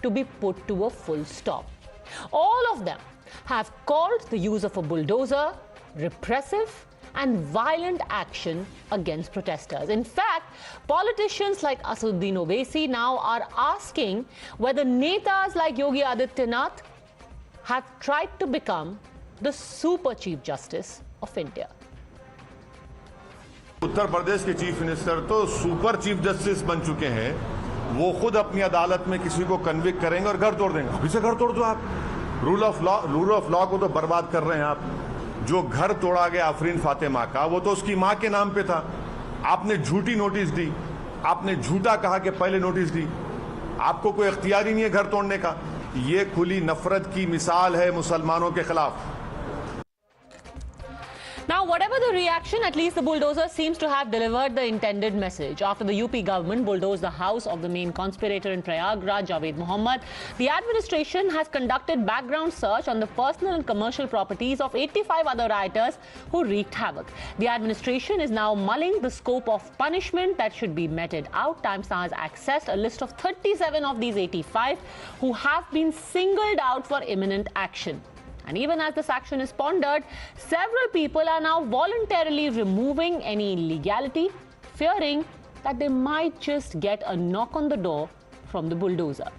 to be put to a full stop. All of them have called the use of a bulldozer repressive and violent action against protesters. In fact, politicians like Asduddin Owaisi now are asking whether netas like Yogi Adityanath have tried to become the super Chief Justice of India. Uttar Pradesh के chief minister तो super chief justice बन चुके हैं, वो खुद अपनी अदालत में किसी को कन्विक्ट करेंगे और घर तोड़ देंगे। अभी से घर तोड़ दो आप। रूल ऑफ लॉ को तो बर्बाद कर रहे हैं आप। जो घर तोड़ा गया आफरीन फातिमा का, वो तो उसकी मां के नाम पे था। आपने झूठी नोटिस दी, आपने झूठा कहा कि पहले नोटिस दी। आपको कोई इख्तियार ही नहीं है घर तोड़ने का। ये खुली नफरत की मिसाल है मुसलमानों के खिलाफ। Now, whatever the reaction, at least the bulldozer seems to have delivered the intended message. After the UP government bulldozed the house of the main conspirator in Prayagraj, Javed Muhammad, the administration has conducted background search on the personal and commercial properties of 85 other rioters who wreaked havoc. The administration is now mulling the scope of punishment that should be meted out. Times Now has accessed a list of 37 of these 85 who have been singled out for imminent action. And even as this action is pondered, several people are now voluntarily removing any illegality, fearing that they might just get a knock on the door from the bulldozer.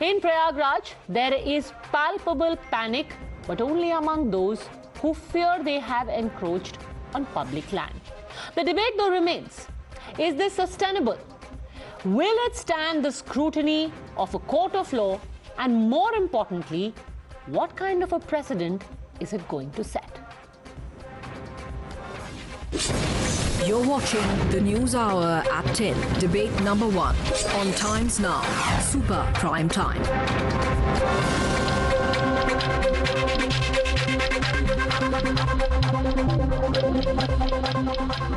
In Prayagraj, there is palpable panic, but only among those who fear they have encroached on public land. The debate, though, remains. Is this sustainable? Will it stand the scrutiny of a court of law? And more importantly, what kind of a precedent is it going to set? You're watching the News Hour at 10. Debate number 1 on Times Now. Super Prime Time.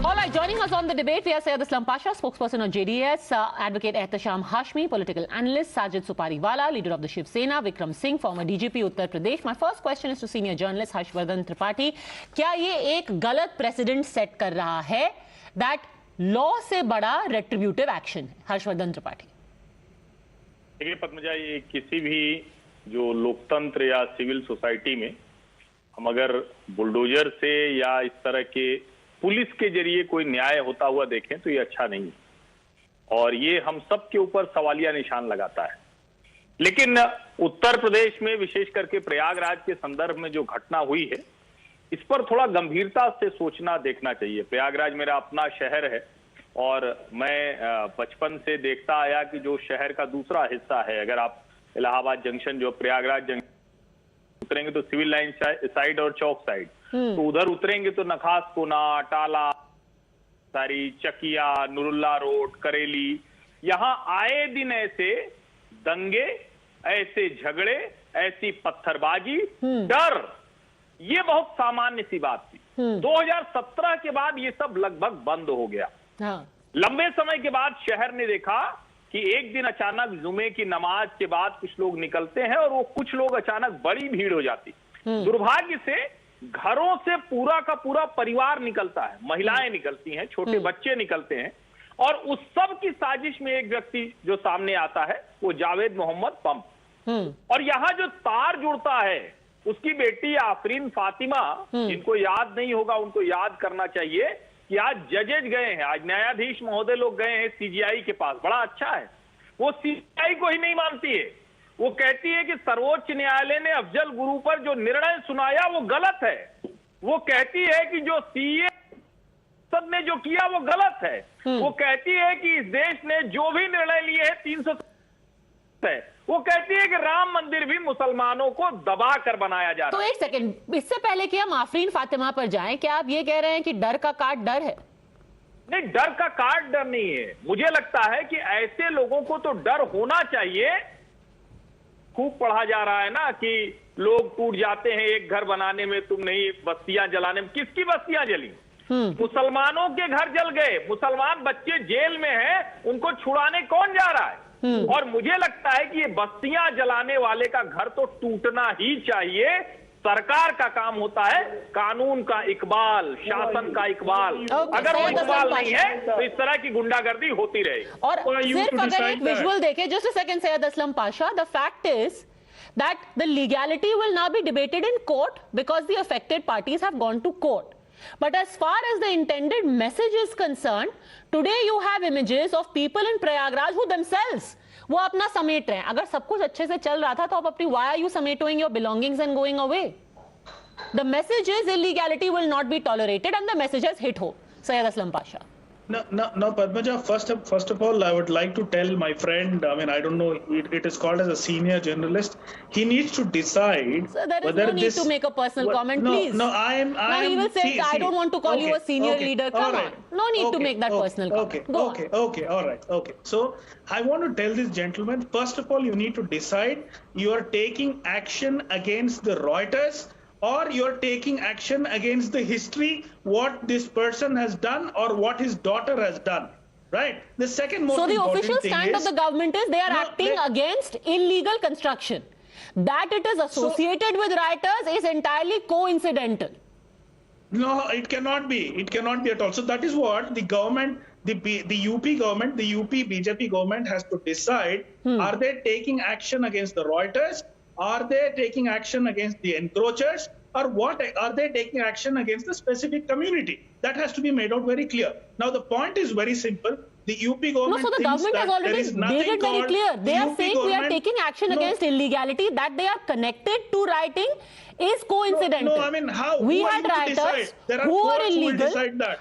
All right, joining us on the debate, we have Syed Aslam Pasha, spokesperson of JDS, Advocate Ehtasham Hashmi, political analyst, Sajid Supariwala, leader of the Shiv Sena, Vikram Singh, former DGP Uttar Pradesh. My first question is to senior journalist Harshvardhan Tripathi. क्या ये एक गलत precedent set कर रहा है that law से बड़ा retributive action? Harshvardhan Tripathi. देखिए पद्मजा, ये किसी भी जो लोकतंत्र या सिविल सोसाइटी में हम अगर बुलडोजर से या इस तरह के पुलिस के जरिए कोई न्याय होता हुआ देखें तो ये अच्छा नहीं है और ये हम सब के ऊपर सवालिया निशान लगाता है। लेकिन उत्तर प्रदेश में विशेष करके प्रयागराज के संदर्भ में जो घटना हुई है इस पर थोड़ा गंभीरता से सोचना देखना चाहिए। प्रयागराज मेरा अपना शहर है और मैं बचपन से देखता आया कि जो शहर का दूसरा हिस्सा है, अगर आप इलाहाबाद जंक्शन जो प्रयागराज जंक्शन उतरेंगे तो सिविल लाइन साइड और चौक साइड, तो उधर उतरेंगे तो नखास कोना, टाला, सारी चकिया, नुरुल्ला रोड, करेली, यहाँ आए दिन ऐसे दंगे, ऐसे झगड़े, ऐसी पत्थरबाजी, डर, ये बहुत सामान्य सी बात थी। 2017 के बाद ये सब लगभग बंद हो गया। लंबे समय के बाद शहर ने देखा कि एक दिन अचानक जुमे की नमाज के बाद कुछ लोग निकलते हैं और वो कुछ लोग अचानक बड़ी भीड़ हो जाती। दुर्भाग्य से घरों से पूरा का पूरा परिवार निकलता है, महिलाएं निकलती हैं, छोटे बच्चे निकलते हैं और उस सब की साजिश में एक व्यक्ति जो सामने आता है वो जावेद मोहम्मद पंप। और यहाँ जो तार जुड़ता है उसकी बेटी आफरीन फातिमा, जिनको याद नहीं होगा उनको याद करना चाहिए कि आज जजेज गए हैं, आज न्यायाधीश महोदय लोग गए हैं सीजीआई के पास, बड़ा अच्छा है। वो सीजीआई को ही नहीं मानती है, वो कहती है कि सर्वोच्च न्यायालय ने अफजल गुरु पर जो निर्णय सुनाया वो गलत है। वो कहती है कि जो सीए संसद ने जो किया वो गलत है। वो कहती है कि इस देश ने जो भी निर्णय लिए हैं 300 है। वो कहती है कि राम मंदिर भी मुसलमानों को दबा कर बनाया जा रहा है। तो एक सेकंड, इससे पहले कि हम आफरीन फातिमा पर जाएं, क्या आप ये कह रहे हैं कि डर का काट डर है? नहीं, डर का काट डर नहीं है। मुझे लगता है कि ऐसे लोगों को तो डर होना चाहिए। खूब पढ़ा जा रहा है ना कि लोग टूट जाते हैं एक घर बनाने में, तुम नहीं बस्तियां जलाने में। किसकी बस्तियां जली? मुसलमानों के घर जल गए, मुसलमान बच्चे जेल में हैं, उनको छुड़ाने कौन जा रहा है? और मुझे लगता है कि ये बस्तियां जलाने वाले का घर तो टूटना ही चाहिए। सरकार का काम होता है कानून का इकबाल, शासन का इकबाल। अगर वो इकबाल नहीं है तो इस तरह की गुंडागर्दी होती रहेगी। और सिर्फ अगर एक विजुअल देखें, just a second Syed Aslam Pasha, the fact is that the legality will now be debated in court because the affected parties have gone to court. But as far as the intended message is concerned, today you have images of people in Prayagraj who themselves वो अपना समेट रहे हैं। अगर सब कुछ अच्छे से चल रहा था तो आप अपनी why are you summating your belongings and going away? The message is illegality will not be tolerated and the message has hit home. Syed Aslam Pasha. No, Padmaja, first of all, I would like to tell my friend, I mean, I don't know, it is called as a senior journalist. He needs to decide so there is whether no need to make a personal comment, please. No, I am. Now he will say, I don't want to call you a senior leader. Come on. No need to make that personal comment. Okay, all right, okay. So, I want to tell this gentleman, first of all, you need to decide you are taking action against the Rioters, or you're taking action against the history, what this person has done or what his daughter has done, right? The second most important thing is... So the official stand of the government is they are acting against illegal construction. That it is associated with rioters is entirely coincidental. No, it cannot be. It cannot be at all. So that is what the government, the UP government, the UP BJP government has to decide, are they taking action against the Rioters? Are they taking action against the encroachers, or what are they taking action against the specific community? That has to be made out very clear. Now, the point is very simple. The UP government so the government has already made it very clear. They are saying we are taking action against illegality, that they are connected to rioting is coincidental. No, I mean, how? We had rioters who were illegal.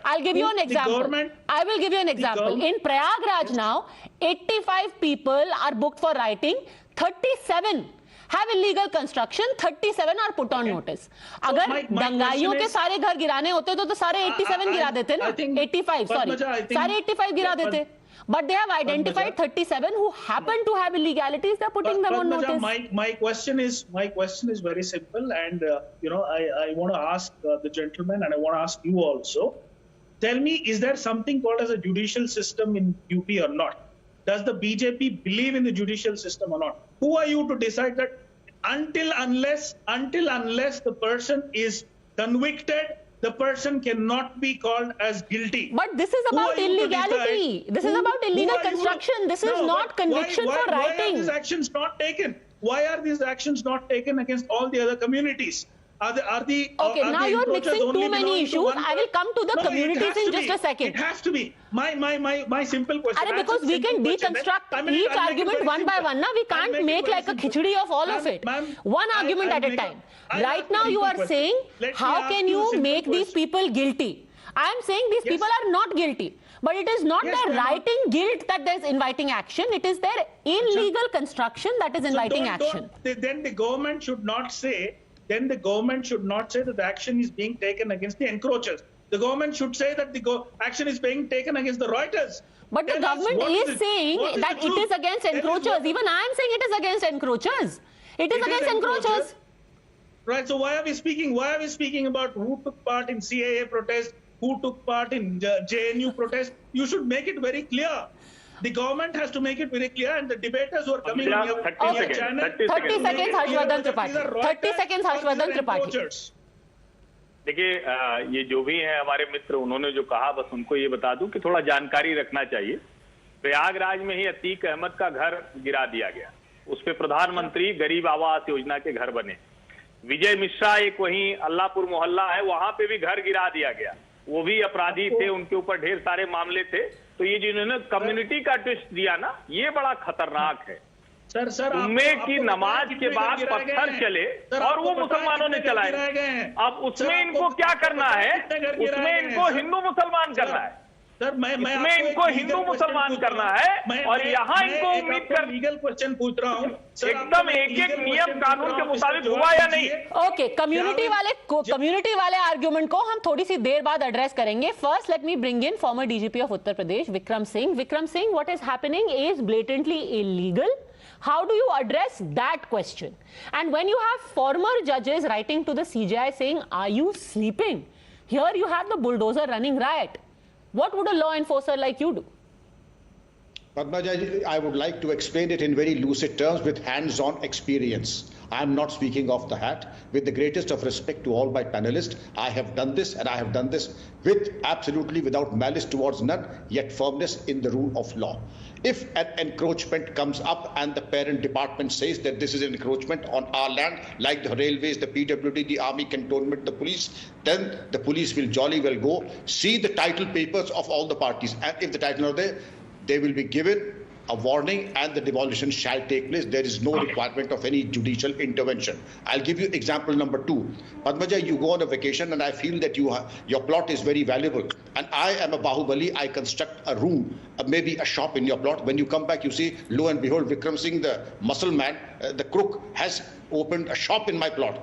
I'll give you an example. I will give you an example. In Prayagraj now, 85 people are booked for rioting, 37 have illegal construction, 37 are put on notice. अगर दंगाइयों के सारे घर गिराने होते तो सारे 87 गिरा देते ना, 85 sorry, सारे 85 गिरा देते. But they have identified 37 who happen to have illegalities. They're putting them on notice. My question is very simple, and I want to ask the gentleman, and I want to ask you also. Tell me, is there something called as a judicial system in UP or not? Does the BJP believe in the judicial system or not? Who are you to decide that? Until unless the person is convicted, the person cannot be called as guilty. But this is about illegality. This is about illegal construction. This is not conviction for rioting. Why are these actions not taken? Why are these actions not taken against all the other communities? Okay, now you're mixing too many issues. I will come to the communities in just a second. It has to be. My simple question. Because we can deconstruct each argument one by one. Now we can't make like a khichdi of all of it. One argument at a time. Right now you are saying, how can you make these people guilty? I am saying these people are not guilty. But it is not their rioting guilt that is inviting action. It is their illegal construction that is inviting action. Then the government should not say that the action is being taken against the encroachers. The government should say that the action is being taken against the Reuters. But the government is saying that it is against encroachers. Even I am saying it is against encroachers. It is against encroachers. Right. So why are we speaking? Why are we speaking about who took part in CAA protest, who took part in JNU protest? You should make it very clear. The government has to make it very clear, and the debaters who are coming on your channel. 30 seconds, Harshvardhan Tripathi. 30 seconds, Harshvardhan Tripathi. देखिए, ये जो भी हैं हमारे मित्र, उन्होंने जो कहा, बस उनको ये बता दूं कि थोड़ा जानकारी रखना चाहिए. प्रयागराज में ही अतीक अहमद का घर गिरा दिया गया. उस पे प्रधानमंत्री गरीब आवास योजना के घर बने. विजय मिश्रा एक वहीं अल्लाहपुर मोहल्ला है, वहां पे भी घर गिरा दिया गया. वो भी अपराधी थे, उनके ऊपर ढेर सारे मामले थे. तो ये जिन्होंने कम्युनिटी का ट्विस्ट दिया ना, ये बड़ा खतरनाक है. सर जुम्मे की नमाज के बाद पत्थर चले और वो मुसलमानों ने चलाए. अब उसमें इनको क्या करना है? उसमें इनको हिंदू मुसलमान करना है. इसमें इनको हिंदू मुसलमान करना है, और यहाँ इनको उम्मीद कर लीगल क्वेश्चन पूछ रहा हूँ. एकदम एक नियम कानून के मुताबिक हुआ या नहीं. ओके, कम्युनिटी वाले आर्ग्यूमेंट को हम थोड़ी सी देर बाद एड्रेस करेंगे. First let me bring in farmer DGP of Uttar Pradesh Vikram Singh. Vikram Singh, what is happening is blatantly illegal. How do you address that question? And when you have former judges writing to the CJI saying, are you sleeping? Here you have the bulldozer running riot. What would a law enforcer like you do? Padmaja, I would like to explain it in very lucid terms with hands-on experience. I am not speaking off the hat. With the greatest of respect to all my panelists, I have done this, and I have done this with absolutely without malice towards none, yet firmness in the rule of law. If an encroachment comes up and the parent department says that this is an encroachment on our land, like the railways, the PWD, the army cantonment, the police, then the police will jolly well go, see the title papers of all the parties. And if the title are there, they will be given a warning and the demolition shall take place. There is no requirement of any judicial intervention. I'll give you example number 2. Padmaja, you go on a vacation and I feel that your plot is very valuable. And I am a Bahubali, I construct a room, maybe a shop in your plot. When you come back, you see, lo and behold, Vikram Singh, the muscle man, the crook, has opened a shop in my plot.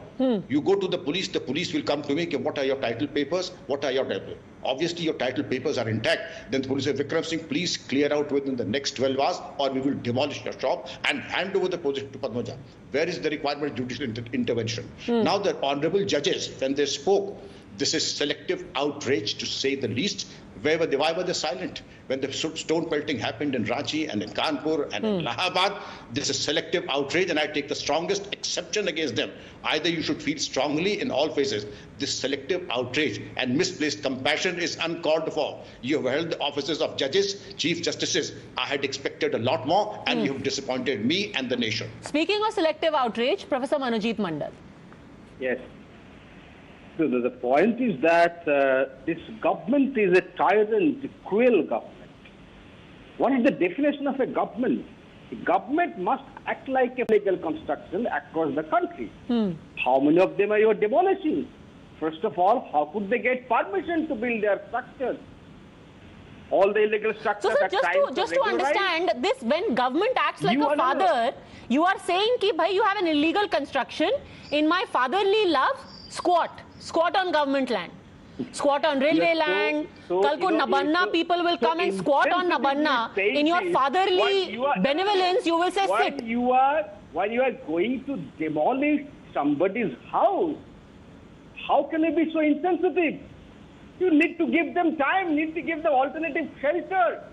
You go to the police will come to me, what are your title papers? What are your title? Obviously, your title papers are intact. Then the police say, Vikram Singh, please clear out within the next 12 hours or we will demolish your shop and hand over the project to Padmaja. Where is the requirement of judicial intervention? Now, the honorable judges, when they spoke, this is selective outrage, to say the least. Why were they silent? When the stone pelting happened in Ranchi and in Kanpur and in Allahabad, this is selective outrage, and I take the strongest exception against them. Either you should feel strongly in all phases. This selective outrage and misplaced compassion is uncalled for. You have held the offices of judges, chief justices. I had expected a lot more, and you have disappointed me and the nation. Speaking of selective outrage, Professor Manojit Mandal. Yes. So the point is that this government is a tyrant, cruel government. What is the definition of a government? The government must act like a legal construction across the country. How many of them are you demolishing? First of all, how could they get permission to build their structures? All the illegal structures So, sir, just to understand this, when government acts like a father, you are saying ki bhai, you have an illegal construction. In my fatherly love, squat on government land, squat on railway land. Kal ko Nabanna people will come and squat on Nabanna. In your fatherly benevolence, you will say sit. When you are going to demolish somebody's house, how can you be so insensitive? You need to give them time, need to give them alternative shelter.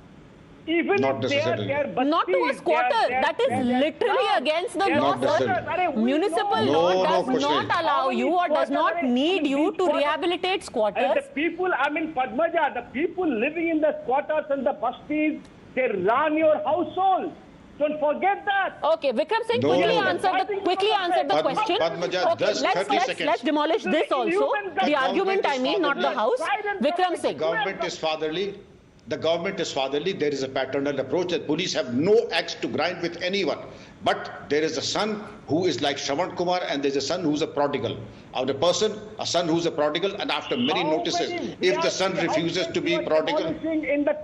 Even not if they are not to a squatter. That is literally against the law, sir. Municipal law does not allow you or does not need you to rehabilitate squatters. And the people, I mean, Padmaja, the people living in the squatters and the bastis, they run your household. Don't forget that. Okay, Vikram Singh, quickly answer the question. Okay, let's demolish this also. The argument, I mean, not the house. Vikram Singh. The government is fatherly. The government is fatherly. There is a paternal approach that police have no axe to grind with anyone. But there is a son who is like Shravan Kumar, and there's a son who's a prodigal. A son who's a prodigal, and after many notices, if the son refuses to be prodigal,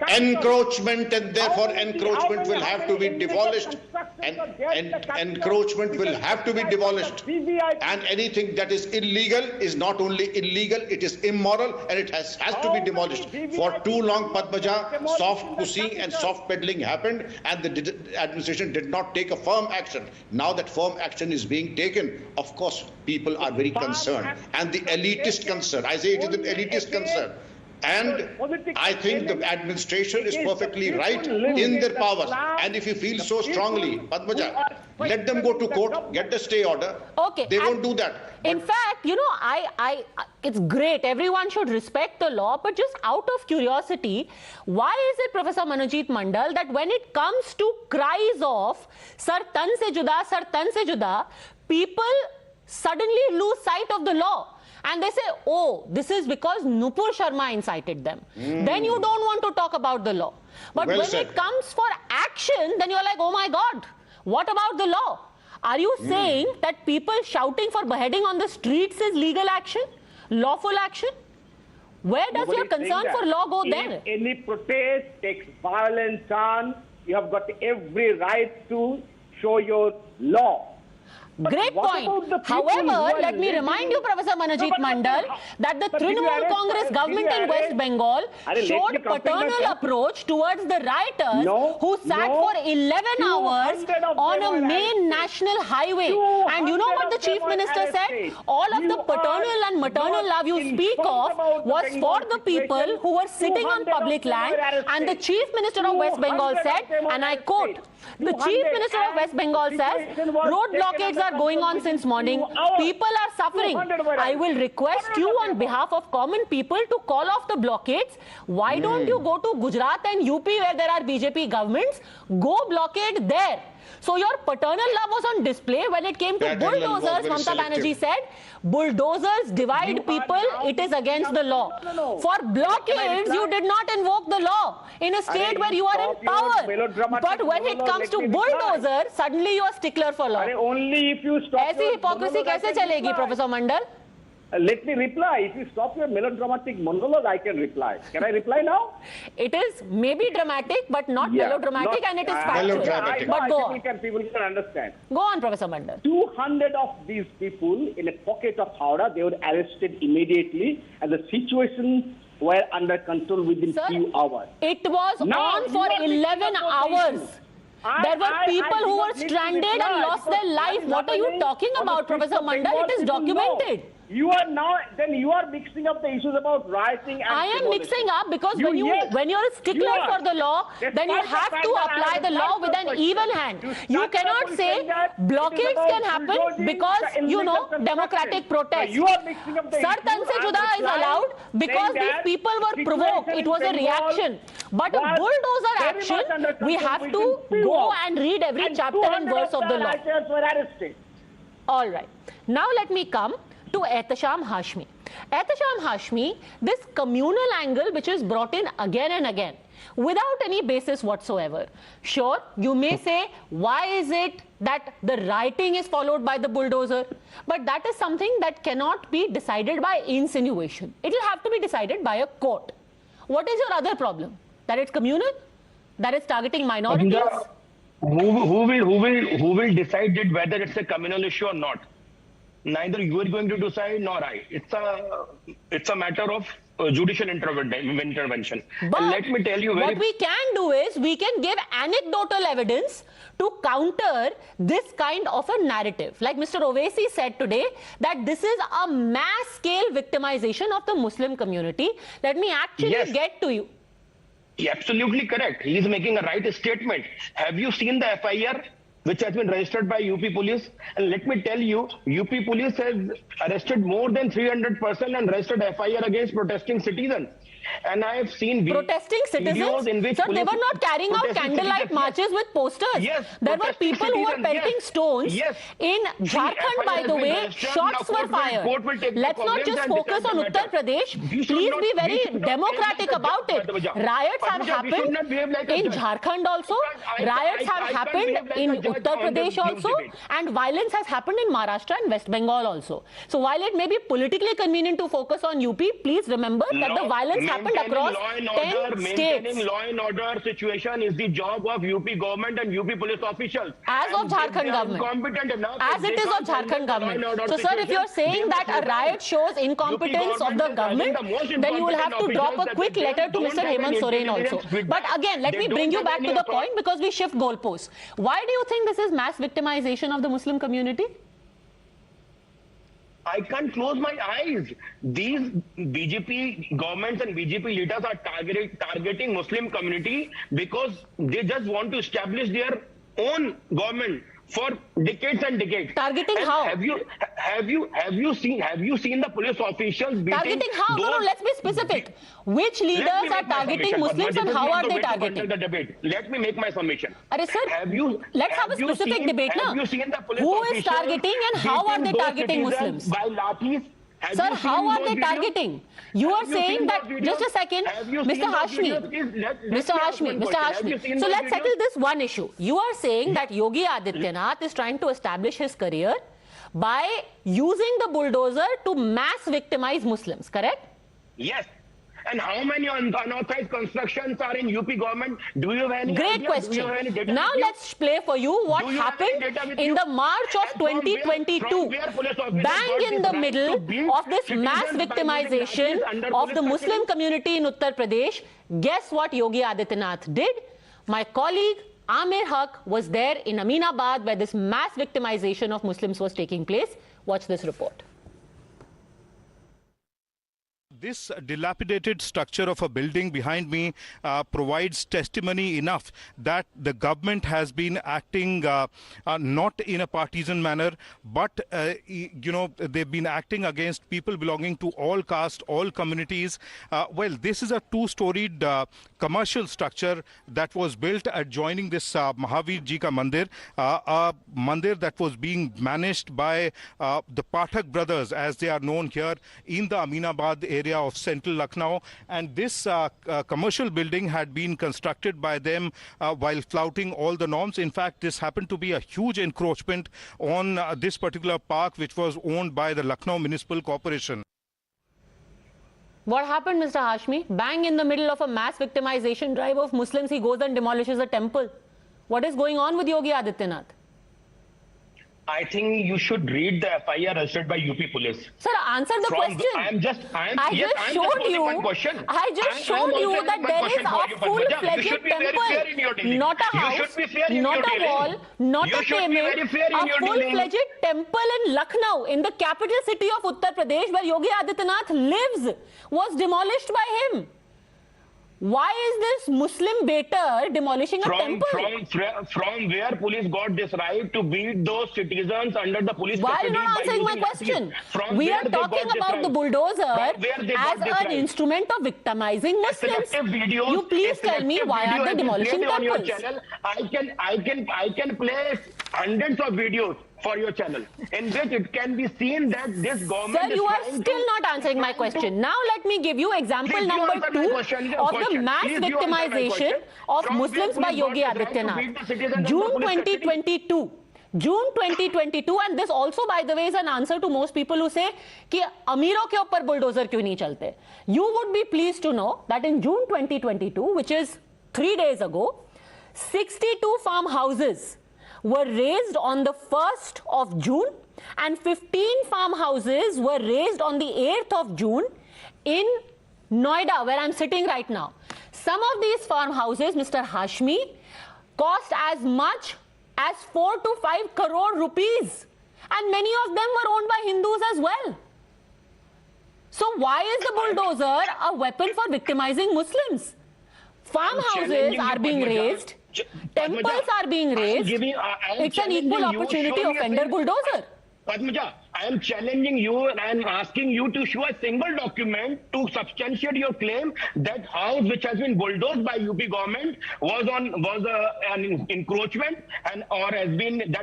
encroachment, and therefore encroachment will have to be demolished. And encroachment will have to be demolished. And anything that is illegal is not only illegal, it is immoral, and it has to be demolished. For too long, Padmaja, soft pushing and soft peddling happened, and the administration did not take a firm action. Now that firm action is being taken, of course, people are very concerned. And the elitist concern, I say it is an elitist concern. And I think the administration is perfectly right in their powers. And if you feel so strongly, Padmaja, let them go to court, get the stay order. Okay. They won't do that. In fact, you know, it's great. Everyone should respect the law. But just out of curiosity, why is it, Professor Manojit Mandal, that when it comes to cries of Sar tan se juda, people suddenly lose sight of the law? And they say, oh, this is because Nupur Sharma incited them. Then you don't want to talk about the law. But when it comes for action, then you're like, oh my God, what about the law? Are you saying that people shouting for beheading on the streets is legal action? Lawful action? Where does your concern for law go then? If any protest takes violence on, you have got every right to show your law. Great point. However, let me remind you, Professor Manojit Mandal, that the Trinamool Congress government in West Bengal showed paternal approach towards the rioters who sat for 11 hours on a main national highway. And you know what the Chief Minister said? All of the paternal and maternal love you speak of was for the people who were sitting on public land. And the Chief Minister of West Bengal said, and I quote, the Chief Minister of West Bengal says, road blockades are going on since morning. People are suffering. I will request you on behalf of common people to call off the blockades. Why don't you go to Gujarat and UP where there are BJP governments? Go blockade there. So your paternal love was on display when it came to bulldozers. Mamata Banerjee said, bulldozers divide people, it is against the law. For blockades, you did not invoke the law in a state where you are in power. But when it comes to bulldozers, suddenly you are stickler for law. Only if you stop. ऐसी hypocrisy कैसे चलेगी, Professor Mandal? Let me reply. If you stop your melodramatic monologue, I can reply. Can I reply now? It is maybe dramatic, but not melodramatic, and it is factual. But go on. People can understand. Go on, Professor Mandal. 200 of these people in a pocket of Howrah, they were arrested immediately, and the situation were under control within few hours. It was on for 11 hours. There were people who were stranded and lost their life. What are you talking about, Professor Mandal? It is documented. You are now, then you are mixing up the issues about rioting and I am mixing up because when you're a stickler for the law, then you have to apply the law with an even hand. You cannot say blockades can happen because, you know, democratic protest. Sartan se juda is allowed because these people were provoked. It was a reaction. But a bulldozer action, we have to go and read every chapter and verse of the law. All right. Now let me come to Ehtesham Hashmi. Ehtesham Hashmi, this communal angle which is brought in again and again without any basis whatsoever. Sure, you may say, why is it that the rioting is followed by the bulldozer? But that is something that cannot be decided by insinuation. It will have to be decided by a court. What is your other problem? That it's communal? That it's targeting minorities? Who will decide it whether it's a communal issue or not? Neither you are going to decide nor I. It's a matter of judicial intervention. But and let me tell you, what we can do is we can give anecdotal evidence to counter this kind of a narrative. Like Mr. Owaisi said today, that this is a mass-scale victimization of the Muslim community. Let me actually get to you. Absolutely correct. He is making a right statement. Have you seen the FIR which has been registered by UP police? And let me tell you, UP police has arrested more than 300 persons and registered FIR against protesting citizens. And I have seen protesting citizens. In which Sir, they were not carrying out candlelight marches with posters. Yes, there were people who were pelting stones. In Jharkhand, by the way, shots were fired. Let's not just focus on Uttar Pradesh. Please be very democratic about it. Riots have happened in Jharkhand also. Riots have happened in Uttar Pradesh also. And violence has happened in Maharashtra and West Bengal also. So while it may be politically convenient to focus on UP, please remember that the violence happened across 10 states. Maintaining law and order situation is the job of UP government and UP police officials. As of Jharkhand government. As it is of Jharkhand government. So sir, if you're saying that a riot shows incompetence of the government, then you will have to drop a quick letter to Mr. Hemant Soren also. But again, let me bring you back to the point because we shift goalposts. Why do you think this is mass victimization of the Muslim community? I can't close my eyes. These BJP governments and BJP leaders are targeting Muslim community because they just want to establish their own government for decades and decades. Targeting and how? Have you seen the police officials targeting how? No, let's be specific. Which leaders are targeting Muslims and how are they targeting? The debate. Let me make my summation. Sir, let's have a specific debate now. Who is targeting and how are they targeting Muslims? By lathis. Sir, how are they targeting? You are saying that, just a second, Mr. Hashmi. So let's settle this one issue. You are saying that Yogi Adityanath is trying to establish his career by using the bulldozer to mass victimize Muslims, correct? Yes. And how many unauthorized constructions are in UP government? Do you have any Great question. Now let's play for you what happened in the March of 2022. Bang in the middle of this mass victimization of the Muslim community in Uttar Pradesh. Guess what Yogi Adityanath did? My colleague Amir Haq was there in Aminabad where this mass victimization of Muslims was taking place. Watch this report. This dilapidated structure of a building behind me provides testimony enough that the government has been acting not in a partisan manner, but they've been acting against people belonging to all castes, all communities. Well, this is a two-storied commercial structure that was built adjoining this Mahavir Ji ka Mandir, a mandir that was being managed by the Pathak brothers, as they are known here in the Aminabad area of central Lucknow, and this commercial building had been constructed by them while flouting all the norms. In fact, this happened to be a huge encroachment on this particular park, which was owned by the Lucknow Municipal Corporation. What happened, Mr. Hashmi? Bang in the middle of a mass victimization drive of Muslims, he goes and demolishes a temple. What is going on with Yogi Adityanath? I think you should read the FIR registered by UP police. Sir, answer the question. I just showed you that there is a full-fledged temple, not a house, not a wall, not a payment, a full-fledged temple in Lucknow, in the capital city of Uttar Pradesh, where Yogi Adityanath lives, was demolished by him. Why is this Muslim baiter demolishing a temple? From where police got this right to beat those citizens under the police Why are you custody? not answering my question? We are talking about the bulldozer as an instrument of victimizing Muslims. You please tell me, why are they demolishing temples? I can play hundreds of videos for your channel in which it can be seen that this government Sir, you are still not answering my question. Now let me give you example number 2 of the mass victimization of Muslims by Yogi Adityanath. June 2022. June 2022, and this also, by the way, is an answer to most people who say कि अमीरों के ऊपर bulldozer क्यों नहीं चलते. You would be pleased to know that in June 2022, which is 3 days ago, 62 farmhouses were raised on the 1st of June and 15 farmhouses were raised on the 8th of June in Noida, where I'm sitting right now. Some of these farmhouses, Mr. Hashmi, cost as much as 4 to 5 crore rupees, and many of them were owned by Hindus as well. So why is the bulldozer a weapon for victimizing Muslims? Farmhouses are being raised. Temples are being raised. It's an equal opportunity offender bulldozer. Padmaja, I am challenging you and I am asking you to show a single document to substantiate your claim that house which has been bulldozed by UP government was an encroachment that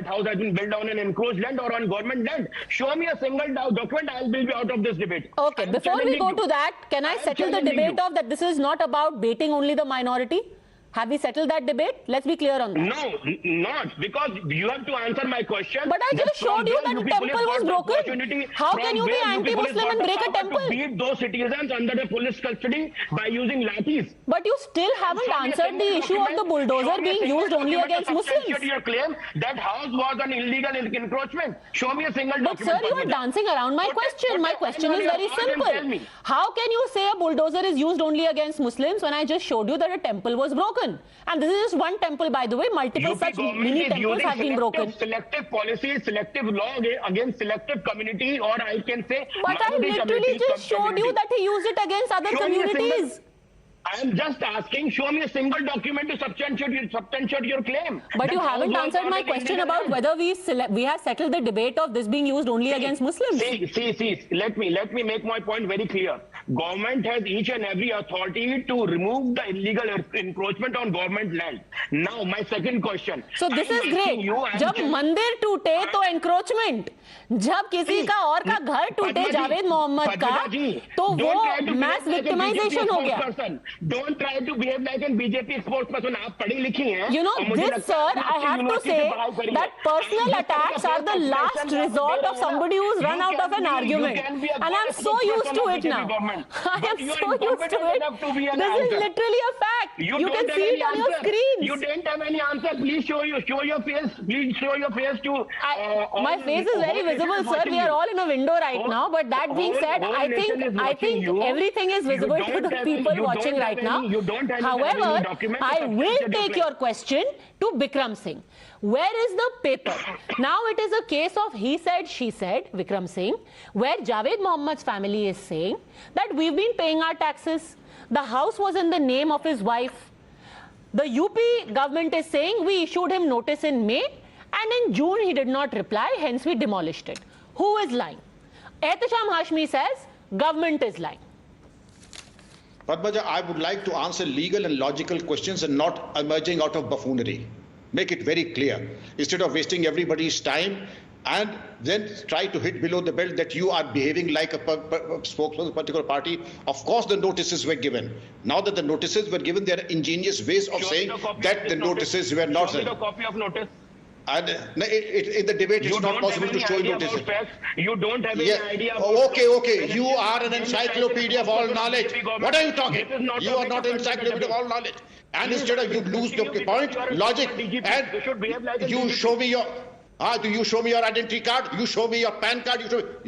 house has been built on an encroached land or on government land. Show me a single document, I will be out of this debate. Okay, before we go to that, can I settle the debate of that this is not about baiting only the minority? Have we settled that debate? Let's be clear on that. No, not because you have to answer my question. But I just showed you that the temple was broken. How can you be anti-Muslim and break a temple? To beat those citizens under the police custody by using lathis. But you still haven't answered the issue of the bulldozer being used only against Muslims. Your claim that house was an illegal encroachment. Show me a single document. But sir, you are dancing around my question. My question is very simple. How can you say a bulldozer is used only against Muslims when I just showed you that a temple was broken? And this is just one temple, by the way. Multiple such mini temples have been broken. Selective policy, selective law against selective community, or I can say... But I literally just showed you that he used it against other communities. I am just asking, show me a single document to substantiate your claim. But you haven't answered my question about whether we have settled the debate of this being used only against Muslims. See, let me make my point very clear. Government has each and every authority to remove the illegal encroachment on government land. Now, my second question. So this is great. जब मंदिर टूटे तो encroachment. जब किसी का और का घर टूटे जावेद मोहम्मद का तो वो mass victimization हो गया. Don't try to behave like a BJP spokesperson. आप पढ़ी लिखी हैं. You know, this, sir, I have to say that personal attacks are the last resort of somebody who's run out of an argument. And I'm so used to it now. I am so used to it. This is literally a fact. You can see it on your screens. You didn't have any answer. Please show your face. Please show your face to... my face is very visible, sir. We are all in a window right now. But that being said, I think everything is visible to the people watching right now. However, I will take your question to Bikram Singh. Where is the paper? Now it is a case of he said, she said, Bikram Singh, where Javed Mohammad's family is saying that we've been paying our taxes. The house was in the name of his wife. The UP government is saying we issued him notice in May and in June he did not reply, hence we demolished it. Who is lying? Ehtisham Hashmi says government is lying. Padmaja, I would like to answer legal and logical questions and not emerging out of buffoonery. Make it very clear. Instead of wasting everybody's time and then try to hit below the belt that you are behaving like a spokesperson of a particular party. Of course, the notices were given. Now that the notices were given, there are ingenious ways of saying that the notices were not sent. Show me the copy of notice. And in the debate, it's not possible to show notices. You don't have any idea. Okay. You are an encyclopedia of all knowledge. What are you talking? You are not an encyclopedia of all knowledge. And instead of you lose the point, logic, and you show me your... Do you show me your identity card? You show me your PAN card?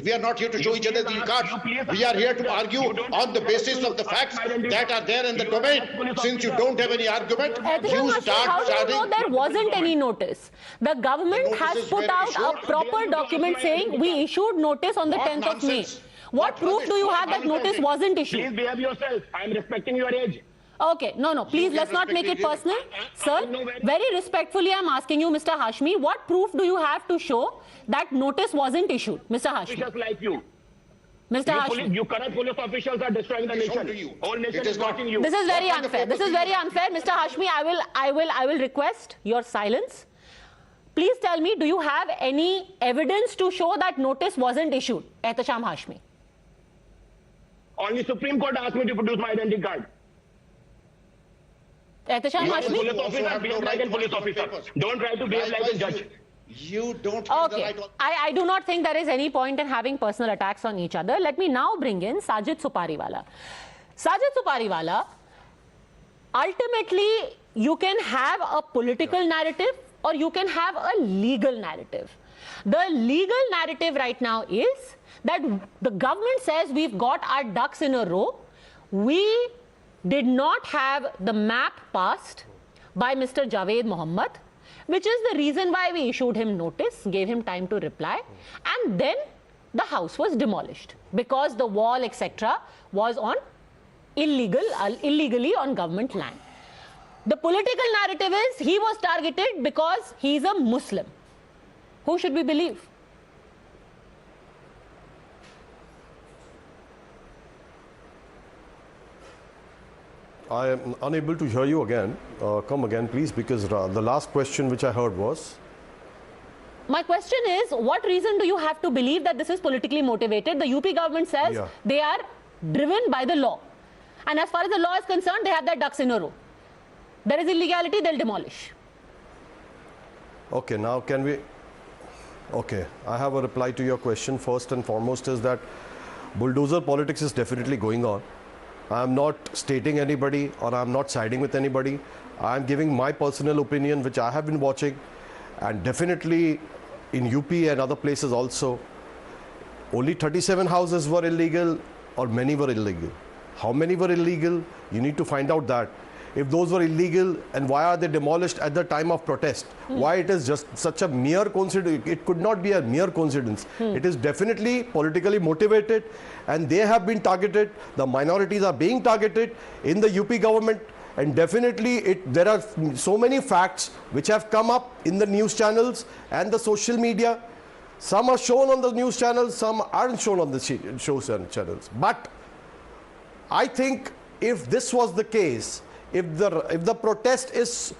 We are not here to show each other these cards. We are here to argue on the basis of the facts that are there in the domain. Since you don't have any argument, you start how do you know there wasn't any notice? The government has put out a proper document saying we issued notice on the 10th of May. What proof do you have that notice wasn't issued? Please behave yourself. I am respecting your age. Okay, no, please let's not make it personal. Sir, very respectfully I'm asking you, Mr. Hashmi, what proof do you have to show that notice wasn't issued, Mr. Hashmi? Officials like you. Mr. Hashmi. You current police officials are destroying the nation. Whole nation is watching you. This is very unfair. This is very unfair. Mr. Hashmi, I will request your silence. Please tell me, do you have any evidence to show that notice wasn't issued? Ehtisham Hashmi. Only Supreme Court asked me to produce my identity card. Ehtisham Hashmi? Police officer, behave like a police officer. Don't try to behave like a judge. You don't have the Okay, right. I do not think there is any point in having personal attacks on each other. Let me now bring in Sajid Supariwala. Sajid Supariwala, ultimately you can have a political narrative or you can have a legal narrative. The legal narrative right now is that the government says we've got our ducks in a row. We did not have the map passed by Mr. Javed Mohammed, which is the reason why we issued him notice, gave him time to reply, and then the house was demolished because the wall, etc., was on illegally on government land. The political narrative is he was targeted because he's a Muslim. Who should we believe? I am unable to hear you again. Come again, please, because the last question which I heard was... My question is, what reason do you have to believe that this is politically motivated? The UP government says they are driven by the law. And as far as the law is concerned, they have their ducks in a row. There is illegality, they'll demolish. Okay, now can we... Okay, I have a reply to your question. First and foremost is that bulldozer politics is definitely going on. I am not stating anybody or I am not siding with anybody. I am giving my personal opinion, which I have been watching, and definitely in UP and other places also, only 37 houses were illegal or many were illegal. How many were illegal? You need to find out that. If those were illegal, and why are they demolished at the time of protest? Why it is just such a mere coincidence? It could not be a mere coincidence. It is definitely politically motivated, and they have been targeted. The minorities are being targeted in the UP government, and definitely there are so many facts which have come up in the news channels and the social media. Some are shown on the news channels, some aren't shown on the show channels. But I think if this was the case, if the protest is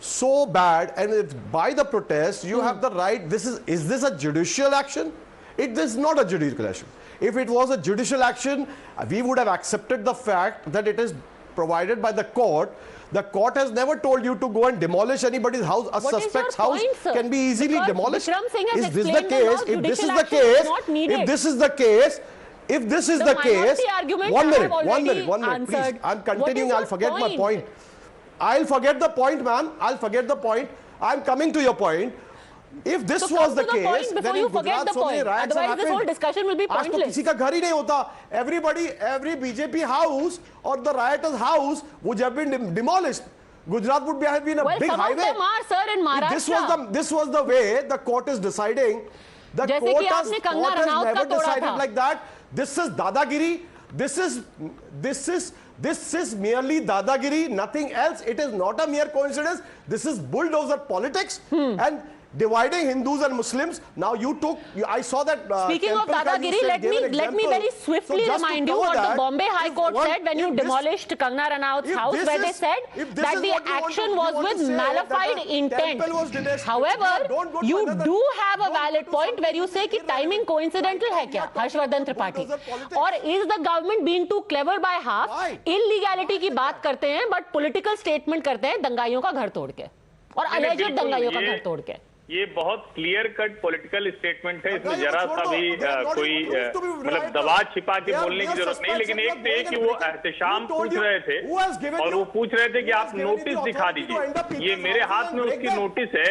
so bad, and if by the protest you have the right, is this a judicial action? It is not a judicial action. If it was a judicial action, we would have accepted the fact that it is provided by the court. The court has never told you to go and demolish anybody's house. A suspect's house can be easily demolished. Is this the case? If this is the case, if this is the case, if this is the case, one minute, please. I'm continuing. I'll forget my point. I'll forget the point, ma'am. I'll forget the point. I'm coming to your point. If this was the case, then in Gujarat so many riots have happened. This whole discussion will be pointless. आज तो किसी का घर ही नहीं होता. Every BJP house or the rioters' house would have been demolished. Gujarat would have been a big highway. Some of them are, sir, in Maharashtra. This was the way the court is deciding. The court has never decided like that. This is dadagiri. This is merely dadagiri, nothing else. It is not a mere coincidence. This is bulldozer politics and dividing Hindus and Muslims. Now I saw that. Speaking of dadagiri, let me very swiftly remind you what the Bombay High Court said when you demolished Kangana Ranaut's house, where they said that the action was with malified intent. However, you do have a valid point where you say that timing coincidental hai kya, Harshvardhan Tripathi? Or is the government being too clever by half? Illegality की बात करते हैं, but political statement करते हैं दंगाइयों का घर तोड़ के और alleged दंगाइयों का घर तोड़ के. ये बहुत क्लियर कट पॉलिटिकल स्टेटमेंट है, इसमें जरा सा भी कोई मतलब दबाव छिपा के बोलने की जरूरत नहीं. लेकिन एक थे कि वो एहतशाम पूछ रहे थे और वो पूछ रहे थे कि आप नोटिस दिखा दीजिए. ये मेरे हाथ में उसकी नोटिस है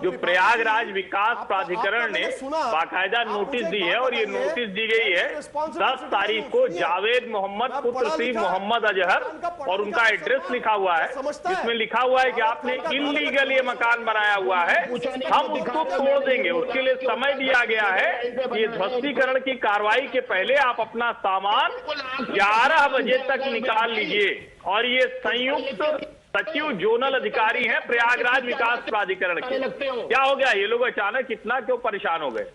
जो प्रयागराज विकास प्राधिकरण ने बाकायदा नोटिस दी है, और ये नोटिस दी गई है 10 तारीख को जावेद मोहम्मद पुत्र सिंह मोहम्मद अजहर, और उनका एड्रेस लिखा हुआ है, जिसमें लिखा हुआ है कि आपने इल्लीगल ये मकान बनाया हुआ है, हम उसको तोड़ देंगे। उसके लिए समय दिया गया है। ये ध्वस्तीकरण की कार्रवाई के पहले आप अपना सामान 11 बजे तक निकाल लीजिए। और ये संयुक्त सचिव जोनल अधिकारी हैं प्रयागराज विकास प्राधिकरण के। क्या हो गया, ये लोग अचानक इतना क्यों परेशान हो गए?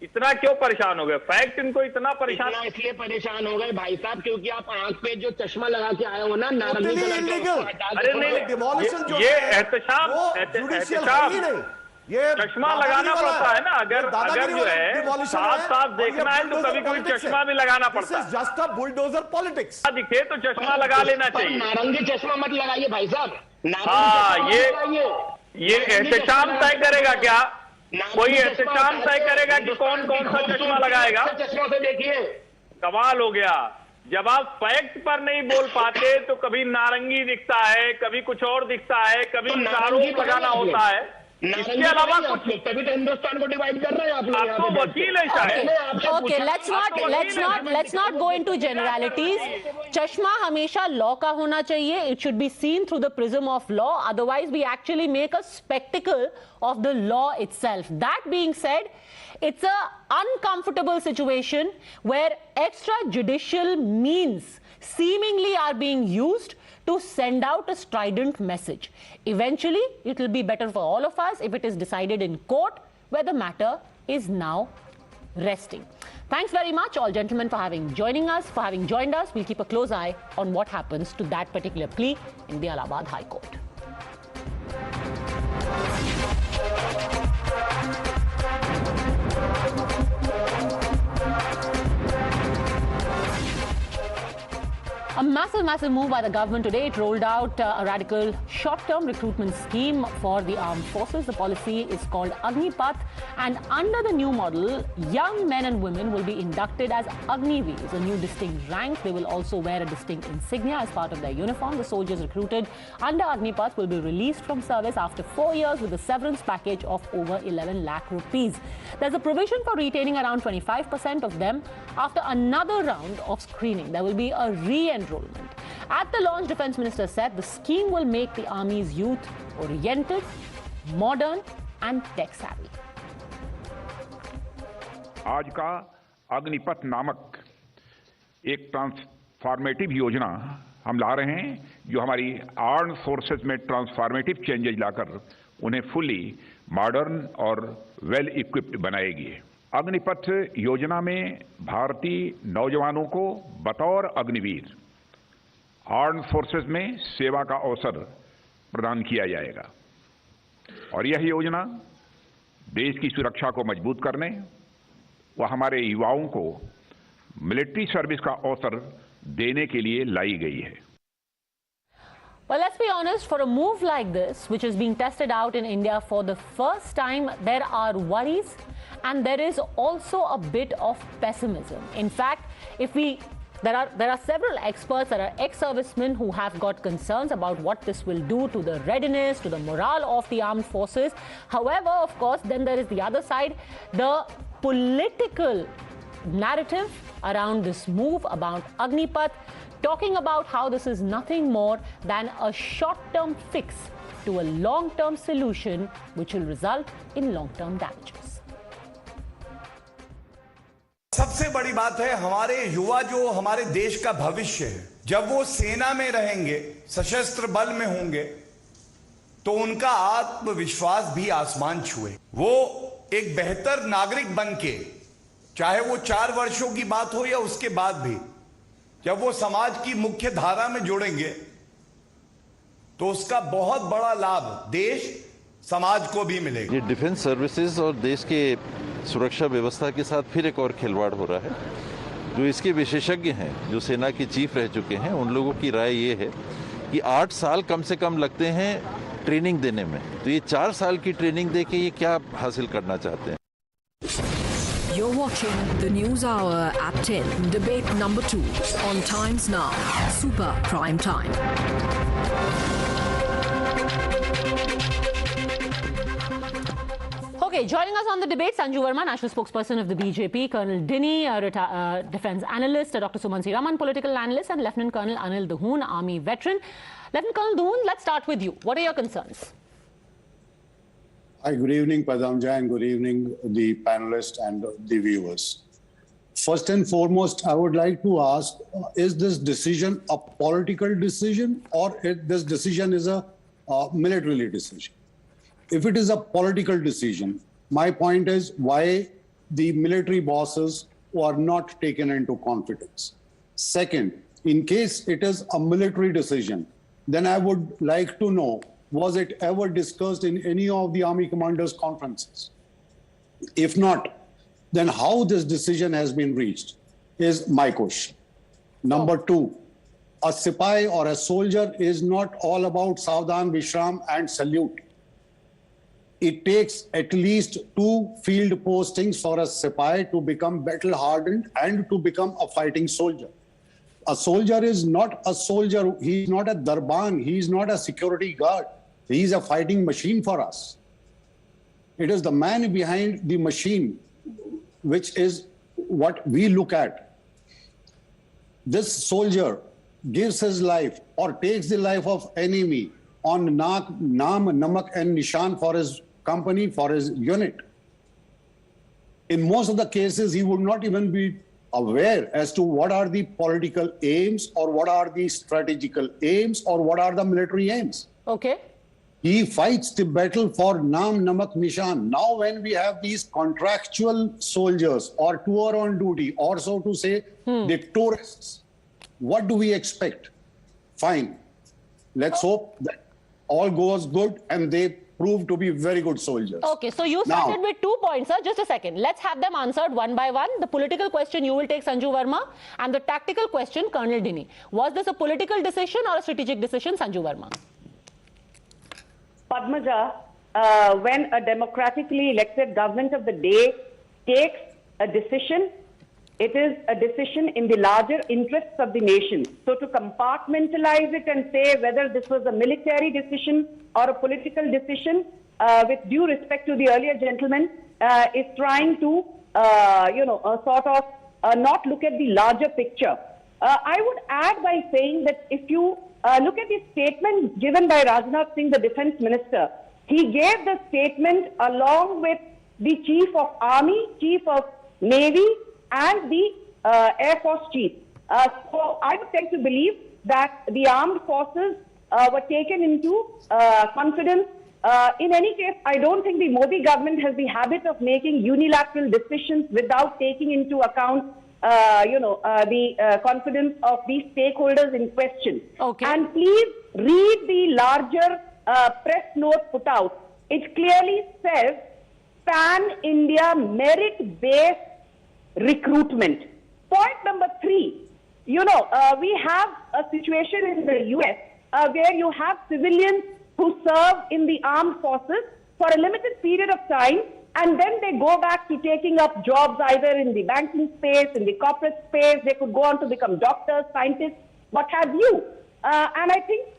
इतना क्यों परेशान हो गए? फैक्ट इनको इतना परेशान इसलिए परेशान हो गए भाई साहब क्योंकि आप आंख पे जो चश्मा लगा के आए हो ना नारंगी कलर का, अरे नहीं, ये एहतशाम ये चश्मा लगाना पड़ता है ना। अगर जो है साफ देखना है तो कभी कभी चश्मा भी लगाना पड़ता है। जस्ट अ बुलडोजर पॉलिटिक्स दिखे तो चश्मा लगा लेना चाहिए। नारंगी चश्मा मत लगाइए भाई साहब। हाँ, ये एहतशाम तय करेगा क्या? कोई एहतशाम तय करेगा कि कौन कौन सा चश्मा लगाएगा? चश्मा से देखिए, कमाल हो गया। जब आप फैक्ट पर नहीं बोल पाते तो कभी नारंगी दिखता है, कभी कुछ और दिखता है, कभी आरोप लगाना होता है। इसके अलावा कुछ, तभी तो हिंदुस्तान को डिवाइड कर रहे हैं आप लोग। आपको वकील है शायद। Okay, let's not go into generalities. चश्मा हमेशा लॉ का होना चाहिए. It should be seen through the prism of law. Otherwise, we actually make a spectacle of the law itself. That being said, it's a uncomfortable situation where extrajudicial means seemingly are being used to send out a strident message. Eventually, it will be better for all of us if it is decided in court, where the matter is now resting. Thanks very much, all gentlemen, for having joined us. We'll keep a close eye on what happens to that particular plea in the Allahabad High Court. A massive move by the government today. It rolled out a radical short-term recruitment scheme for the armed forces. The policy is called Agneepath, and under the new model, young men and women will be inducted as Agniveers, a new distinct rank. They will also wear a distinct insignia as part of their uniform. The soldiers recruited under Agneepath will be released from service after 4 years with a severance package of over 11 lakh rupees. There's a provision for retaining around 25% of them after another round of screening. There will be a re-enrollment. At the launch, Defence Minister said the scheme will make the Army's youth oriented, modern and tech-savvy. आज का अग्निपथ नामक एक transformative योजना हम ला रहे हैं जो हमारी आर्म्ड फोर्सेस में ट्रांसफॉर्मेटिव चेंजेस लाकर उन्हें फुली मॉडर्न और वेल इक्विप्ड बनाएगी। अग्निपथ योजना में भारतीय नौजवानों को बतौर अग्निवीर आर्म्ड फोर्सेस में सेवा का अवसर प्रदान किया जाएगा और यह योजना देश की सुरक्षा को मजबूत करने व हमारे युवाओं को मिलिट्री सर्विस का अवसर देने के लिए लाई गई है। Well, let's be honest, for a move like this, which is being tested out in India for the first time, there are worries and there is also a bit of pessimism. In fact, there are several experts, there are ex-servicemen who have got concerns about what this will do to the readiness, to the morale of the armed forces. However, of course, then there is the other side, the political narrative around this move, about Agneepath, talking about how this is nothing more than a short-term fix to a long-term solution which will result in long-term damages. सबसे बड़ी बात है, हमारे युवा जो हमारे देश का भविष्य है, जब वो सेना में रहेंगे, सशस्त्र बल में होंगे, तो उनका आत्मविश्वास भी आसमान छुए। वो एक बेहतर नागरिक बनके, चाहे वो 4 वर्षों की बात हो या उसके बाद भी, जब वो समाज की मुख्य धारा में जुड़ेंगे तो उसका बहुत बड़ा लाभ देश समाज को भी मिलेगा। ये डिफेंस सर्विसेज और देश के सुरक्षा व्यवस्था के साथ फिर एक और खिलवाड़ हो रहा है। जो इसके विशेषज्ञ हैं, जो सेना के चीफ रह चुके हैं, उन लोगों की राय ये है कि 8 साल कम से कम लगते हैं ट्रेनिंग देने में, तो ये 4 साल की ट्रेनिंग देके ये क्या हासिल करना चाहते हैं। You're watching the News Hour at 10, debate number 2 on Times Now, Super Prime Time. Okay, joining us on the debate, Sanju Verma, national spokesperson of the BJP, Colonel Dini, defense analyst, Dr. Suman Siraman, political analyst, and Lieutenant Colonel Anil Dahoon, army veteran. Lieutenant Colonel Dahoon, let's start with you. What are your concerns? Hi, good evening, Padmaja, and good evening, the panelists and the viewers. First and foremost, I would like to ask, is this decision a political decision or this decision is a military decision? If it is a political decision, my point is why the military bosses were not taken into confidence. Second, in case it is a military decision, then I would like to know, was it ever discussed in any of the army commanders' conferences? If not, then how this decision has been reached is my question. Number two, a sipai or a soldier is not all about Savdan, Vishram and salute. It takes at least 2 field postings for a sipai to become battle hardened and to become a fighting soldier. A soldier is not a soldier. He's not a darban. He's not a security guard. He's a fighting machine for us. It is the man behind the machine, which is what we look at. This soldier gives his life or takes the life of enemy on naam, namak and nishan for his company, for his unit. In most of the cases, he would not even be aware as to what are the political aims or what are the strategical aims or what are the military aims. Okay. He fights the battle for naam, namak, nishan. Now when we have these contractual soldiers or tour on duty, or so to say, the tourists, what do we expect? Fine. Let's hope that all goes good and they prove to be very good soldiers. Okay, so you started with 2 points, sir. Just a second. Let's have them answered one by one. The political question you will take, Sanju Verma, and the tactical question, Colonel Dini. Was this a political decision or a strategic decision, Sanju Verma? Padmaja, when a democratically elected government of the day takes a decision, it is a decision in the larger interests of the nation. So to compartmentalize it and say whether this was a military decision or a political decision, with due respect to the earlier gentleman, is trying to, sort of not look at the larger picture. I would add by saying that if you look at the statement given by Rajnath Singh, the defense minister, he gave the statement along with the chief of army, chief of navy, and the Air Force chief. So I would tend to believe that the armed forces were taken into confidence. In any case, I don't think the Modi government has the habit of making unilateral decisions without taking into account the confidence of these stakeholders in question. Okay. And please read the larger press note put out. It clearly says pan-India merit-based recruitment. Point number 3, we have a situation in the US where you have civilians who serve in the armed forces for a limited period of time, and then they go back to taking up jobs either in the banking space, in the corporate space. They could go on to become doctors, scientists, what have you. And I think,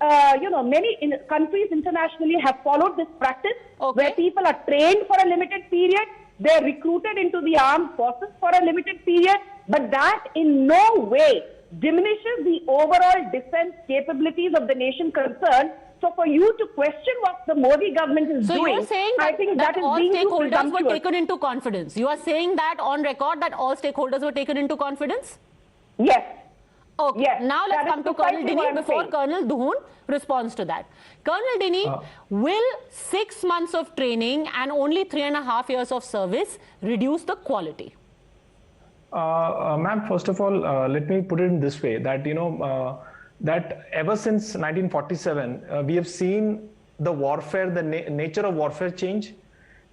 many countries internationally have followed this practice where people are trained for a limited period. They're recruited into the armed forces for a limited period, but that in no way diminishes the overall defense capabilities of the nation concerned. So for you to question what the Modi government is doing, you're saying I think that is all being too stakeholders presumptuous. were taken into confidence. You are saying that on record that all stakeholders were taken into confidence? Yes. Okay, yes, now let's come to Colonel Dini before Colonel Dahoon responds to that. Colonel Dini, will 6 months of training and only 3.5 years of service reduce the quality? Ma'am, first of all, let me put it in this way, that, that ever since 1947, we have seen the warfare, the nature of warfare change.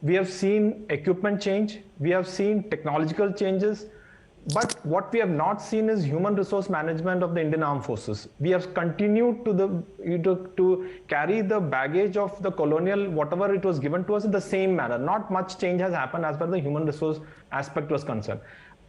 We have seen equipment change. We have seen technological changes. But what we have not seen is human resource management of the Indian Armed Forces. We have continued to carry the baggage of the colonial, whatever it was given to us, in the same manner. Not much change has happened as far as the human resource aspect was concerned.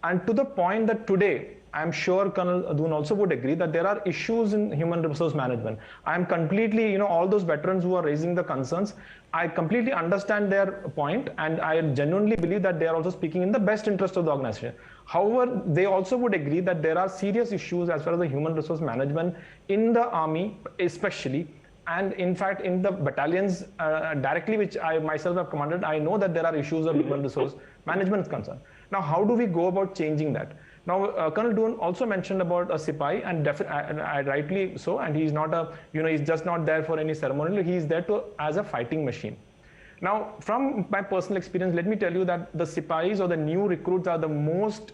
And to the point that today, I'm sure Colonel Adun also would agree that there are issues in human resource management. I'm completely, all those veterans who are raising the concerns, I completely understand their point, and I genuinely believe that they are also speaking in the best interest of the organization. However, they also would agree that there are serious issues as far as the human resource management in the army, especially, and in fact, in the battalions directly, which I myself have commanded, I know that there are issues of human resource management concern. Now, how do we go about changing that? Now, Colonel Doon also mentioned about a Sipahi, and rightly so, and he's not a, he's just not there for any ceremonial, he's there as a fighting machine. Now, from my personal experience, let me tell you that the Sipahis or the new recruits are the most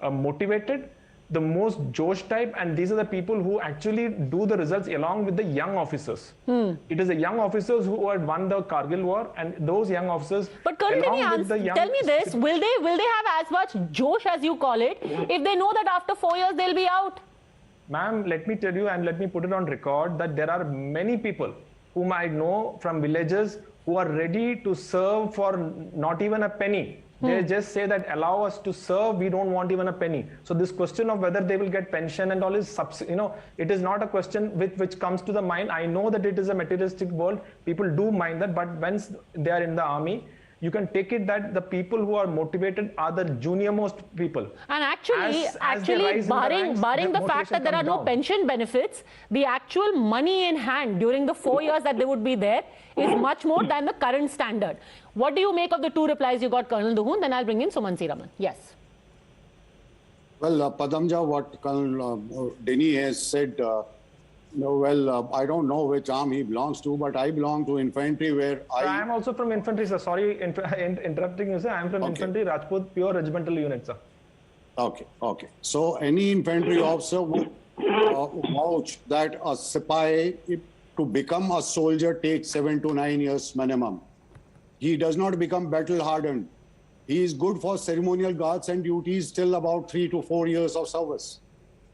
motivated, the most Josh type, and these are the people who actually do the results along with the young officers. It is the young officers who had won the Kargil war, and those young officers. But Colonel, tell me this: will they have as much Josh as you call it if they know that after 4 years they'll be out? Ma'am, let me tell you, and let me put it on record, that there are many people whom I know from villages who are ready to serve for not even a penny. They just say that allow us to serve, we don't want even a penny. So this question of whether they will get pension and all is, it is not a question which comes to the mind. I know that it is a materialistic world. People do mind that, but once they are in the army, you can take it that the people who are motivated are the junior most people. And actually, barring the fact that there are no pension benefits, the actual money in hand during the 4 years that they would be there is much more than the current standard. What do you make of the two replies you got, Colonel Duhun? Then I'll bring in Sumansi Raman. Yes. Well, Padmaja, what Colonel Denny has said, I don't know which arm he belongs to, but I belong to infantry where I am also from infantry, sir. Sorry interrupting you, sir. I am from infantry, Rajput, pure regimental unit, sir. Okay. So any infantry officer would vouch that a Sipahi to become a soldier takes 7 to 9 years minimum. He does not become battle hardened. He is good for ceremonial guards and duties till about 3 to 4 years of service.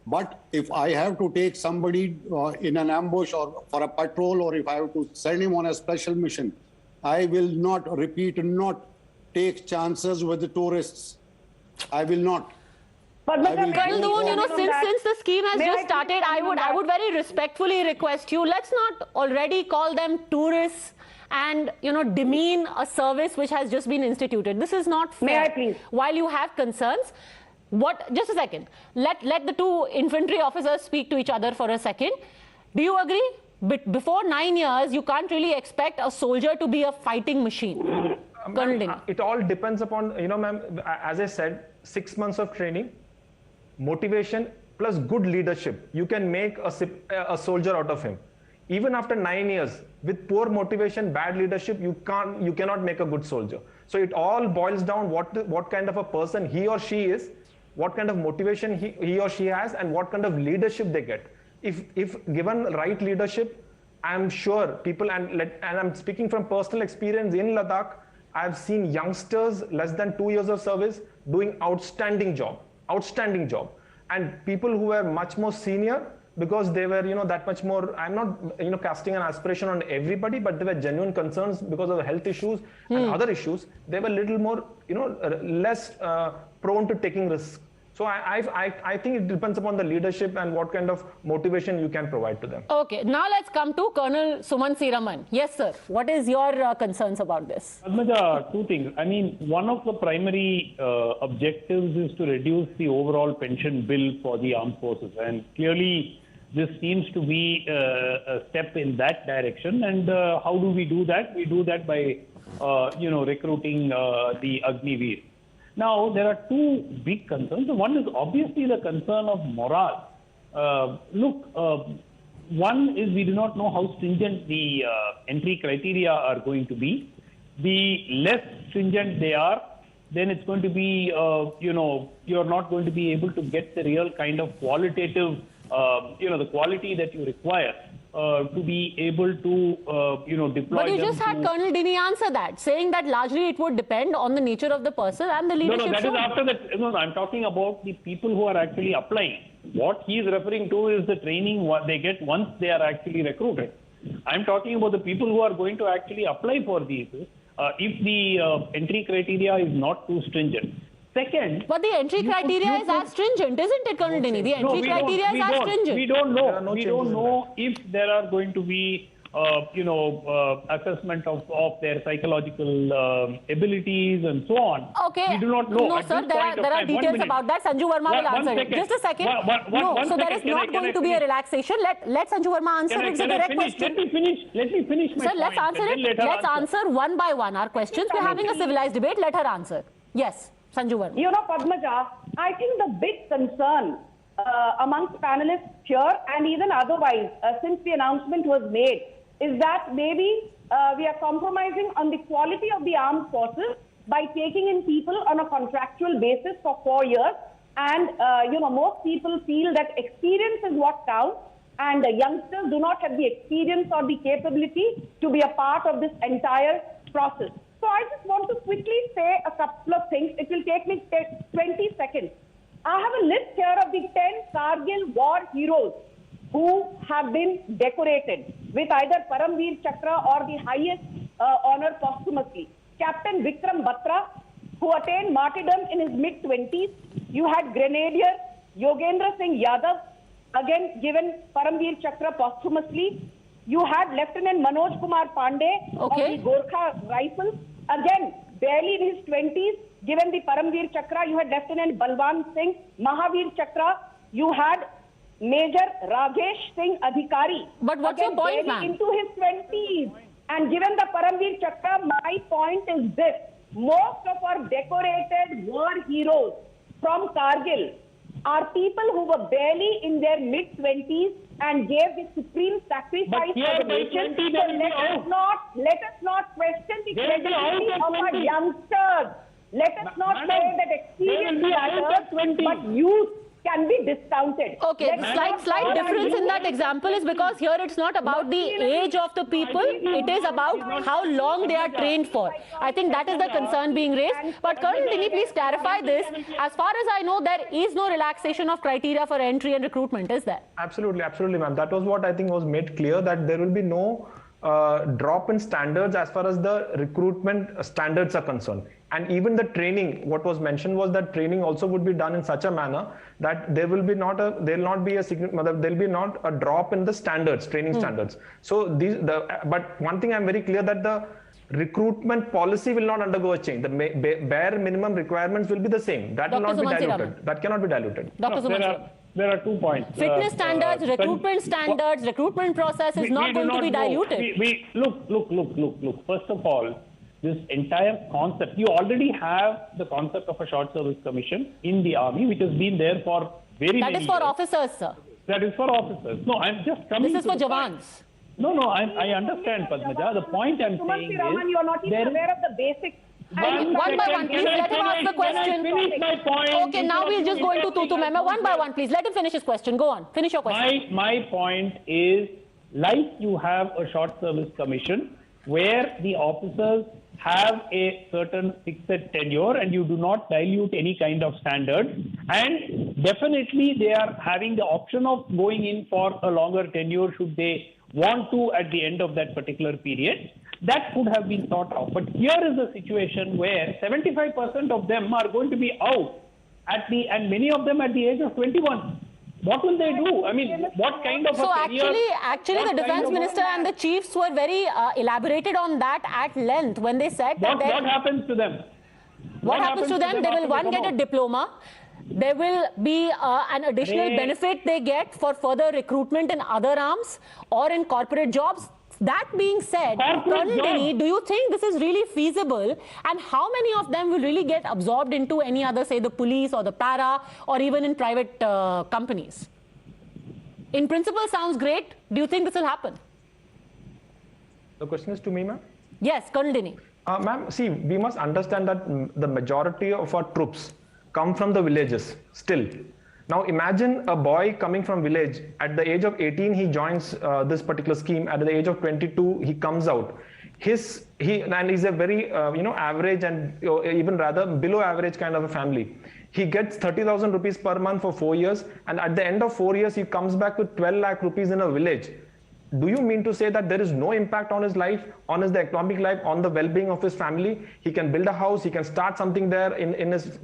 But if I have to take somebody in an ambush or for a patrol, or if I have to send him on a special mission, I will not take chances with the tourists. I will not. But since the scheme has just started, I would very respectfully request you, let's not already call them tourists and demean a service which has just been instituted. This is not fair. May I please? While you have concerns, just a second. Let the two infantry officers speak to each other for a second. Do you agree? Before 9 years, you can't really expect a soldier to be a fighting machine. It all depends upon, ma'am, as I said, 6 months of training, motivation plus good leadership. You can make a soldier out of him. Even after 9 years, with poor motivation, bad leadership, you cannot make a good soldier. So it all boils down what kind of a person he or she is, what kind of motivation he or she has, and what kind of leadership they get. If given right leadership, I'm sure people, and I'm speaking from personal experience in Ladakh, I've seen youngsters less than 2 years of service doing outstanding job. And people who were much more senior, because they were, that much more, I'm not, casting an aspiration on everybody, but there were genuine concerns because of health issues and other issues. They were a little more, less prone to taking risks. So I think it depends upon the leadership and what kind of motivation you can provide to them. Okay, now let's come to Colonel Sumansi Raman. Yes, sir. What is your concerns about this? Padmaja, two things. I mean, one of the primary objectives is to reduce the overall pension bill for the armed forces. And clearly, this seems to be a step in that direction. And how do we do that? We do that by, recruiting the Agniveer. Now, there are two big concerns. One is obviously the concern of morale. One is we do not know how stringent the entry criteria are going to be. The less stringent they are, then it's going to be, you're not going to be able to get the real kind of qualitative, the quality that you require to be able to, deploy. But you just had Colonel Dini answer that, saying that largely it would depend on the nature of the person and the leadership. No, that is after that. No, I'm talking about the people who are actually applying. What he is referring to is the training what they get once they are actually recruited. I'm talking about the people who are going to actually apply for these. If the entry criteria is not too stringent, Second, but the entry criteria is as stringent, isn't it, Colonel Dini? The entry criteria is as stringent. We don't know if there are going to be assessment of their psychological abilities and so on. Okay. We do not know. No, sir, there are details about that. Sanju Verma will answer it. Just a second. So there is not going to be a relaxation. Let Sanju Verma answer. It's a direct question. Let me finish my Sir, point. let's answer it. Let's answer one by one our questions. We're having a civilized debate. Let her answer. Yes, Sanju Verma. You know, Padmaja, I think the big concern amongst panelists here and even otherwise, since the announcement was made, is that maybe we are compromising on the quality of the armed forces by taking in people on a contractual basis for 4 years. And, most people feel that experience is what counts, and youngsters do not have the experience or the capability to be a part of this entire process. So I just want to quickly say a couple of things. It will take me 20 seconds. I have a list here of the 10 Kargil war heroes who have been decorated with either Paramveer Chakra or the highest honor posthumously. Captain Vikram Batra, who attained martyrdom in his mid-20s. You had Grenadier Yogendra Singh Yadav, again given Paramveer Chakra posthumously. You had Lieutenant Manoj Kumar Pandey of the Gorkha Rifles, again barely in his 20s, given the Paramveer Chakra. You had Lieutenant Balwan Singh, Mahavir Chakra. You had Major Rajesh Singh Adhikari. But what's your point, ma'am? Into his 20s. And given the Paramveer Chakra, my point is this. Most of our decorated war heroes from Kargil are people who were barely in their mid-20s and gave the supreme sacrifice for the nation. So let us not question the credibility of our youngsters. Let us not say that experience matters, but youth can be discounted. Okay, slight difference in that example is because here it's not about the age of the people, it is about how long they are trained for. I think that is the concern being raised. But Colonel Dini, please clarify this. As far as I know, there is no relaxation of criteria for entry and recruitment, is there? Absolutely, ma'am. That was what I think was made clear, that there will be no drop in standards as far as the recruitment standards are concerned. And even the training, what was mentioned was that training also would be done in such a manner that there will not be a drop in the standards, training standards. So but one thing I'm very clear that the recruitment policy will not undergo a change. The bare minimum requirements will be the same. That will not be diluted. That cannot be diluted. There are 2 points. Fitness standards, recruitment standards, recruitment process is not going to be diluted. Look. First of all, this entire concept, you already have the concept of a short service commission in the army, which has been there for very many years. That is for officers, sir. That is for officers. No, I'm just coming This is for Jawans. No, I understand, Padmaja. The point I'm saying is... you are not even aware of the basics. One by one, please let him ask the question. Finish my point. Okay, now we'll just go into Tutu Mema. One by one, please. Let him finish his question. Go on. Finish your question. My point is, like you have a short service commission where the officers have a certain fixed tenure and you do not dilute any kind of standard, and definitely they are having the option of going in for a longer tenure should they want to at the end of that particular period. That could have been thought of. But here is a situation where 75% of them are going to be out and many of them at the age of 21. What will they do? I mean, what kind of actually the defense minister and the chiefs were very elaborated on that at length when they said that what happens to them? What happens to them? They will get a diploma. There will be an additional benefit they get for further recruitment in other arms or in corporate jobs. That being said, Colonel Dini, do you think this is really feasible? And how many of them will really get absorbed into any other, say, the police or the para or even in private companies? In principle, sounds great. Do you think this will happen? The question is to me, ma'am? Yes, Colonel Dini. Ma'am, see, we must understand that the majority of our troops come from the villages still. Now imagine a boy coming from village. At the age of 18, he joins this particular scheme. At the age of 22, he comes out. He's a very average and even rather below average kind of a family. He gets 30,000 rupees per month for 4 years, and at the end of 4 years, he comes back with 12 lakh rupees in a village. do you mean to say that there is no impact on his life, on his economic life, on the well-being of his family? He can build a house, he can start something there in his,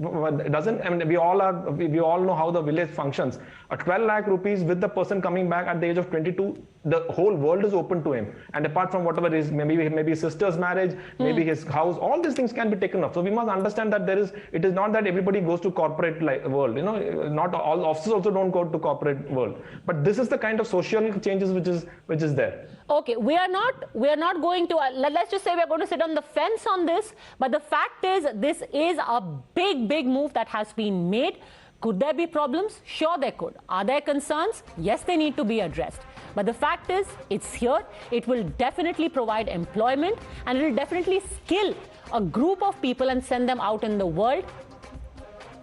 doesn't, I mean, we all know how the village functions. A 12 lakh rupees with the person coming back at the age of 22, the whole world is open to him. And apart from whatever is, maybe his sister's marriage, maybe his house, all these things can be taken up. So we must understand that it is not that everybody goes to corporate world, you know, not all officers also don't go to corporate world. But this is the kind of social changes which is there. Okay, we are not going to, let's just say we are going to sit on the fence on this, but the fact is this is a big move that has been made. Could there be problems? Sure there could. Are there concerns? Yes, they need to be addressed. But the fact is, it's here. It will definitely provide employment and it will definitely skill a group of people and send them out in the world,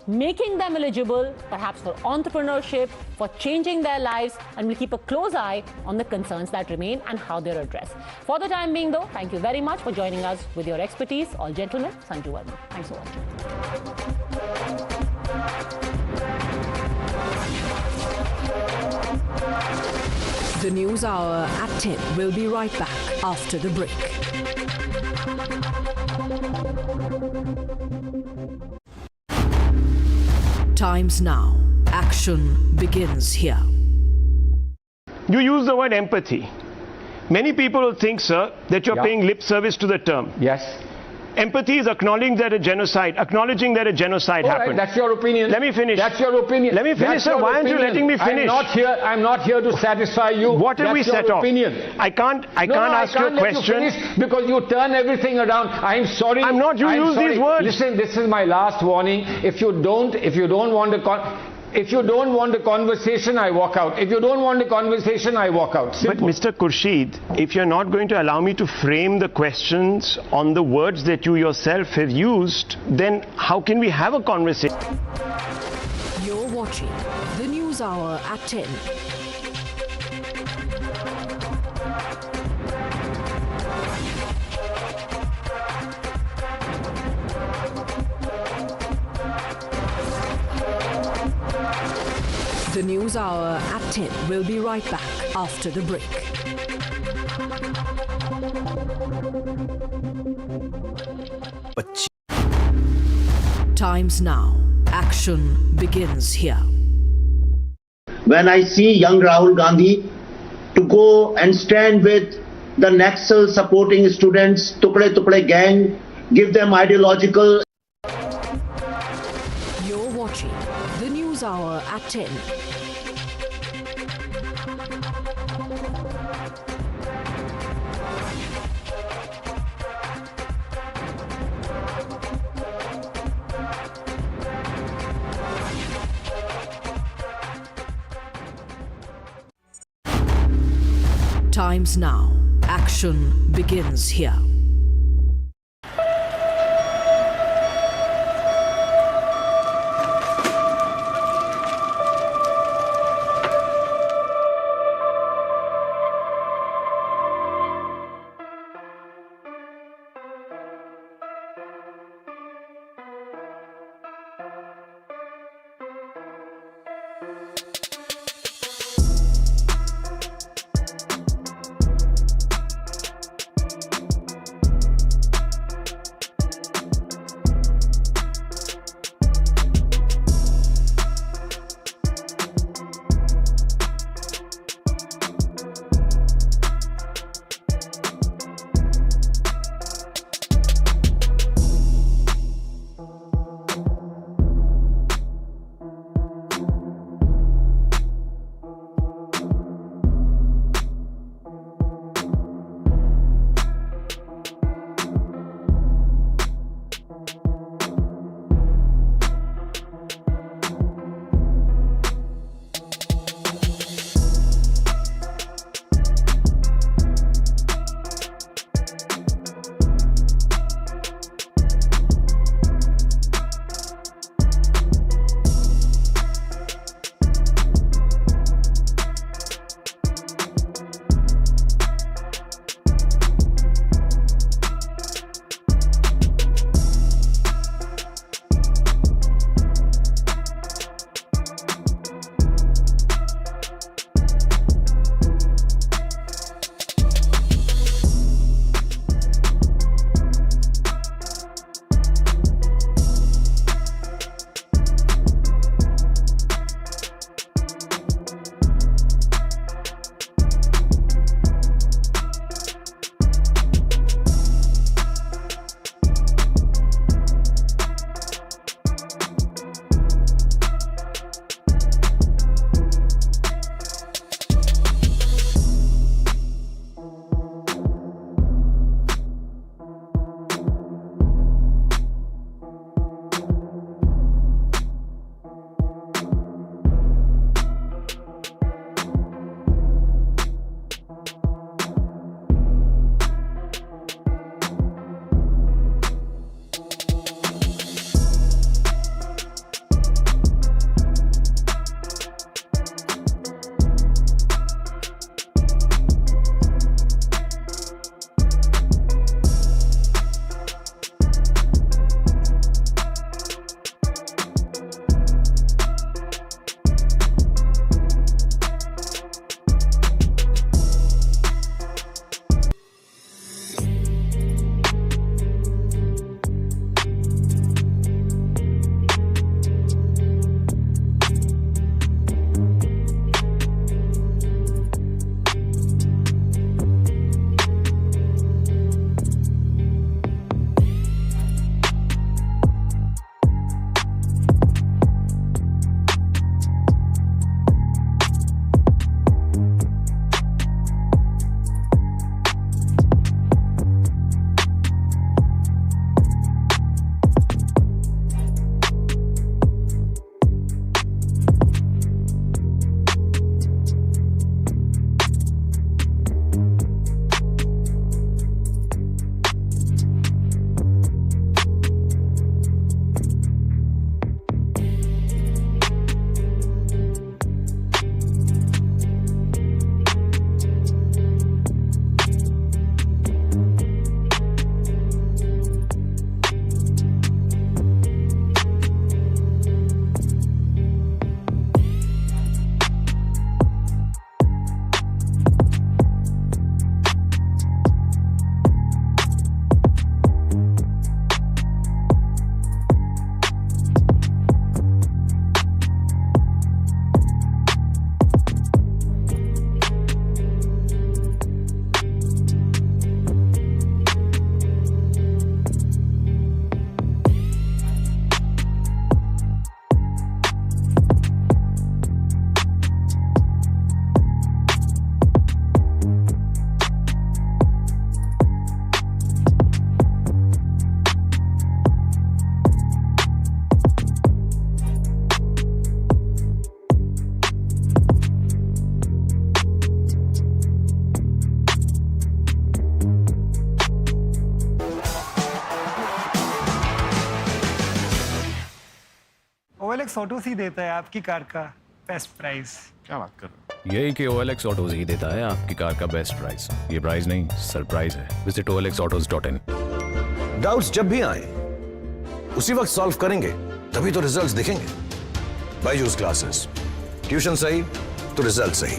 making them eligible perhaps for entrepreneurship, for changing their lives, and we'll keep a close eye on the concerns that remain and how they're addressed. For the time being though, thank you very much for joining us with your expertise. All gentlemen, Sanju Verma. Thanks for watching. The News Hour at 10 will be right back after the break. Times now. Action begins here. You use the word empathy. Many people will think, sir, that you're paying lip service to the term. Yes. Empathy is acknowledging that a genocide happened. Right, that's your opinion. Let me finish. That's your opinion. Let me finish, sir. Why aren't you letting me finish? I'm not here to satisfy you. What have we set off? Opinion. I can't ask you a question. You finish because you turn everything around. I'm sorry. I'm not. You use these words. Listen, this is my last warning. If you don't want a conversation, I walk out. If you don't want a conversation, I walk out. Simple. But Mr. Khurshid, if you're not going to allow me to frame the questions on the words that you yourself have used, then how can we have a conversation? You're watching the News Hour at 10. The News Hour at 10 will be right back after the break. Times now. Action begins here. When I see young Rahul Gandhi to go and stand with the Naxal supporting students, Tukde gang, give them ideological. You're watching the News Hour at 10. Times now. Action begins here. OLX autos ही देता है आपकी car का best price. क्या बात कर रहे हो? यही कि OLX ऑटोज ही देता है आपकी कार का बेस्ट प्राइस। ये प्राइस नहीं, सरप्राइज है। Visit olxautos.in। डाउट्स जब भी आए उसी वक्त सॉल्व करेंगे, तभी तो रिजल्ट्स दिखेंगे। बायजूस क्लासेस, ट्यूशन सही तो रिजल्ट सही।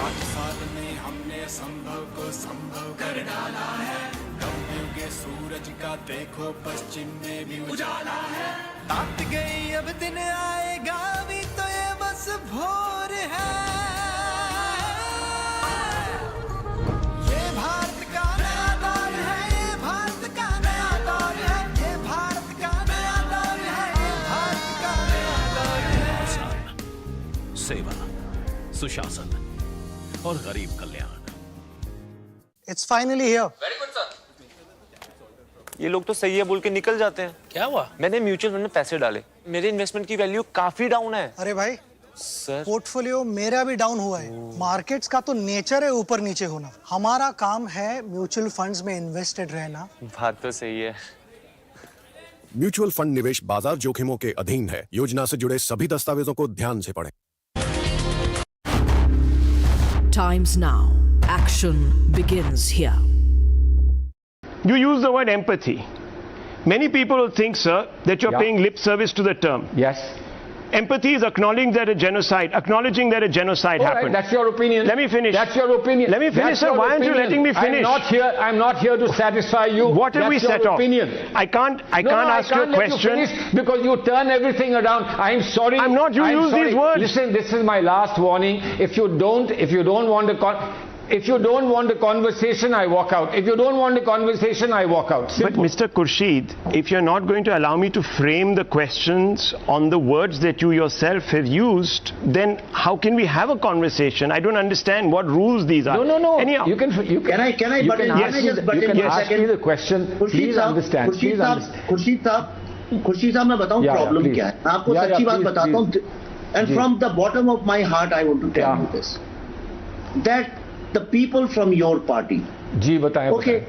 8 साल में हमने असंभव को संभव कर डाला है। गम्यों के सूरज का देखो पश्चिम में भी उजाला है। रात गई अब दिन आएगा भी तो ये बस भोर है। ये भारत का नया दौर है, ये भारत का नया दौर है, ये भारत का नया दौर है, ये भारत का नया दौर है। सेवा, सुशासन और गरीब कल्याण। It's finally here. Very good, sir. ये लोग तो सही है बोल के निकल जाते हैं। क्या हुआ? मैंने म्यूचुअल फंड में पैसे डाले, मेरे इन्वेस्टमेंट की वैल्यू काफी डाउन है। अरे भाई सर, पोर्टफोलियो मेरा भी डाउन हुआ है। मार्केट्स का तो नेचर है ऊपर नीचे होना। हमारा काम है म्यूचुअल फंड्स में इन्वेस्टेड रहना। बात तो सही है। म्यूचुअल फंड निवेश बाजार जोखिमों के अधीन है। योजना से जुड़े सभी दस्तावेजों को ध्यान से पढ़ें। Times now. Action begins here. You use the word empathy. Many people will think, sir, that you're paying lip service to the term. Yes. Empathy is acknowledging that a genocide happened. Right, that's your opinion. Let me finish. That's your opinion. Let me finish, sir. Why aren't you letting me finish? I'm not here to satisfy you. What did we set off? Opinion. I can't ask you a question. You finish because you turn everything around. I'm sorry. I'm not. You use these words. Listen, this is my last warning. If you don't want a conversation, I walk out. If you don't want a conversation, I walk out. Simple. But Mr. Khurshid, if you're not going to allow me to frame the questions on the words that you yourself have used, then how can we have a conversation? I don't understand what rules these are. No. Anyhow, You can ask me the question. Please understand. Khurshid साहब मैं बताऊं problem क्या है। मैं आपको सच्ची बात बताता हूं, and from the bottom of my heart I want to tell you this, that the people from your party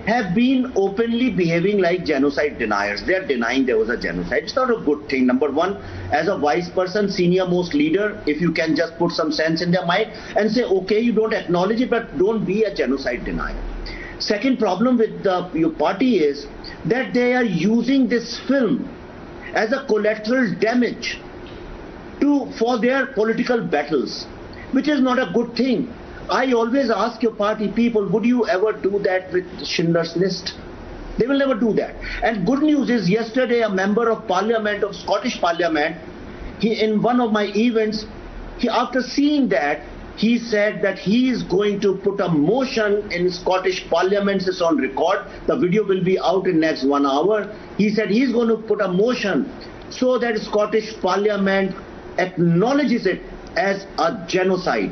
have been openly behaving like genocide deniers. They are denying there was a genocide. It's not a good thing. Number one, as a vice person, senior most leader, if you can just put some sense in their mind and say, okay, you don't acknowledge it, but don't be a genocide denier. Second problem with your party is that they are using this film as a collateral damage for their political battles, which is not a good thing. I always ask your party people, would you ever do that with Schindler's List? They will never do that. And good news is, yesterday a member of Parliament, of Scottish Parliament, in one of my events, after seeing that, he said that he is going to put a motion in Scottish Parliament. It's on record. The video will be out in next 1 hour. He said he's going to put a motion so that Scottish Parliament acknowledges it as a genocide.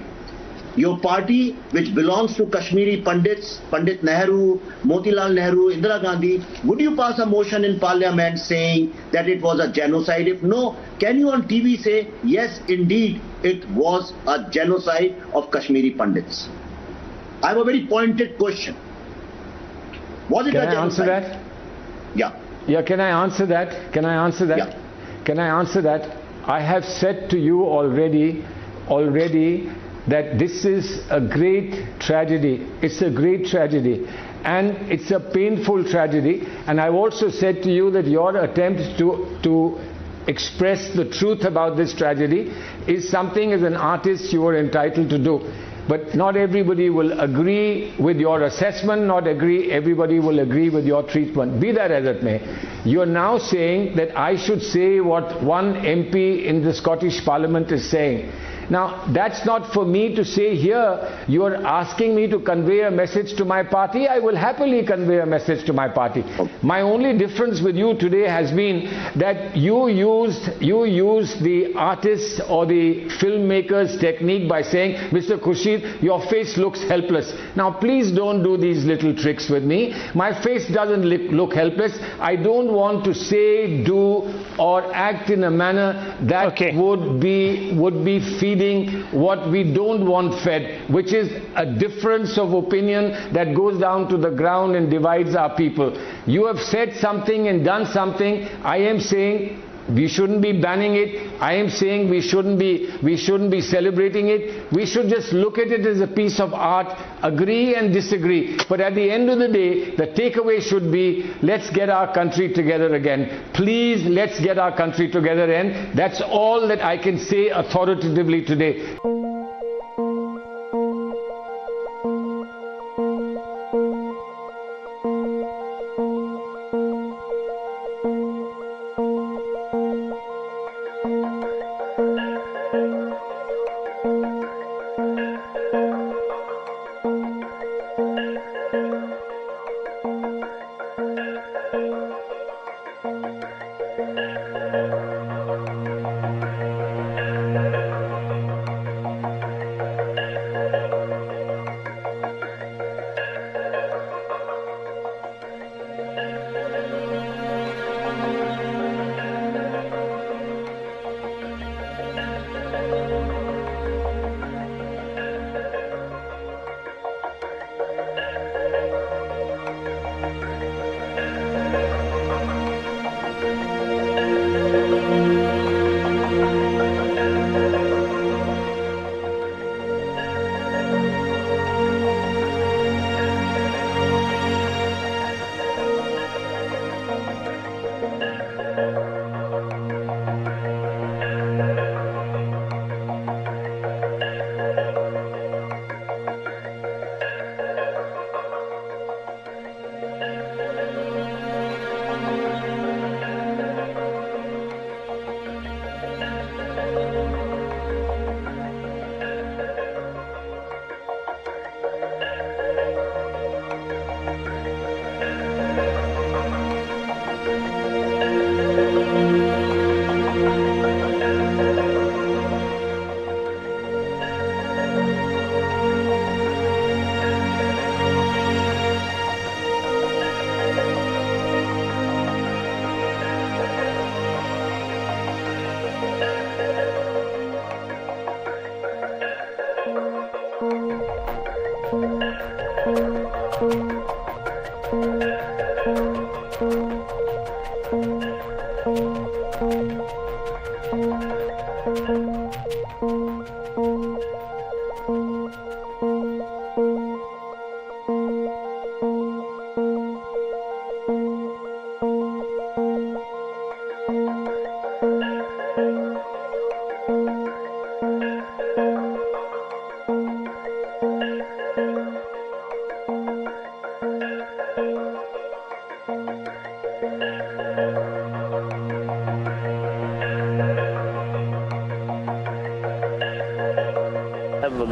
Your party, which belongs to Kashmiri Pandits, Pandit Nehru, Motilal Nehru, Indira Gandhi, would you pass a motion in Parliament saying that it was a genocide? If no, can you on TV say, yes, indeed, it was a genocide of Kashmiri Pandits? I have a very pointed question. Was it a genocide? Can I answer that? Yeah. Yeah, can I answer that? Can I answer that? Yeah. Can I answer that? I have said to you already that this is a great tragedy. It's a great tragedy. And it's a painful tragedy. And I've also said to you that your attempt to express the truth about this tragedy is something as an artist you are entitled to do. But not everybody will agree with your assessment, everybody will agree with your treatment. Be that as it may. You are now saying that I should say what one MP in the Scottish Parliament is saying. Now, that's not for me to say here. You are asking me to convey a message to my party. I will happily convey a message to my party. My only difference with you today has been that you used the artist's or the filmmaker's technique by saying, Mr. Khurshid, your face looks helpless. Now, please don't do these little tricks with me. My face doesn't look helpless. I don't want to say, do, or act in a manner that would be feeling feeding what we don't want fed, which is a difference of opinion that goes down to the ground and divides our people. You have said something and done something. I am saying we shouldn't be banning it. I am saying we shouldn't be celebrating it. We should just look at it as a piece of art, agree and disagree. But at the end of the day, the takeaway should be, let's get our country together again. Please, let's get our country together again. That's all that I can say authoritatively today.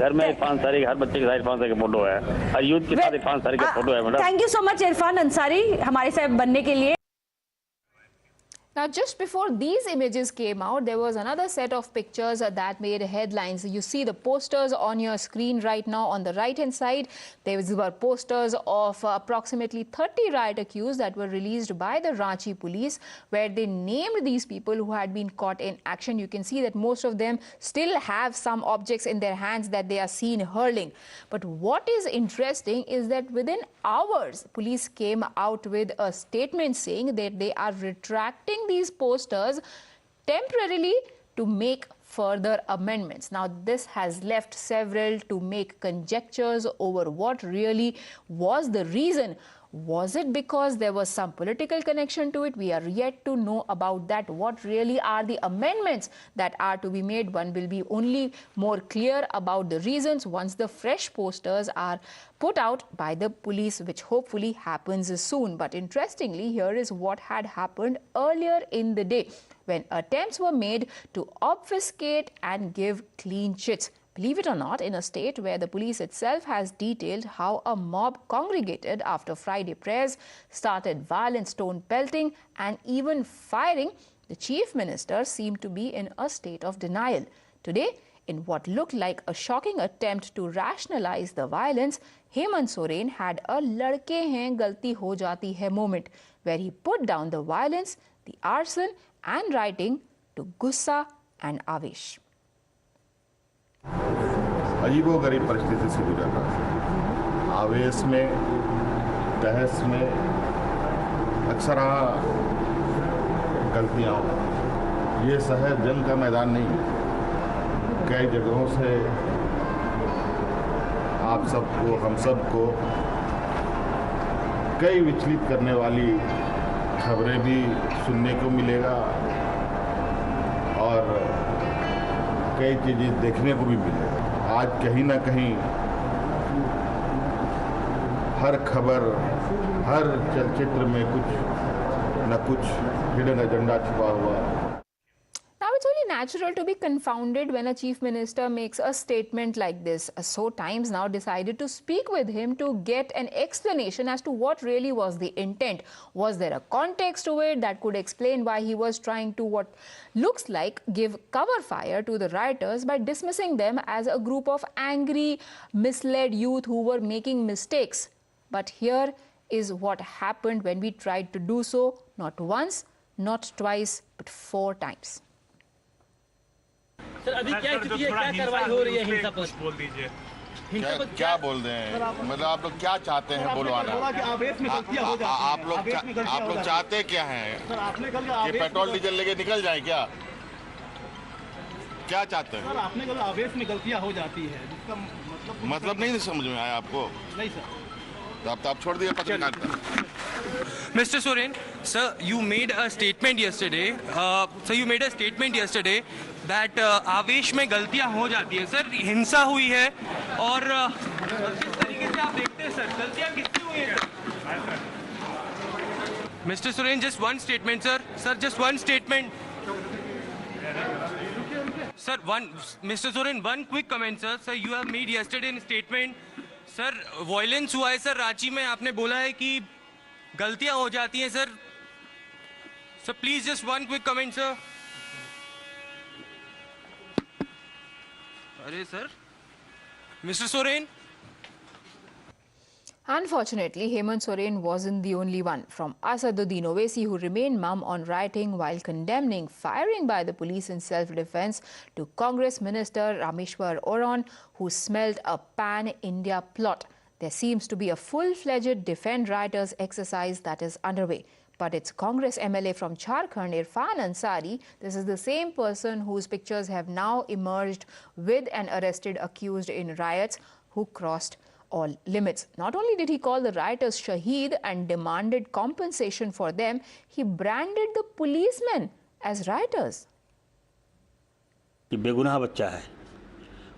घर में इरफान अंसारी, हर बच्चे के साथ इरफान अंसारी का photo है, हर youth के साथ इरफान अंसारी का फोटो है madam. Thank you so much Irfan Ansari हमारे साथ बनने के लिए। Now, just before these images came out, there was another set of pictures that made headlines. You see the posters on your screen right now. On the right-hand side, there were posters of approximately 30 riot accused that were released by the Ranchi police, where they named these people who had been caught in action. You can see that most of them still have some objects in their hands that they are seen hurling. But what is interesting is that within hours, police came out with a statement saying that they are retracting these posters temporarily to make further amendments. Now, this has left several to make conjectures over what really was the reason. Was it because there was some political connection to it? We are yet to know about that. What really are the amendments that are to be made? One will be only more clear about the reasons once the fresh posters are put out by the police, which hopefully happens soon. But interestingly, here is what had happened earlier in the day when attempts were made to obfuscate and give clean chits. Believe it or not, in a state where the police itself has detailed how a mob congregated after Friday prayers, started violent stone pelting and even firing, the chief minister seemed to be in a state of denial. Today, in what looked like a shocking attempt to rationalize the violence, Hemant Soren had a ladke hain galti ho jati hai moment, where he put down the violence, the arson and rioting to gussa and avesh. अजीबोगरीब परिस्थिति से गुजर रहा है। आवेश में, तहस में अक्सर गलतियाँ हो। ये शहर जंग का मैदान नहीं है। कई जगहों से आप सबको, हम सबको कई विचलित करने वाली खबरें भी सुनने को मिलेगा और कई चीज़ें देखने को भी मिलेगा। आज कहीं ना कहीं हर खबर, हर चलचित्र में कुछ न कुछ हिडन एजेंडा छुपा हुआ है। Now, it's only natural to be confounded when a chief minister makes a statement like this. So, Times now decided to speak with him to get an explanation as to what really was the intent. Was there a context to it that could explain why he was trying to, what looks like, give cover fire to the rioters by dismissing them as a group of angry, misled youth who were making mistakes? But here is what happened when we tried to do so, not once, not twice, but 4 times. Sir अभी क्या स्थिति है, क्या कार्रवाई हो रही है हिंसा पर? बोल दीजिए। क्या बोल रहे हैं? मतलब आप लोग क्या चाहते हैं बुलवाना? आप लोग चाहते क्या हैं? ये पेट्रोल डीजल लेके निकल जाए क्या? क्या चाहते हैं? सर आपने कहा आवेश में गलतियां हो जाती है, जिसका मतलब नहीं समझ में आया आपको? नहीं सर। तो आप छोड़ दिए पत्रकारिता। Mr. Soren, sir, you made a statement yesterday. That आवेश में गलतियां हो जाती है सर, हिंसा हुई है और किस तरीके से आप देखते हैं सर, गलतियां किसकी हुई है? Mr. Soren, just one statement, sir. Sir, just one statement. Sir, Mr. Soren, one quick comment, sir. Sir, you have made yesterday a statement. Sir, violence हुआ है सर रांची में, आपने बोला है कि गलतियां हो जाती हैं sir. Sir, please just one quick comment, sir. अरे sir, Mr. Soren. Unfortunately, Hemant Soren wasn't the only one. From Asaduddin Owaisi, who remained mum on rioting while condemning firing by the police in self-defense, to Congress Minister Rameshwar Oron, who smelled a pan-India plot. There seems to be a full-fledged defend rioters exercise that is underway. But it's Congress MLA from Jharkhand, Irfan Ansari. This is the same person whose pictures have now emerged with an arrested accused in riots who crossed all limits. Not only did he call the rioters Shaheed and demanded compensation for them, he branded the policemen as rioters. कि बेगुनाह बच्चा है,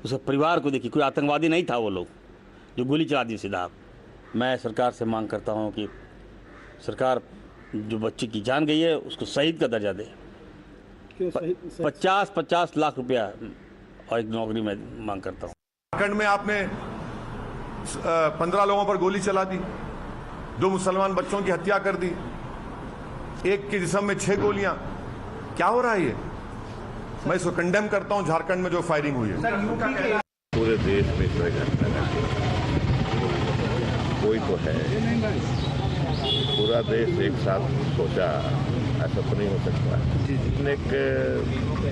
उसके परिवार को देखिए, कोई आतंकवादी नहीं था वो लोग जो गोली चला दी सीधा। मैं सरकार से मांग करता हूं कि सरकार जो बच्चे की जान गई है उसको शहीद का दर्जा दे। 50 लाख रुपया और एक नौकरी में मांग करता हूं। झारखंड में आपने 15 लोगों पर गोली चला दी, 2 मुसलमान बच्चों की हत्या कर दी, एक के जिस्म में 6 गोलियां। क्या हो रहा है ये? मैं इसको कंडेम करता हूं। झारखंड में जो फायरिंग हुई है, पूरे देश में इस तरह घटना कोई तो है, पूरा देश एक साथ सोचा, ऐसा तो नहीं हो सकता। एक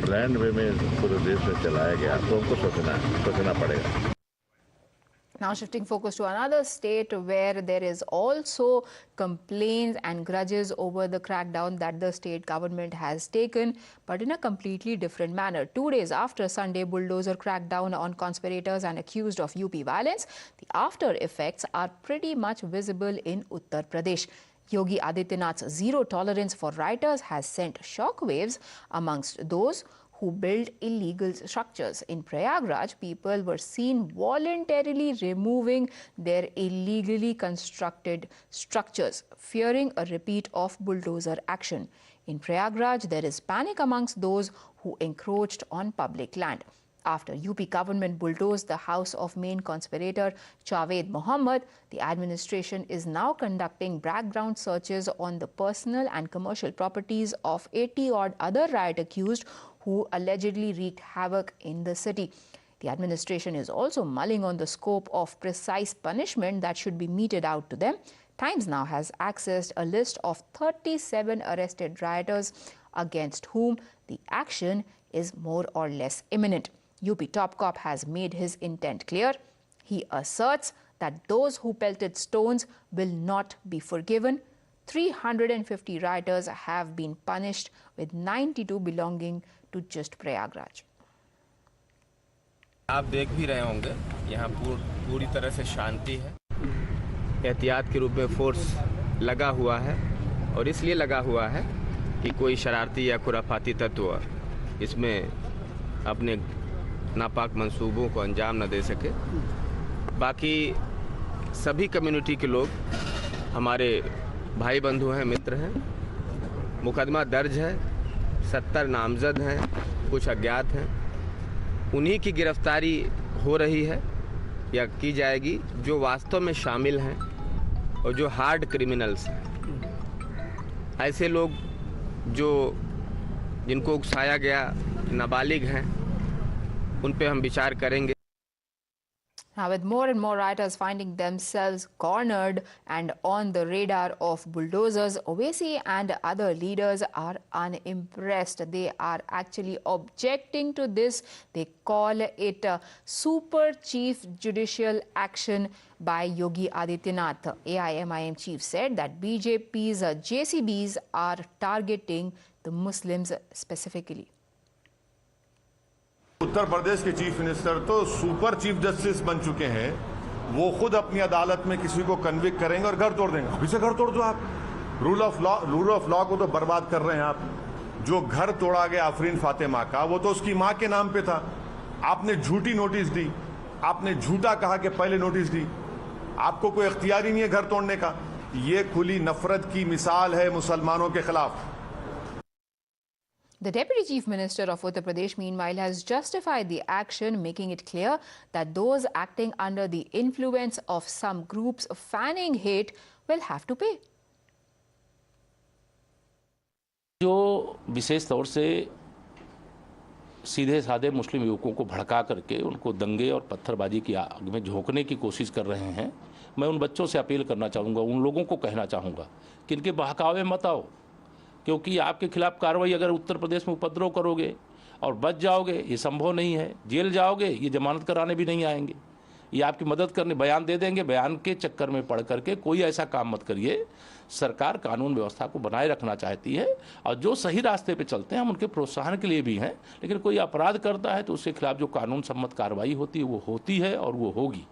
ब्रांड वे में पूरे देश में चलाया गया, तो हमको सोचना पड़ेगा। Now shifting focus to another state where there is also complaints and grudges over the crackdown that the state government has taken, but in a completely different manner. 2 days after Sunday Bulldozer crackdown on conspirators and accused of UP violence, the after effects are pretty much visible in Uttar Pradesh. Yogi Adityanath's zero tolerance for rioters has sent shockwaves amongst those who build illegal structures. In Prayagraj, people were seen voluntarily removing their illegally constructed structures, fearing a repeat of bulldozer action. In Prayagraj, there is panic amongst those who encroached on public land. After UP government bulldozed the house of main conspirator Javed Mohammed, the administration is now conducting background searches on the personal and commercial properties of 80-odd other riot accused who allegedly wreaked havoc in the city. The administration is also mulling on the scope of precise punishment that should be meted out to them. Times now has accessed a list of 37 arrested rioters against whom the action is more or less imminent. UP top cop has made his intent clear. He asserts that those who pelted stones will not be forgiven. 350 rioters have been punished, with 92 belonging to just Prayagraj. आप देख भी रहे होंगे यहाँ पूरी तरह से शांति है। एहतियात के रूप में फोर्स लगा हुआ है और इसलिए लगा हुआ है कि कोई शरारती या खुराफाती तत्व इसमें अपने नापाक मंसूबों को अंजाम न दे सके। बाकी सभी कम्युनिटी के लोग हमारे भाई बंधु हैं, मित्र हैं। मुकदमा दर्ज है, 70 नामजद हैं, कुछ अज्ञात हैं। उन्हीं की गिरफ्तारी हो रही है या की जाएगी जो वास्तव में शामिल हैं और जो हार्ड क्रिमिनल्स हैं। ऐसे लोग जो जिनको उकसाया गया, नाबालिग हैं, उन पे हम विचार करेंगे। Now, with more and more rioters finding themselves cornered and on the radar of bulldozers, Owaisi and other leaders are unimpressed. They are actually objecting to this. They call it a super chief judicial action by Yogi Adityanath. AIMIM chief said that BJP's JCBs are targeting the Muslims specifically. Uttar Pradesh के chief minister तो super chief justice बन चुके हैं। वो खुद अपनी अदालत में किसी को कन्विक्ट करेंगे और घर तोड़ देंगे। अभी से घर तोड़ दो आप। रूल ऑफ लॉ को तो बर्बाद कर रहे हैं आप। जो घर तोड़ा गया आफरीन फातिमा का, वो तो उसकी मां के नाम पे था। आपने झूठी नोटिस दी, आपने झूठा कहा कि पहले नोटिस दी। आपको कोई इख्तियार ही नहीं है घर तोड़ने का। ये खुली नफरत की मिसाल है मुसलमानों के खिलाफ। The Deputy Chief Minister of Uttar Pradesh, meanwhile, has justified the action, making it clear that those acting under the influence of some groups fanning hate will have to pay. जो विशेष तौर से सीधे साधे मुस्लिम युवकों को भड़का करके उनको दंगे और पत्थरबाजी की आग में झोंकने की कोशिश कर रहे हैं, मैं उन बच्चों से अपील करना चाहूँगा, उन लोगों को कहना चाहूँगा कि इनके बहकावे मत आओ, क्योंकि आपके खिलाफ कार्रवाई अगर उत्तर प्रदेश में उपद्रव करोगे और बच जाओगे, ये संभव नहीं है। जेल जाओगे, ये जमानत कराने भी नहीं आएंगे। ये आपकी मदद करने बयान दे देंगे। बयान के चक्कर में पड़ करके कोई ऐसा काम मत करिए। सरकार कानून व्यवस्था को बनाए रखना चाहती है और जो सही रास्ते पे चलते हैं हम उनके प्रोत्साहन के लिए भी हैं, लेकिन कोई अपराध करता है तो उसके खिलाफ जो कानून सम्मत कार्रवाई होती है वो होती है और वो होगी।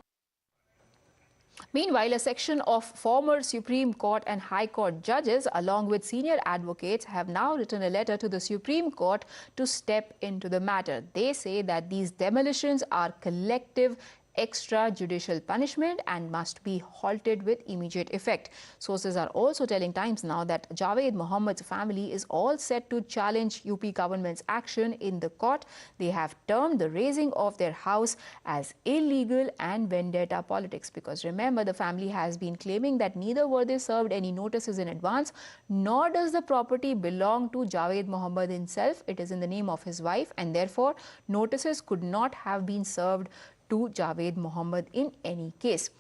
Meanwhile, a section of former Supreme Court and High Court judges, along with senior advocates, have now written a letter to the Supreme Court to step into the matter. They say that these demolitions are collective extrajudicial punishment and must be halted with immediate effect. Sources are also telling Times Now that Javed Mohammad's family is all set to challenge UP government's action in the court. They have termed the razing of their house as illegal and vendetta politics, because remember, the family has been claiming that neither were they served any notices in advance, nor does the property belong to Javed Mohammad himself. It is in the name of his wife, and therefore notices could not have been served to Javed Mohammad in any case.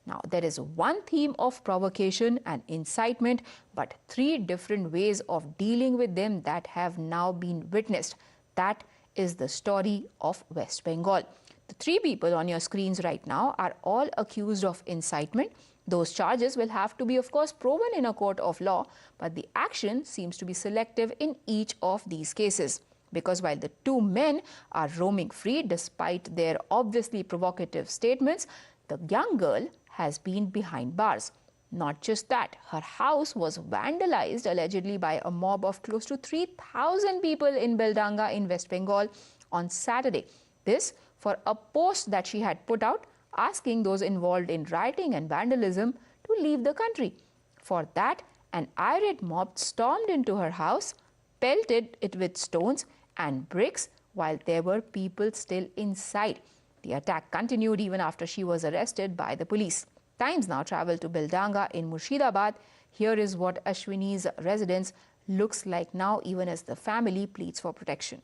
Now, there is one theme of provocation and incitement, but three different ways of dealing with them that have now been witnessed. That is the story of West Bengal. The three people on your screens right now are all accused of incitement. Those charges will have to be, of course, proven in a court of law, but the action seems to be selective in each of these cases. Because while the two men are roaming free despite their obviously provocative statements, the young girl has been behind bars. Not just that, her house was vandalized allegedly by a mob of close to 3,000 people in Beldanga in West Bengal on Saturday. This for a post that she had put out asking those involved in rioting and vandalism to leave the country. For that, an irate mob stormed into her house, pelted it with stones and bricks while there were people still inside. The attack continued even after she was arrested by the police. Times Now traveled to Beldanga in Murshidabad. Here is what Ashwini's residence looks like now, even as the family pleads for protection.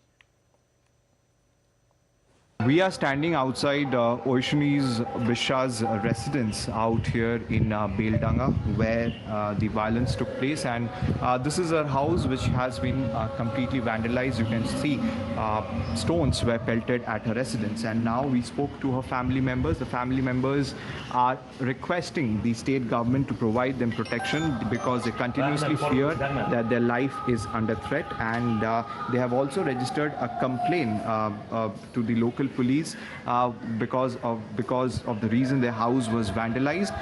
We are standing outside Oceani's Bisha's residence out here in Beldanga, where the violence took place, and this is her house, which has been completely vandalized. You can see stones were pelted at her residence, and now we spoke to her family members. The family members are requesting the state government to provide them protection because they continuously fear that their life is under threat, and they have also registered a complaint to the local police because of the reason their house was vandalized,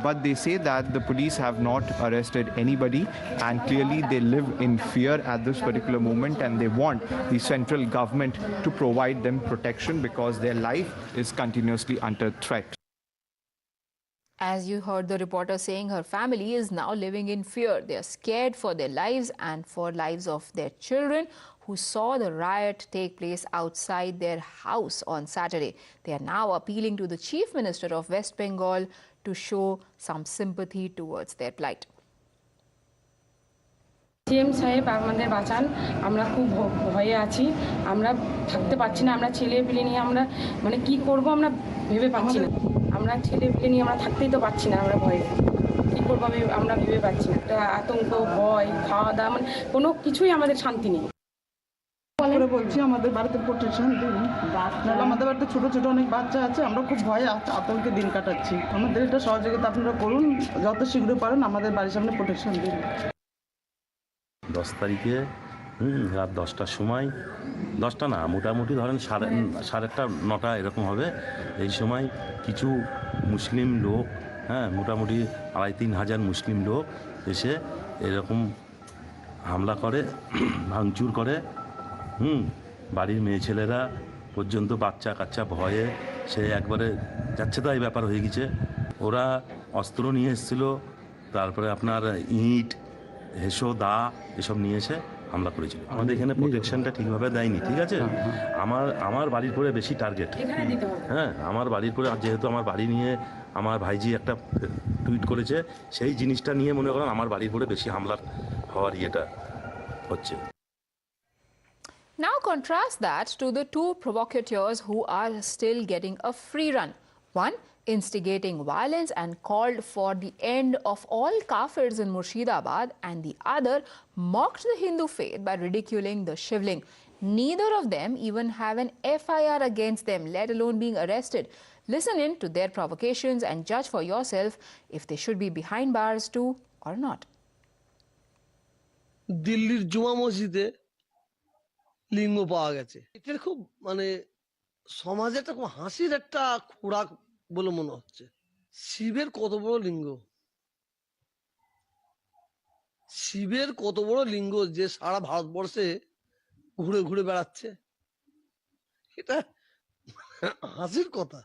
but they say that the police have not arrested anybody, and clearly they live in fear at this particular moment, and they want the central government to provide them protection because their life is continuously under threat. As you heard the reporter saying, her family is now living in fear. They are scared for their lives and for lives of their children who saw the riot take place outside their house on Saturday. They are now appealing to the Chief Minister of West Bengal to show some sympathy towards their plight. CM সাহেব আমাদের বাঁচান, আমরা খুব ভয়ে আছি, আমরা থাকতে পারছি না, আমরা ছেলে পেলে নিয়ে আমরা মানে কি করব আমরা ভেবে পাচ্ছি না, আমরা ছেলে পেলে নিয়ে আমরা থাকতেই তো পারছি না, আমরা ভয়ে কি করব আমরা ভেবে পাচ্ছি না, একটা আতঙ্ক, ভয়, খাওয়া দাওয়া মানে কোনো কিছুই আমাদের শান্তি নেই। করে বলছি আমাদের বাড়িতে প্রোটেকশন দিন, আমাদের বাড়িতে ছোট ছোট অনেক বাচ্চা আছে, আমরা খুব ভয়ে আতঙ্কে দিন কাটাচ্ছি, আমাদের এটা সহযোগিতা আপনারা করুন, যত শীঘ্র পারেন আমাদের বাড়ির সামনে প্রোটেকশন দিন। 10 তারিখে রাত 10টার সময়, 10টা না মোটামুটি ধরেন 8:30 9টা এরকম হবে, এই সময় কিছু মুসলিম লোক, মোটামুটি 2,5-3 হাজার মুসলিম লোক এসে এরকম হামলা করে, ভাঙচুর করে, বাড়ির মেয়ে ছেলেরা পর্যন্ত বাচ্চা কাচ্চা ভয়ে সে একবারে যাচ্ছে তাই ব্যাপার হয়ে গেছে। ওরা অস্ত্র নিয়ে এসেছিল, তারপরে আপনার ইট, হেসো, দা এসব নিয়ে এসে হামলা করেছিল। আমাদের এখানে প্রোটেকশনটা ঠিকভাবে দেয়নি, ঠিক আছে। আমার বাড়ির পরে বেশি টার্গেট, আমার বাড়ির পরে, যেহেতু আমার বাড়ি নিয়ে আমার ভাইজি একটা টুইট করেছে, সেই জিনিসটা নিয়ে মনে করেন আমার বাড়ির পরে বেশি হামলার হওয়ার ইয়েটা হচ্ছে। Now contrast that to the two provocateurs who are still getting a free run. One instigating violence and called for the end of all kafirs in Murshidabad, and the other mocked the Hindu faith by ridiculing the Shivling. Neither of them even have an FIR against them, let alone being arrested. Listen in to their provocations and judge for yourself if they should be behind bars too or not. দিল্লির জুমা মসজিদে লিঙ্গ পাওয়া গেছে, এটা খুব মানে সমাজে একটা খুব হাসির একটা খোরাক বলে মনে হচ্ছে। শিবের কত বড় লিঙ্গ, শিবের কত বড় লিঙ্গ যে সারা ভারতবর্ষে ঘুরে ঘুরে বেড়াচ্ছে, এটা হাসির কথা।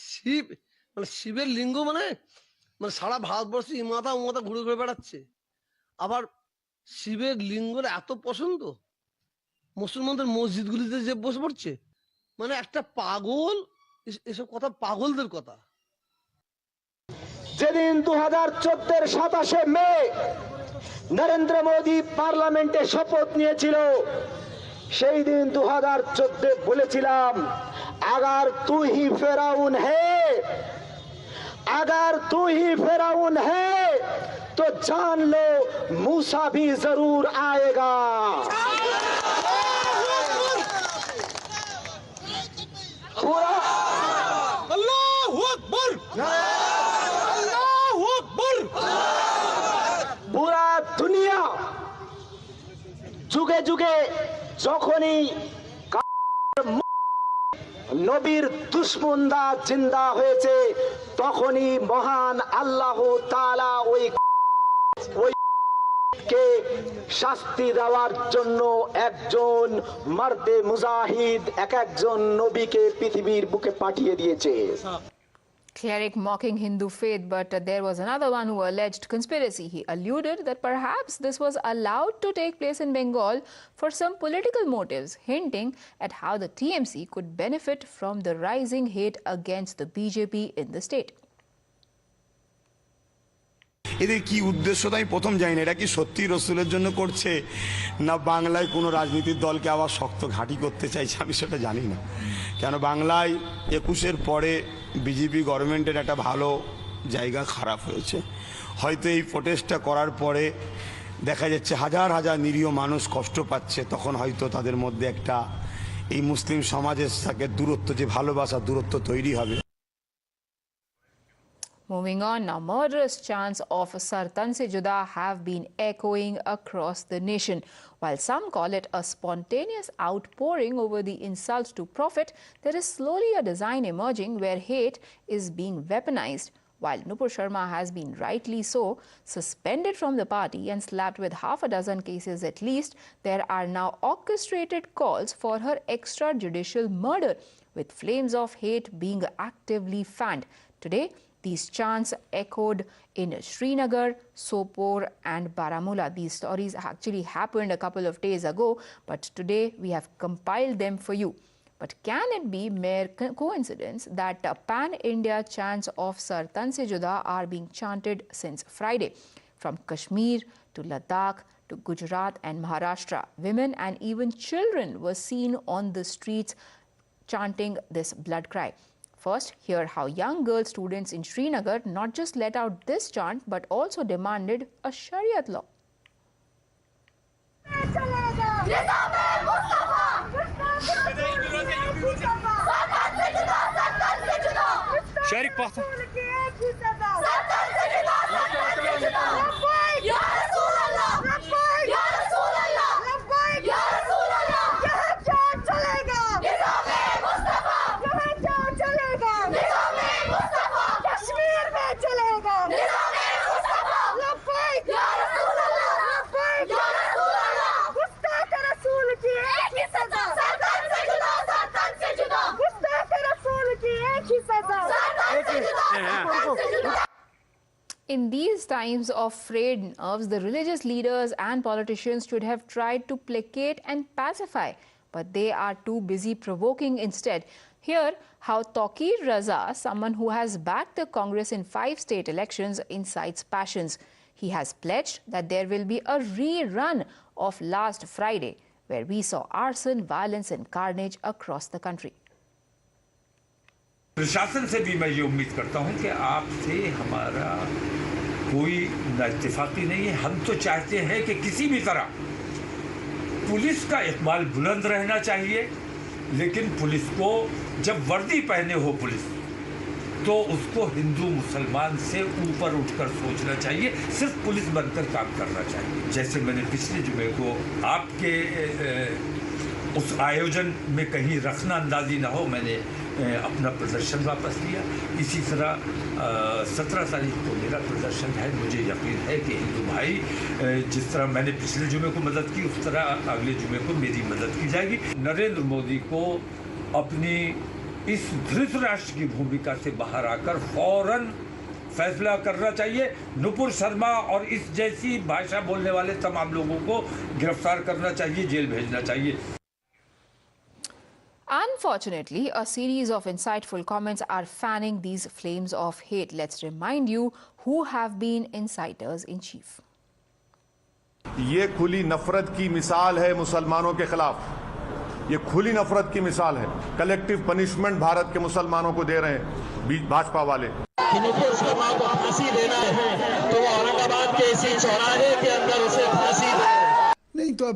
শিব মানে শিবের লিঙ্গ মানে মানে সারা ভারতবর্ষে ইমাতা উমাতা ঘুরে ঘুরে বেড়াচ্ছে, আবার শিবের লিঙ্গের এত পছন্দ মুসলমানদের মসজিদগুলিতে যে বসে পড়ছে, মানে একটা পাগল, এসব কথা পাগলদের কথা। যেদিন 2014 27শে মে নরেন্দ্র মোদী পার্লামেন্টে শপথ নিয়েছিল, সেই দিন 2014 বলেছিলাম, अगर तू ही फिरौन है, अगर तू ही फिरौन है तो जान लो मूसा भी जरूर आएगा। पूरा अल्लाहू अकबर, अल्लाहू अकबर, पूरा दुनिया जुगे जुगे যখনই নবীর দুশমনরা জিন্দা হয়েছে, তখনই মহান আল্লাহ তাআলা ওইকে শাস্তি দেওয়ার জন্য একজন মর্দে মুজাহিদ, একজন নবীকে পৃথিবীর বুকে পাঠিয়ে দিয়েছে। Cleric mocking Hindu faith, but there was another one who alleged conspiracy. He alluded that perhaps this was allowed to take place in Bengal for some political motives, hinting at how the TMC could benefit from the rising hate against the BJP in the state. এদের কি উদ্দেশ্য তো আমি প্রথম জানি না, এটা কি সত্যি রসুলের জন্য করছে না বাংলায় কোনো রাজনীতির দলকে আবার শক্ত ঘাঁটি করতে চাইছে, আমি সেটা জানি না। কেন বাংলায় 21-এর পরে বিজেপি গভর্নমেন্টের একটা ভালো জায়গা খারাপ হয়েছে। হয়তো এই প্রোটেস্টটা করার পরে দেখা যাচ্ছে হাজার হাজার নিরীহ মানুষ কষ্ট পাচ্ছে, তখন হয়তো তাদের মধ্যে একটা এই মুসলিম সমাজের সাথে দূরত্ব, যে ভালোবাসা দূরত্ব তৈরি হবে। Moving on now, murderous chants of Sartan Se Juda have been echoing across the nation. While some call it a spontaneous outpouring over the insult to Prophet, there is slowly a design emerging where hate is being weaponized. While Nupur Sharma has been rightly so suspended from the party and slapped with half a dozen cases at least, there are now orchestrated calls for her extrajudicial murder, with flames of hate being actively fanned. Today, these chants echoed in Srinagar, Sopore and Baramulla. These stories actually happened a couple of days ago, but today we have compiled them for you. But can it be mere coincidence that pan-India chants of Sartan Se Juda are being chanted since Friday? From Kashmir to Ladakh to Gujarat and Maharashtra, women and even children were seen on the streets chanting this blood cry. First, hear how young girl students in Srinagar not just let out this chant but also demanded a Shariat law. Sharik Patha. In these times of frayed nerves, the religious leaders and politicians should have tried to placate and pacify, but they are too busy provoking instead. Hear how Taqir Raza, someone who has backed the Congress in 5 state elections, incites passions. He has pledged that there will be a rerun of last Friday, where we saw arson, violence and carnage across the country. प्रशासन से भी मैं ये उम्मीद करता हूं कि आपसे हमारा कोई इत्तेफाकी नहीं है। हम तो चाहते हैं कि किसी भी तरह पुलिस का इकबाल बुलंद रहना चाहिए, लेकिन पुलिस को जब वर्दी पहने हो पुलिस तो उसको हिंदू मुसलमान से ऊपर उठकर सोचना चाहिए, सिर्फ पुलिस बनकर काम करना चाहिए। जैसे मैंने पिछले जुमे को आपके उस आयोजन में कहीं रखना अंदाजी ना हो, मैंने अपना प्रदर्शन वापस लिया। इसी तरह 17 तारीख को मेरा प्रदर्शन है। मुझे यकीन है कि हिंदू भाई जिस तरह मैंने पिछले जुमे को मदद की, उस तरह अगले जुमे को मेरी मदद की जाएगी। नरेंद्र मोदी को अपनी इस धृतराष्ट्र की भूमिका से बाहर आकर फौरन फैसला करना चाहिए। नुपुर शर्मा और इस जैसी भाषा बोलने वाले तमाम लोगों को गिरफ्तार करना चाहिए, जेल भेजना चाहिए। Unfortunately, a series of insightful comments are fanning these flames of hate. Let's remind you who have been inciters in chief. ये खुली नफरत की मिसाल है मुसलमानों के खिलाफ, ये खुली नफरत की मिसाल है। कलेक्टिव पनिशमेंट भारत के मुसलमानों को दे रहे हैं भाजपा वाले। नुपुर शर्मा को फांसी देना है तो औरंगाबाद के इसी चौराहे के अंदर उसे फांसी दे। नहीं तो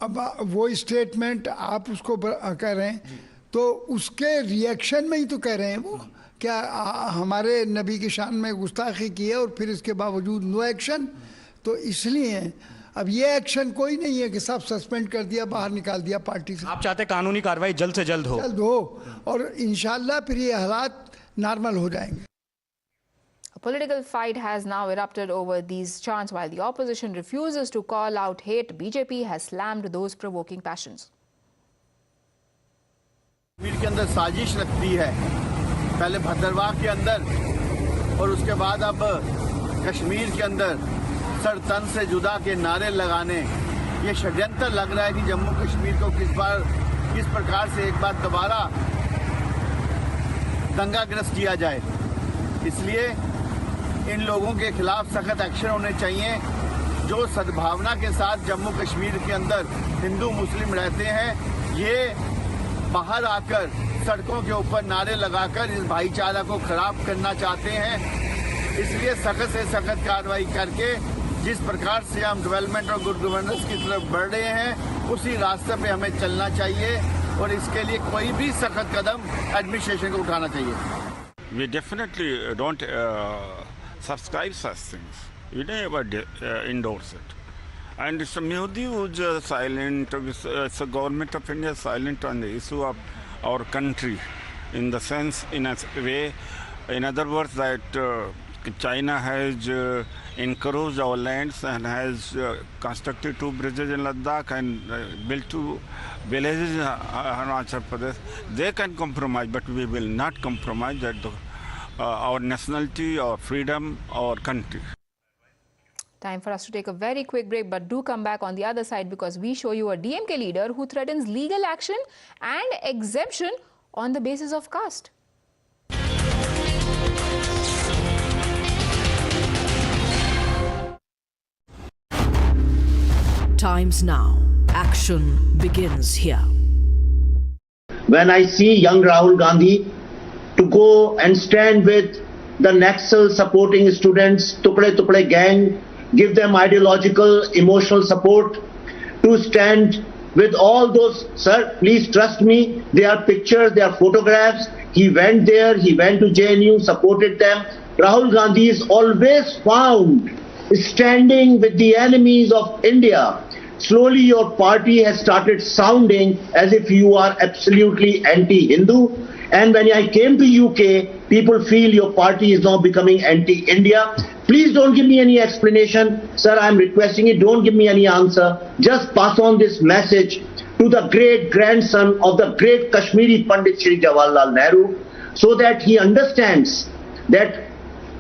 अब वो स्टेटमेंट आप उसको कह रहे हैं तो उसके रिएक्शन में ही तो कह रहे हैं वो क्या हमारे नबी की शान में गुस्ताखी की है और फिर इसके बावजूद नो एक्शन। तो इसलिए अब ये एक्शन कोई नहीं है कि सब सस्पेंड कर दिया, बाहर निकाल दिया पार्टी से। आप चाहते कानूनी कार्रवाई जल्द से जल्द हो और इंशाल्लाह फिर ये हालात नॉर्मल हो जाएंगे। A political fight has now erupted over these chants. While the opposition refuses to call out hate, BJP has slammed those provoking passions. Kashmir के अंदर साजिश रखती है, पहले भद्रवाह के अंदर और उसके बाद अब कश्मीर के अंदर सर तन से जुदा के नारे लगाने, ये षड्यंत्र लग रहा है कि जम्मू कश्मीर को किस प्रकार से एक बार दोबारा दंगाग्रस्त किया जाए। इसलिए इन लोगों के खिलाफ सख्त एक्शन होने चाहिए जो सद्भावना के साथ जम्मू कश्मीर के अंदर हिंदू मुस्लिम रहते हैं। ये बाहर आकर सड़कों के ऊपर नारे लगाकर इस भाईचारा को खराब करना चाहते हैं। इसलिए सख्त से सख्त कार्रवाई करके जिस प्रकार से हम डेवलपमेंट और गुड गवर्नेंस की तरफ बढ़ रहे हैं उसी रास्ते पे हमें चलना चाहिए और इसके लिए कोई भी सख्त कदम एडमिनिस्ट्रेशन को उठाना चाहिए। We definitely don't subscribe such things. We never endorse it. And Mr. Modi was silent, the government of India is silent on the issue of our country in the sense, in a way, in other words, that China has encouraged our lands and has constructed 2 bridges in Ladakh and built 2 villages in Arunachal Pradesh. They can compromise, but we will not compromise that our nationality, our freedom, our country. Time for us to take a very quick break, but do come back on the other side because we show you a DMK leader who threatens legal action and exemption on the basis of caste. Times now. Action begins here. When I see young Rahul Gandhi to go and stand with the Naxal supporting students, Tukde gang, give them ideological, emotional support, to stand with all those, sir, please trust me, there are pictures, there are photographs. He went there, he went to JNU, supported them. Rahul Gandhi is always found standing with the enemies of India. Slowly your party has started sounding as if you are absolutely anti-Hindu. And when I came to UK, people feel your party is now becoming anti-India. Please don't give me any explanation. Sir, I'm requesting you, don't give me any answer. Just pass on this message to the great grandson of the great Kashmiri Pandit Shri Jawaharlal Nehru, so that he understands that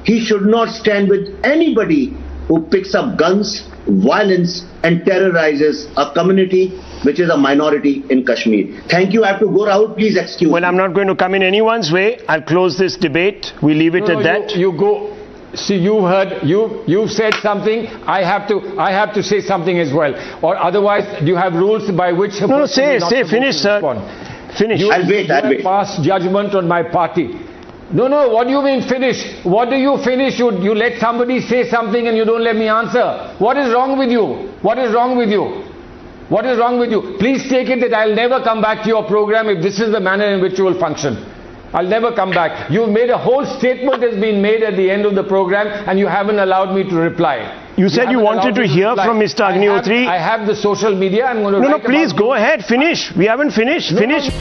he should not stand with anybody who picks up guns, violence and terrorizes a community which is a minority in Kashmir. Thank you. I have to go, Rahul. Please excuse me. Well, I'm not going to come in anyone's way. I'll close this debate. We leave it at that. You go. See, you said something. I have to say something as well. Or otherwise, you have rules by which. No, say, finish, sir. Finish. I'll wait. Pass judgment on my party. No, what do you mean finish? What do you finish? You let somebody say something and you don't let me answer. What is wrong with you? What is wrong with you? What is wrong with you? Please take it that I'll never come back to your program if this is the manner in which you will function. I'll never come back. You've made a whole statement has been made at the end of the program and you haven't allowed me to reply. You said you wanted to hear from Mr. Agnihotre. I have the social media. I'm going to No, please go ahead. Finish. We haven't finished. Finish.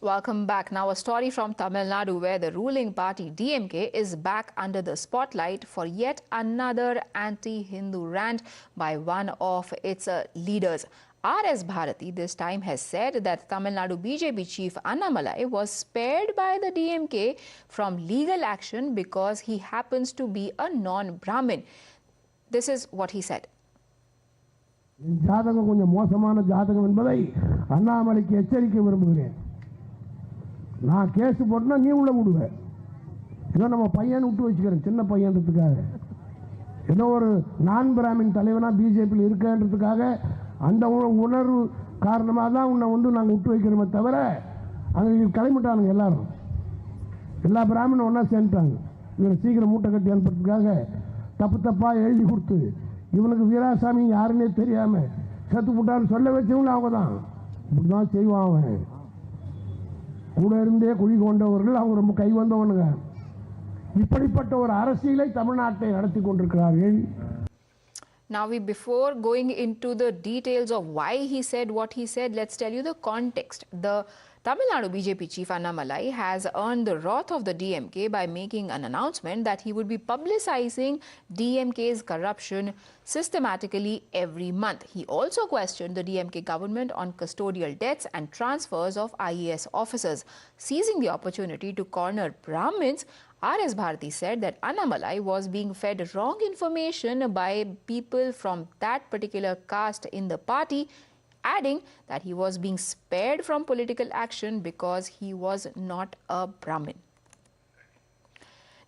Welcome back. Now a story from Tamil Nadu where the ruling party DMK is back under the spotlight for yet another anti-Hindu rant by one of its leaders. R.S. Bharati this time has said that Tamil Nadu BJP chief Annamalai was spared by the DMK from legal action because he happens to be a non-Brahmin. This is what he said. ஜாதகம் கொஞ்சம் மோசமான ஜாதகம் என்பதை அண்ணாமலைக்கு எச்சரிக்கை விரும்புகிறேன். நான் case போட்டனா நீ உள்ள விடுவே. ஏதோ நம்ம பையன் விட்டு வச்சுக்கிறேன் சின்ன பையன்றதுக்காக. ஏதோ ஒரு நான் பிராமின் தலைவனா பிஜேபியில் இருக்கன்றதுக்காக அந்த உணர்வு காரணமாக தான் உன்னை நாங்கள் விட்டு வைக்கிறோமே தவிர அங்கே கிளம்பிட்டானுங்க எல்லாரும். எல்லா பிராமணும் ஒன்றா சேர்ந்துட்டாங்க. இவரை சீக்கிரம் மூட்டை கட்டி அனுப்புறதுக்காக தப்பாக எழுதி கொடுத்து இவனுக்கு வீராசாமி யாருன்னே தெரியாமல் செத்து போட்டான்னு சொல்ல வச்சவங்களும் அவங்க தான். இப்படி தான் செய்வான் அவன். கூட இருந்தே குழி கொண்டவர்கள் அவங்க ரொம்ப கை வந்தவனுங்க. இப்படிப்பட்ட ஒரு அரசியலை தமிழ்நாட்டை நடத்தி கொண்டிருக்கிறார்கள். Now, before going into the details of why he said what he said, let's tell you the context. The Tamil Nadu BJP chief Annamalai has earned the wrath of the DMK by making an announcement that he would be publicizing DMK's corruption systematically every month. He also questioned the DMK government on custodial debts and transfers of IAS officers. Seizing the opportunity to corner Brahmins, R.S. Bharati said that Annamalai was being fed wrong information by people from that particular caste in the party adding that he was being spared from political action because he was not a Brahmin.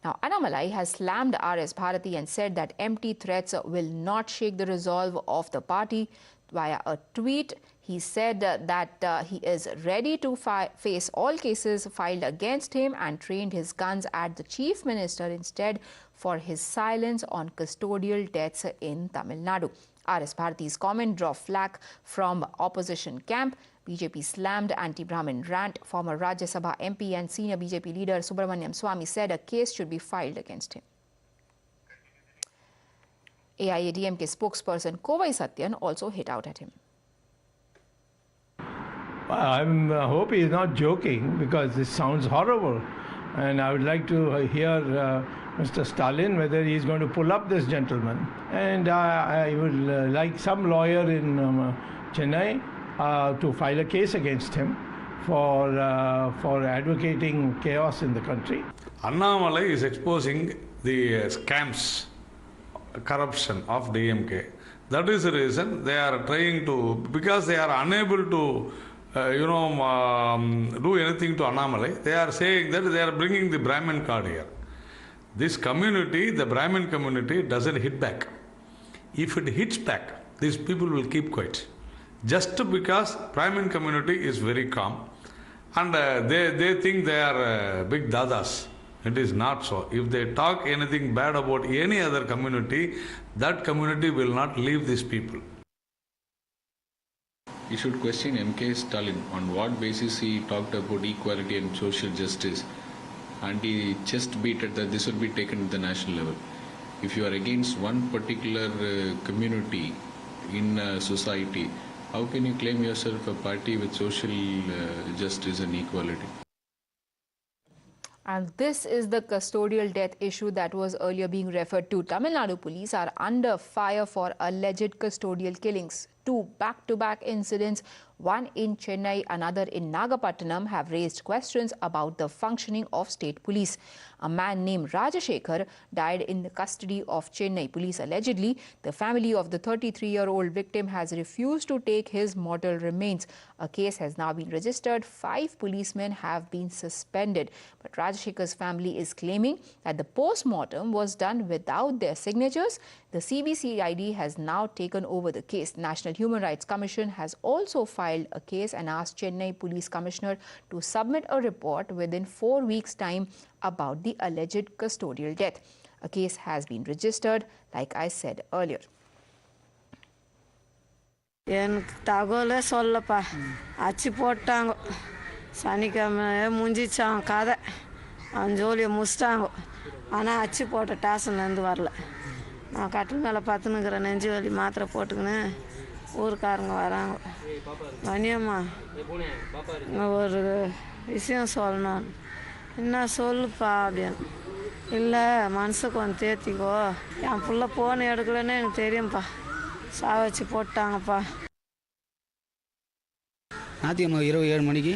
Now, Annamalai has slammed RS Bharati and said that empty threats will not shake the resolve of the party. Via a tweet, he said that he is ready to face all cases filed against him and trained his guns at the chief minister instead for his silence on custodial deaths in Tamil Nadu. RS Bharati's comment drew flack from opposition camp. BJP slammed anti-Brahmin rant. Former Rajya Sabha MP and senior BJP leader Subramaniam Swamy said a case should be filed against him. AIADMK spokesperson Kovai Satyan also hit out at him. I hope he is not joking, because this sounds horrible. And I would like to hear Mr. Stalin whether he is going to pull up this gentleman. And I would like some lawyer in Chennai to file a case against him for advocating chaos in the country. Annamalai is exposing the scams, corruption of DMK. That is the reason they are trying to, because they are unable to do anything to Annamalai. They are saying that they are bringing the Brahmin card here. This community, the Brahmin community, doesn't hit back. If it hits back, these people will keep quiet. Just because Brahmin community is very calm and they think they are big dadas. It is not so. If they talk anything bad about any other community, that community will not leave these people. You should question MK Stalin on what basis he talked about equality and social justice, and he just beat it that this will be taken to the national level. If you are against one particular community in society, how can you claim yourself a party with social justice and equality? And this is the custodial death issue that was earlier being referred to. Tamil Nadu police are under fire for alleged custodial killings. 2 back-to-back incidents, one in Chennai, another in Nagapattinam, have raised questions about the functioning of state police. A man named Rajashekhar died in the custody of Chennai police. Allegedly, the family of the 33-year-old victim has refused to take his mortal remains. A case has now been registered. 5 policemen have been suspended. But Rajashekhar's family is claiming that the post-mortem was done without their signatures. The CBCID has now taken over the case. National Human Rights Commission has also filed a case and asked Chennai Police Commissioner to submit a report within 4 weeks' time about the alleged custodial death. A case has been registered, like I said earlier. தகவலே சொல்லப்பா அச்சு போட்டாங்க சனிக்கிழமை முடிஞ்சிச்சாங்க கதை அவன் ஜோலியை முடிச்சிட்டாங்க ஆனால் அச்சு போட்ட ஸ்டேஷன்லேருந்து வரல நான் கட்டில் மேலே பார்த்துன்னுக்கிறேன் நெஞ்சு வலி மாத்திரை போட்டுக்கின்னு ஊருக்காரங்க வராங்க மணியம்மா ஒரு விஷயம் சொல்லணும் என்ன சொல்லுப்பா அப்படின்னு இல்லை மனசை கொஞ்சம் தேர்த்திக்கோ என் பிள்ளை போன் எடுக்கலன்னு எனக்கு தெரியும்ப்பா சாவச்சு போட்டாங்கப்பா. ஞாயிற்றுக்கிழமை இரவு 7 மணிக்கு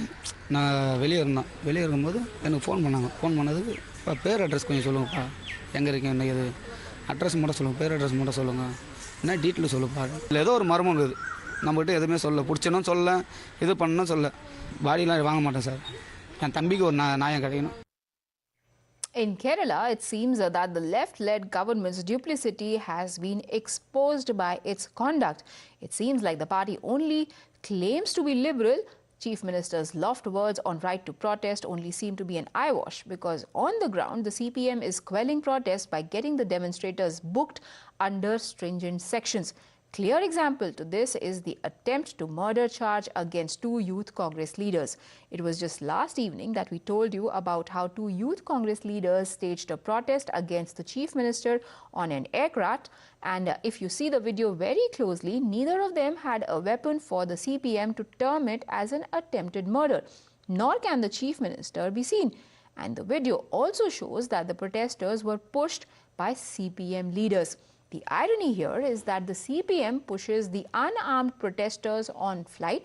நான் வெளியே இருக்கும்போது எனக்கு ஃபோன் பண்ணதுக்கு இப்போ பேர் அட்ரஸ் கொஞ்சம் சொல்லுங்கப்பா, எங்கே இருக்கேன் என்ன இது அட்ரஸ் மட்டும் சொல்லுங்கள், பேர் அட்ரஸ் மட்டும் சொல்லுங்கள், என்ன டீட்டெயில் சொல்லுப்பா. இல்லை ஏதோ ஒரு மர்மம் இருக்குது, நம்மகிட்ட எதுவுமே சொல்ல, பிடிச்சனும் சொல்ல, இது பண்ணணும் சொல்ல, பாடியெலாம் வாங்க மாட்டேன் சார், என் தம்பிக்கு ஒரு நியாயம் கிடைக்கணும். In Kerala, it seems that the left-led government's duplicity has been exposed by its conduct. It seems like the party only claims to be liberal. Chief Minister's loft words on right to protest only seem to be an eyewash, because on the ground, the CPM is quelling protests by getting the demonstrators booked under stringent sections. Clear example to this is the attempt to murder charge against 2 youth Congress leaders. It was just last evening that we told you about how 2 youth Congress leaders staged a protest against the Chief Minister on an aircraft. And if you see the video very closely, neither of them had a weapon for the CPM to term it as an attempted murder. Nor can the Chief Minister be seen. And the video also shows that the protesters were pushed by CPM leaders. The irony here is that the CPM pushes the unarmed protesters on flight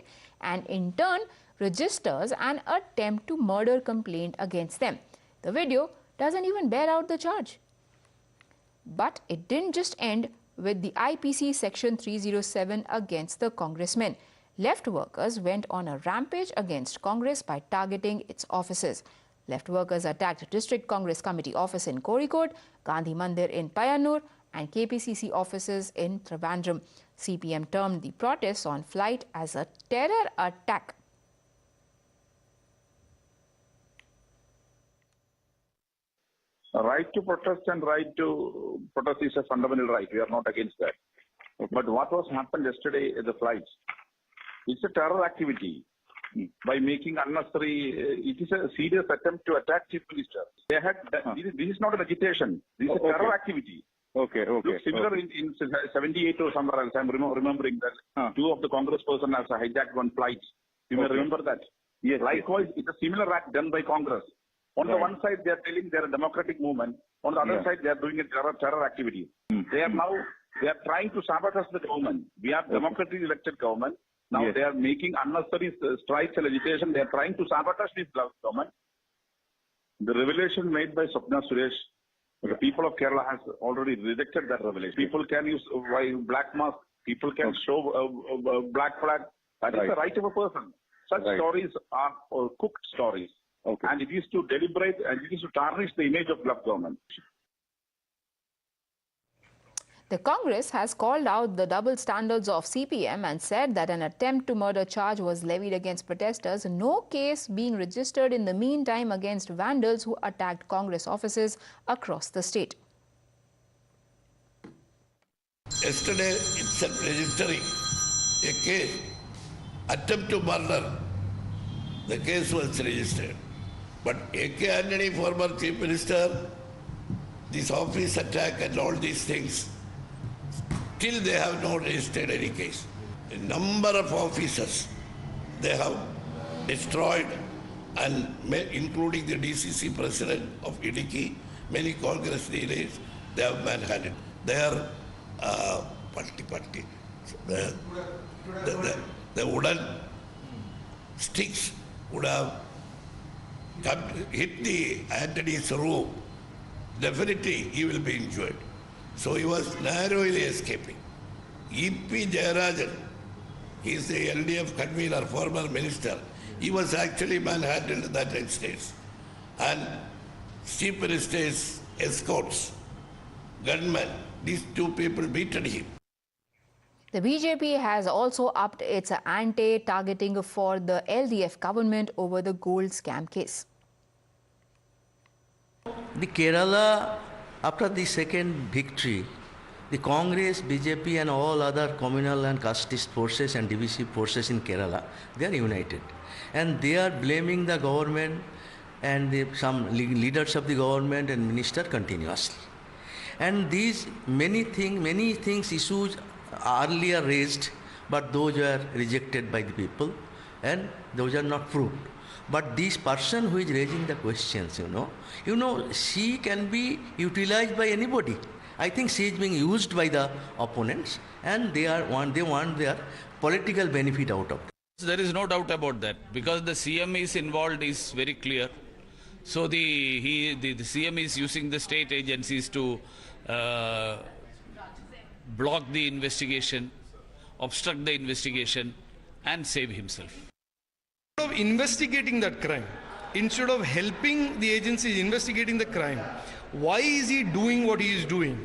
and in turn registers an attempt to murder complaint against them. The video doesn't even bear out the charge. But it didn't just end with the IPC section 307 against the congressmen. Left workers went on a rampage against Congress by targeting its offices. Left workers attacked District Congress Committee office in Kozhikode, Gandhi Mandir in Payyanur and KPCC offices in Trivandrum. CPM termed the protests on flight as a terror attack. Right to protest and right to protest is a fundamental right. We are not against that. But what was happened yesterday at the flights, it's a terror activity. By making unnecessary, it is a serious attempt to attack Chief Minister. They had, this is not an agitation. This is a terror activity. Okay. Look, similar in 78 or somewhere else, I'm remembering that two of the Congress person has hijacked one flight. You may remember that. Yes. Likewise, it's a similar act done by Congress. On the one side, they are telling they are a democratic movement. On the other side, they are doing a terror activity. They are trying to sabotage the government. We have democratically elected government. Now they are making unnecessary strikes and agitation. They are trying to sabotage this government. The revelation made by Swapna Suresh, the people of Kerala has already rejected that revelation. People can use black mask. People can show black flag. That is the right of a person. Such stories are cooked stories. And it is to deliberate and it is to tarnish the image of left government. The Congress has called out the double standards of CPM and said that an attempt to murder charge was levied against protesters, no case being registered in the meantime against vandals who attacked Congress offices across the state. Yesterday itself registering a case, attempt to murder, the case was registered. But A.K. Antony, former Chief Minister, this office attack and all these things, still they have not registered any case. A number of officers they have destroyed, and including the DCC president of Idiki, many Congress leaders, they have manhandled. Their the wooden sticks would have hit the Antony's roof. Definitely he will be injured. So he was narrowly escaping. E.P. Jayarajan, he is the LDF convener, former minister. He was actually manhandled in the United States. And Chief Minister's escorts, gunmen, these two people beaten him. The BJP has also upped its ante targeting for the LDF government over the gold scam case. The Kerala, after the second victory, the Congress, BJP and all other communal and casteist forces and divisive forces in Kerala, they are united. And they are blaming the government and some leaders of the government and minister continuously. And these many things, issues earlier raised, but those were rejected by the people and those are not proved. But this person who is raising the questions, she can be utilized by anybody. I think she is being used by the opponents and they want their political benefit out of it. There is no doubt about that because the CM is involved is very clear. So the CM is using the state agencies to block the investigation, obstruct the investigation and save himself. Instead of investigating that crime, instead of helping the agencies investigating the crime, why is he doing what he is doing?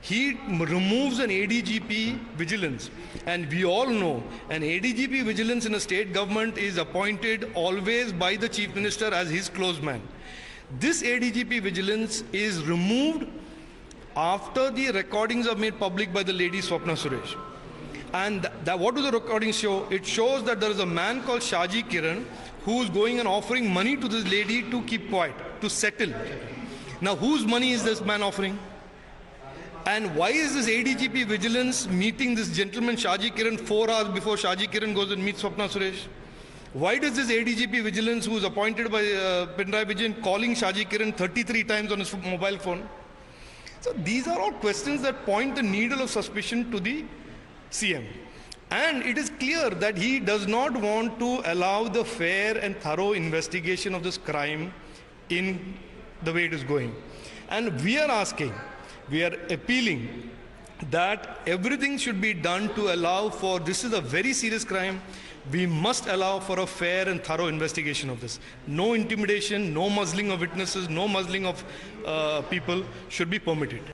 He removes an ADGP vigilance, and we all know an ADGP vigilance in a state government is appointed always by the Chief Minister as his close man. This ADGP vigilance is removed after the recordings are made public by the lady Swapna Suresh. And what do the recordings show? It shows that there is a man called Shaji Kiran who is going and offering money to this lady to keep quiet, to settle. Now, whose money is this man offering? And why is this ADGP vigilance meeting this gentleman Shaji Kiran 4 hours before Shaji Kiran goes and meets Swapna Suresh? Why does this ADGP vigilance, who is appointed by Pinarayi Vijayan, calling Shaji Kiran 33 times on his mobile phone? So these are all questions that point the needle of suspicion to the CM. And it is clear that he does not want to allow the fair and thorough investigation of this crime in the way it is going. And we are asking, we are appealing that everything should be done to allow for, this is a very serious crime, we must allow for a fair and thorough investigation of this. No intimidation, no muzzling of witnesses, no muzzling of people should be permitted.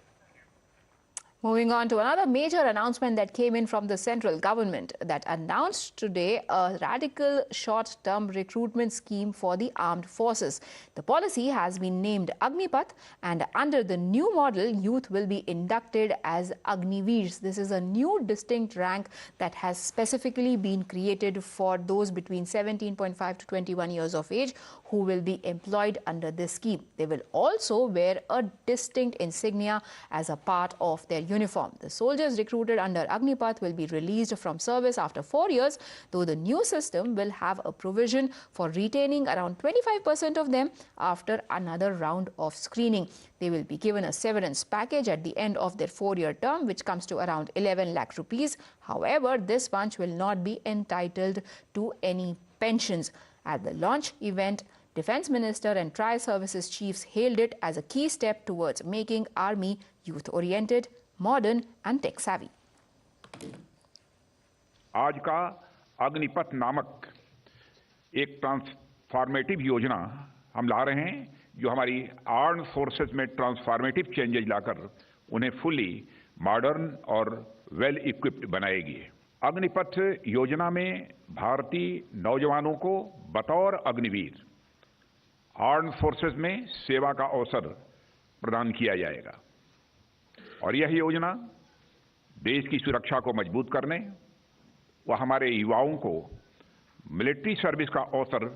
Moving on to another major announcement that came in from the central government that announced today a radical short-term recruitment scheme for the armed forces. The policy has been named Agneepath, and under the new model, youth will be inducted as Agniveers. This is a new distinct rank that has specifically been created for those between 17.5 to 21 years of age who will be employed under this scheme. They will also wear a distinct insignia as a part of their uniform. The soldiers recruited under Agneepath will be released from service after 4 years, though the new system will have a provision for retaining around 25% of them after another round of screening. They will be given a severance package at the end of their 4-year term, which comes to around 11 lakh rupees. However, this bunch will not be entitled to any pensions. At the launch event, Defence Minister and Tri-Services Chiefs hailed it as a key step towards making Army youth-oriented, modern and tech-savvy. आज का अग्निपथ नामक एक transformative योजना हम ला रहे हैं, जो हमारी आर्म्ड फोर्सेस में ट्रांसफॉर्मेटिव चेंजेज लाकर उन्हें फुली मॉडर्न और वेल इक्विप्ड बनाएगी। अग्निपथ योजना में भारतीय नौजवानों को बतौर अग्निवीर आर्म्ड फोर्सेस में सेवा का अवसर प्रदान किया जाएगा और यह योजना देश की सुरक्षा को मजबूत करने व हमारे युवाओं को मिलिट्री सर्विस का अवसर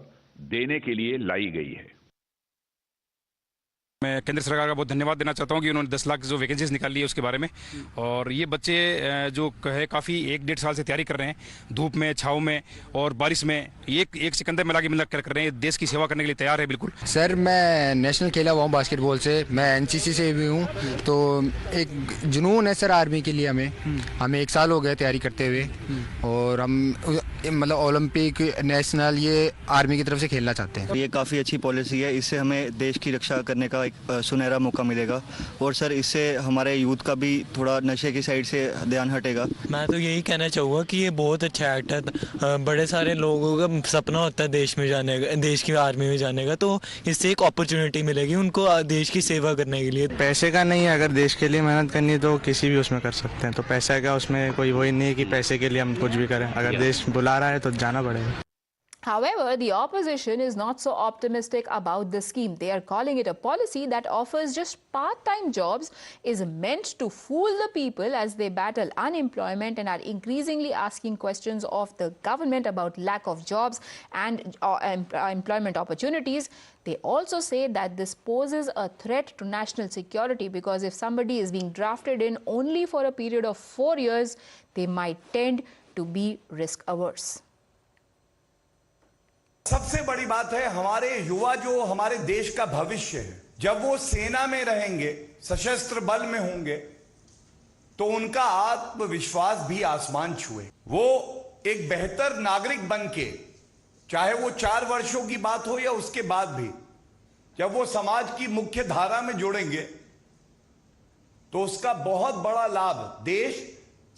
देने के लिए लाई गई है। मैं केंद्र सरकार का बहुत धन्यवाद देना चाहता हूं कि उन्होंने 10 लाख जो वैकेंसीज निकाली है उसके बारे में, और ये बच्चे जो है काफ़ी 1-1.5 साल से तैयारी कर रहे हैं, धूप में, छाँव में और बारिश में, एक सिकंदर में लाके मिलकर कर रहे हैं, देश की सेवा करने के लिए तैयार है। बिल्कुल सर, मैं नेशनल खेला हुआ हूँ बास्केटबॉल से, मैं एनसीसी से भी हूँ, तो एक जुनून है सर आर्मी के लिए। हमें 1 साल हो गए तैयारी करते हुए, और हम मतलब ओलंपिक, नेशनल, ये आर्मी की तरफ से खेलना चाहते हैं। ये काफ़ी अच्छी पॉलिसी है, इससे हमें देश की रक्षा करने का एक सुनहरा मौका मिलेगा, और सर इससे हमारे यूथ का भी थोड़ा नशे की साइड से ध्यान हटेगा। मैं तो यही कहना चाहूँगा कि ये बहुत अच्छा एक्ट है। बड़े सारे लोगों का सपना होता है देश में जाने का, देश की आर्मी में जाने का, तो इससे एक अपॉर्चुनिटी मिलेगी उनको देश की सेवा करने के लिए। पैसे का नहीं है, अगर देश के लिए मेहनत करनी है तो किसी भी उसमें कर सकते हैं, तो पैसा का उसमें कोई वही नहीं है कि पैसे के लिए हम कुछ भी करें, अगर देश बुला रहा है तो जाना पड़ेगा। However, the opposition is not so optimistic about the scheme. They are calling it a policy that offers just part-time jobs, is meant to fool the people as they battle unemployment, and are increasingly asking questions of the government about lack of jobs and employment opportunities. They also say that this poses a threat to national security, because if somebody is being drafted in only for a period of 4 years, they might tend to be risk-averse. सबसे बड़ी बात है, हमारे युवा जो हमारे देश का भविष्य है, जब वो सेना में रहेंगे, सशस्त्र बल में होंगे, तो उनका आत्मविश्वास भी आसमान छुए। वो एक बेहतर नागरिक बन के, चाहे वो 4 वर्षों की बात हो या उसके बाद भी, जब वो समाज की मुख्य धारा में जुड़ेंगे, तो उसका बहुत बड़ा लाभ देश,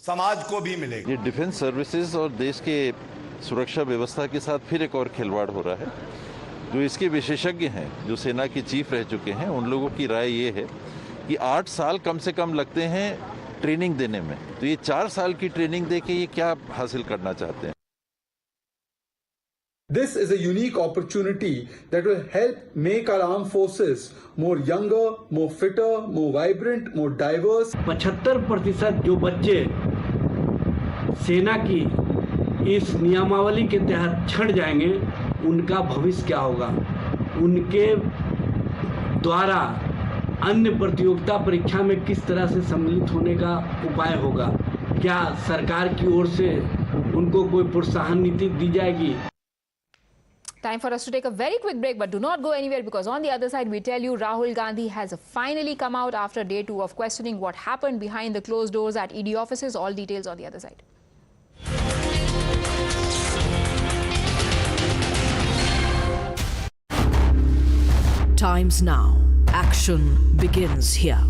समाज को भी मिलेगा। ये डिफेंस सर्विसेज और देश के सुरक्षा व्यवस्था के साथ फिर एक और खिलवाड़ हो रहा है। जो इसके विशेषज्ञ हैं, जो सेना के चीफ रह चुके हैं, उन लोगों की राय ये है कि 8 साल कम से कम लगते हैं ट्रेनिंग देने में, तो ये 4 साल की ट्रेनिंग देके ये क्या हासिल करना चाहते हैं। This is a unique opportunity that will help make our armed forces more younger, more fitter, more vibrant, more diverse. 75% जो बच्चे सेना की इस नियमावली के तहत छट जाएंगे, उनका भविष्य क्या होगा? उनके द्वारा अन्य प्रतियोगिता परीक्षा में किस तरह से सम्मिलित होने का उपाय होगा? क्या सरकार की ओर से उनको कोई प्रोत्साहन नीति दी जाएगी? Time for us to take a very quick break, but do not go anywhere, because on the other side we tell you Rahul Gandhi has finally come out after day 2 of questioning what happened behind the closed doors at ED offices. All details on the other side. Times now. Action begins here.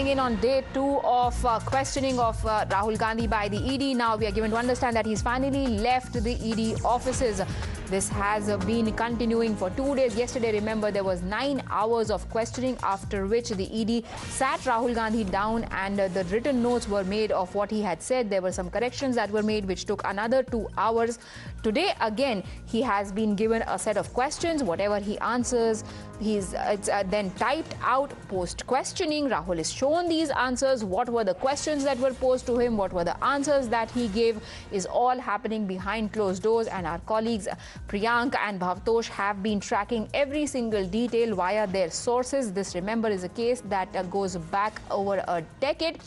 coming in on day 2 of questioning of Rahul Gandhi by the ED. Now we are given to understand that he's finally left the ED offices. This has been continuing for 2 days. Yesterday, remember, there was 9 hours of questioning, after which the ED sat Rahul Gandhi down and the written notes were made of what he had said. There were some corrections that were made, which took another 2 hours. Today, again, he has been given a set of questions. Whatever he answers, it's then typed out post-questioning. Rahul is shown these answers. What were the questions that were posed to him? What were the answers that he gave? Is all happening behind closed doors, and our colleagues Priyank and Bhavtosh have been tracking every single detail via their sources. This, remember, is a case that goes back over a decade,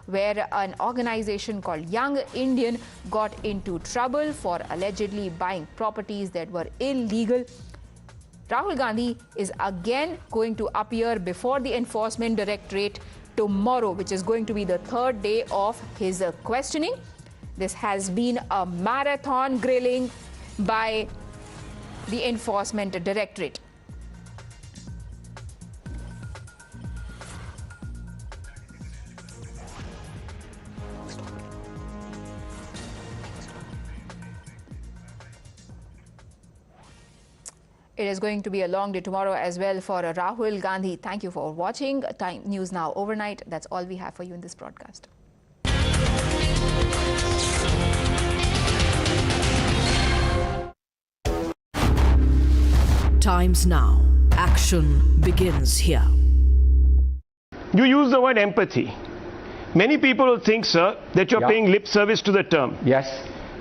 where an organization called Young Indian got into trouble for allegedly buying properties that were illegal. Rahul Gandhi is again going to appear before the Enforcement Directorate tomorrow, which is going to be the 3rd day of his questioning. This has been a marathon grilling by the Enforcement Directorate. It is going to be a long day tomorrow as well for Rahul Gandhi. Thank you for watching Time News Now Overnight. That's all we have for you in this broadcast. Times Now. Action begins here. You use the word empathy. Many people will think, sir, that you're paying lip service to the term. Yes.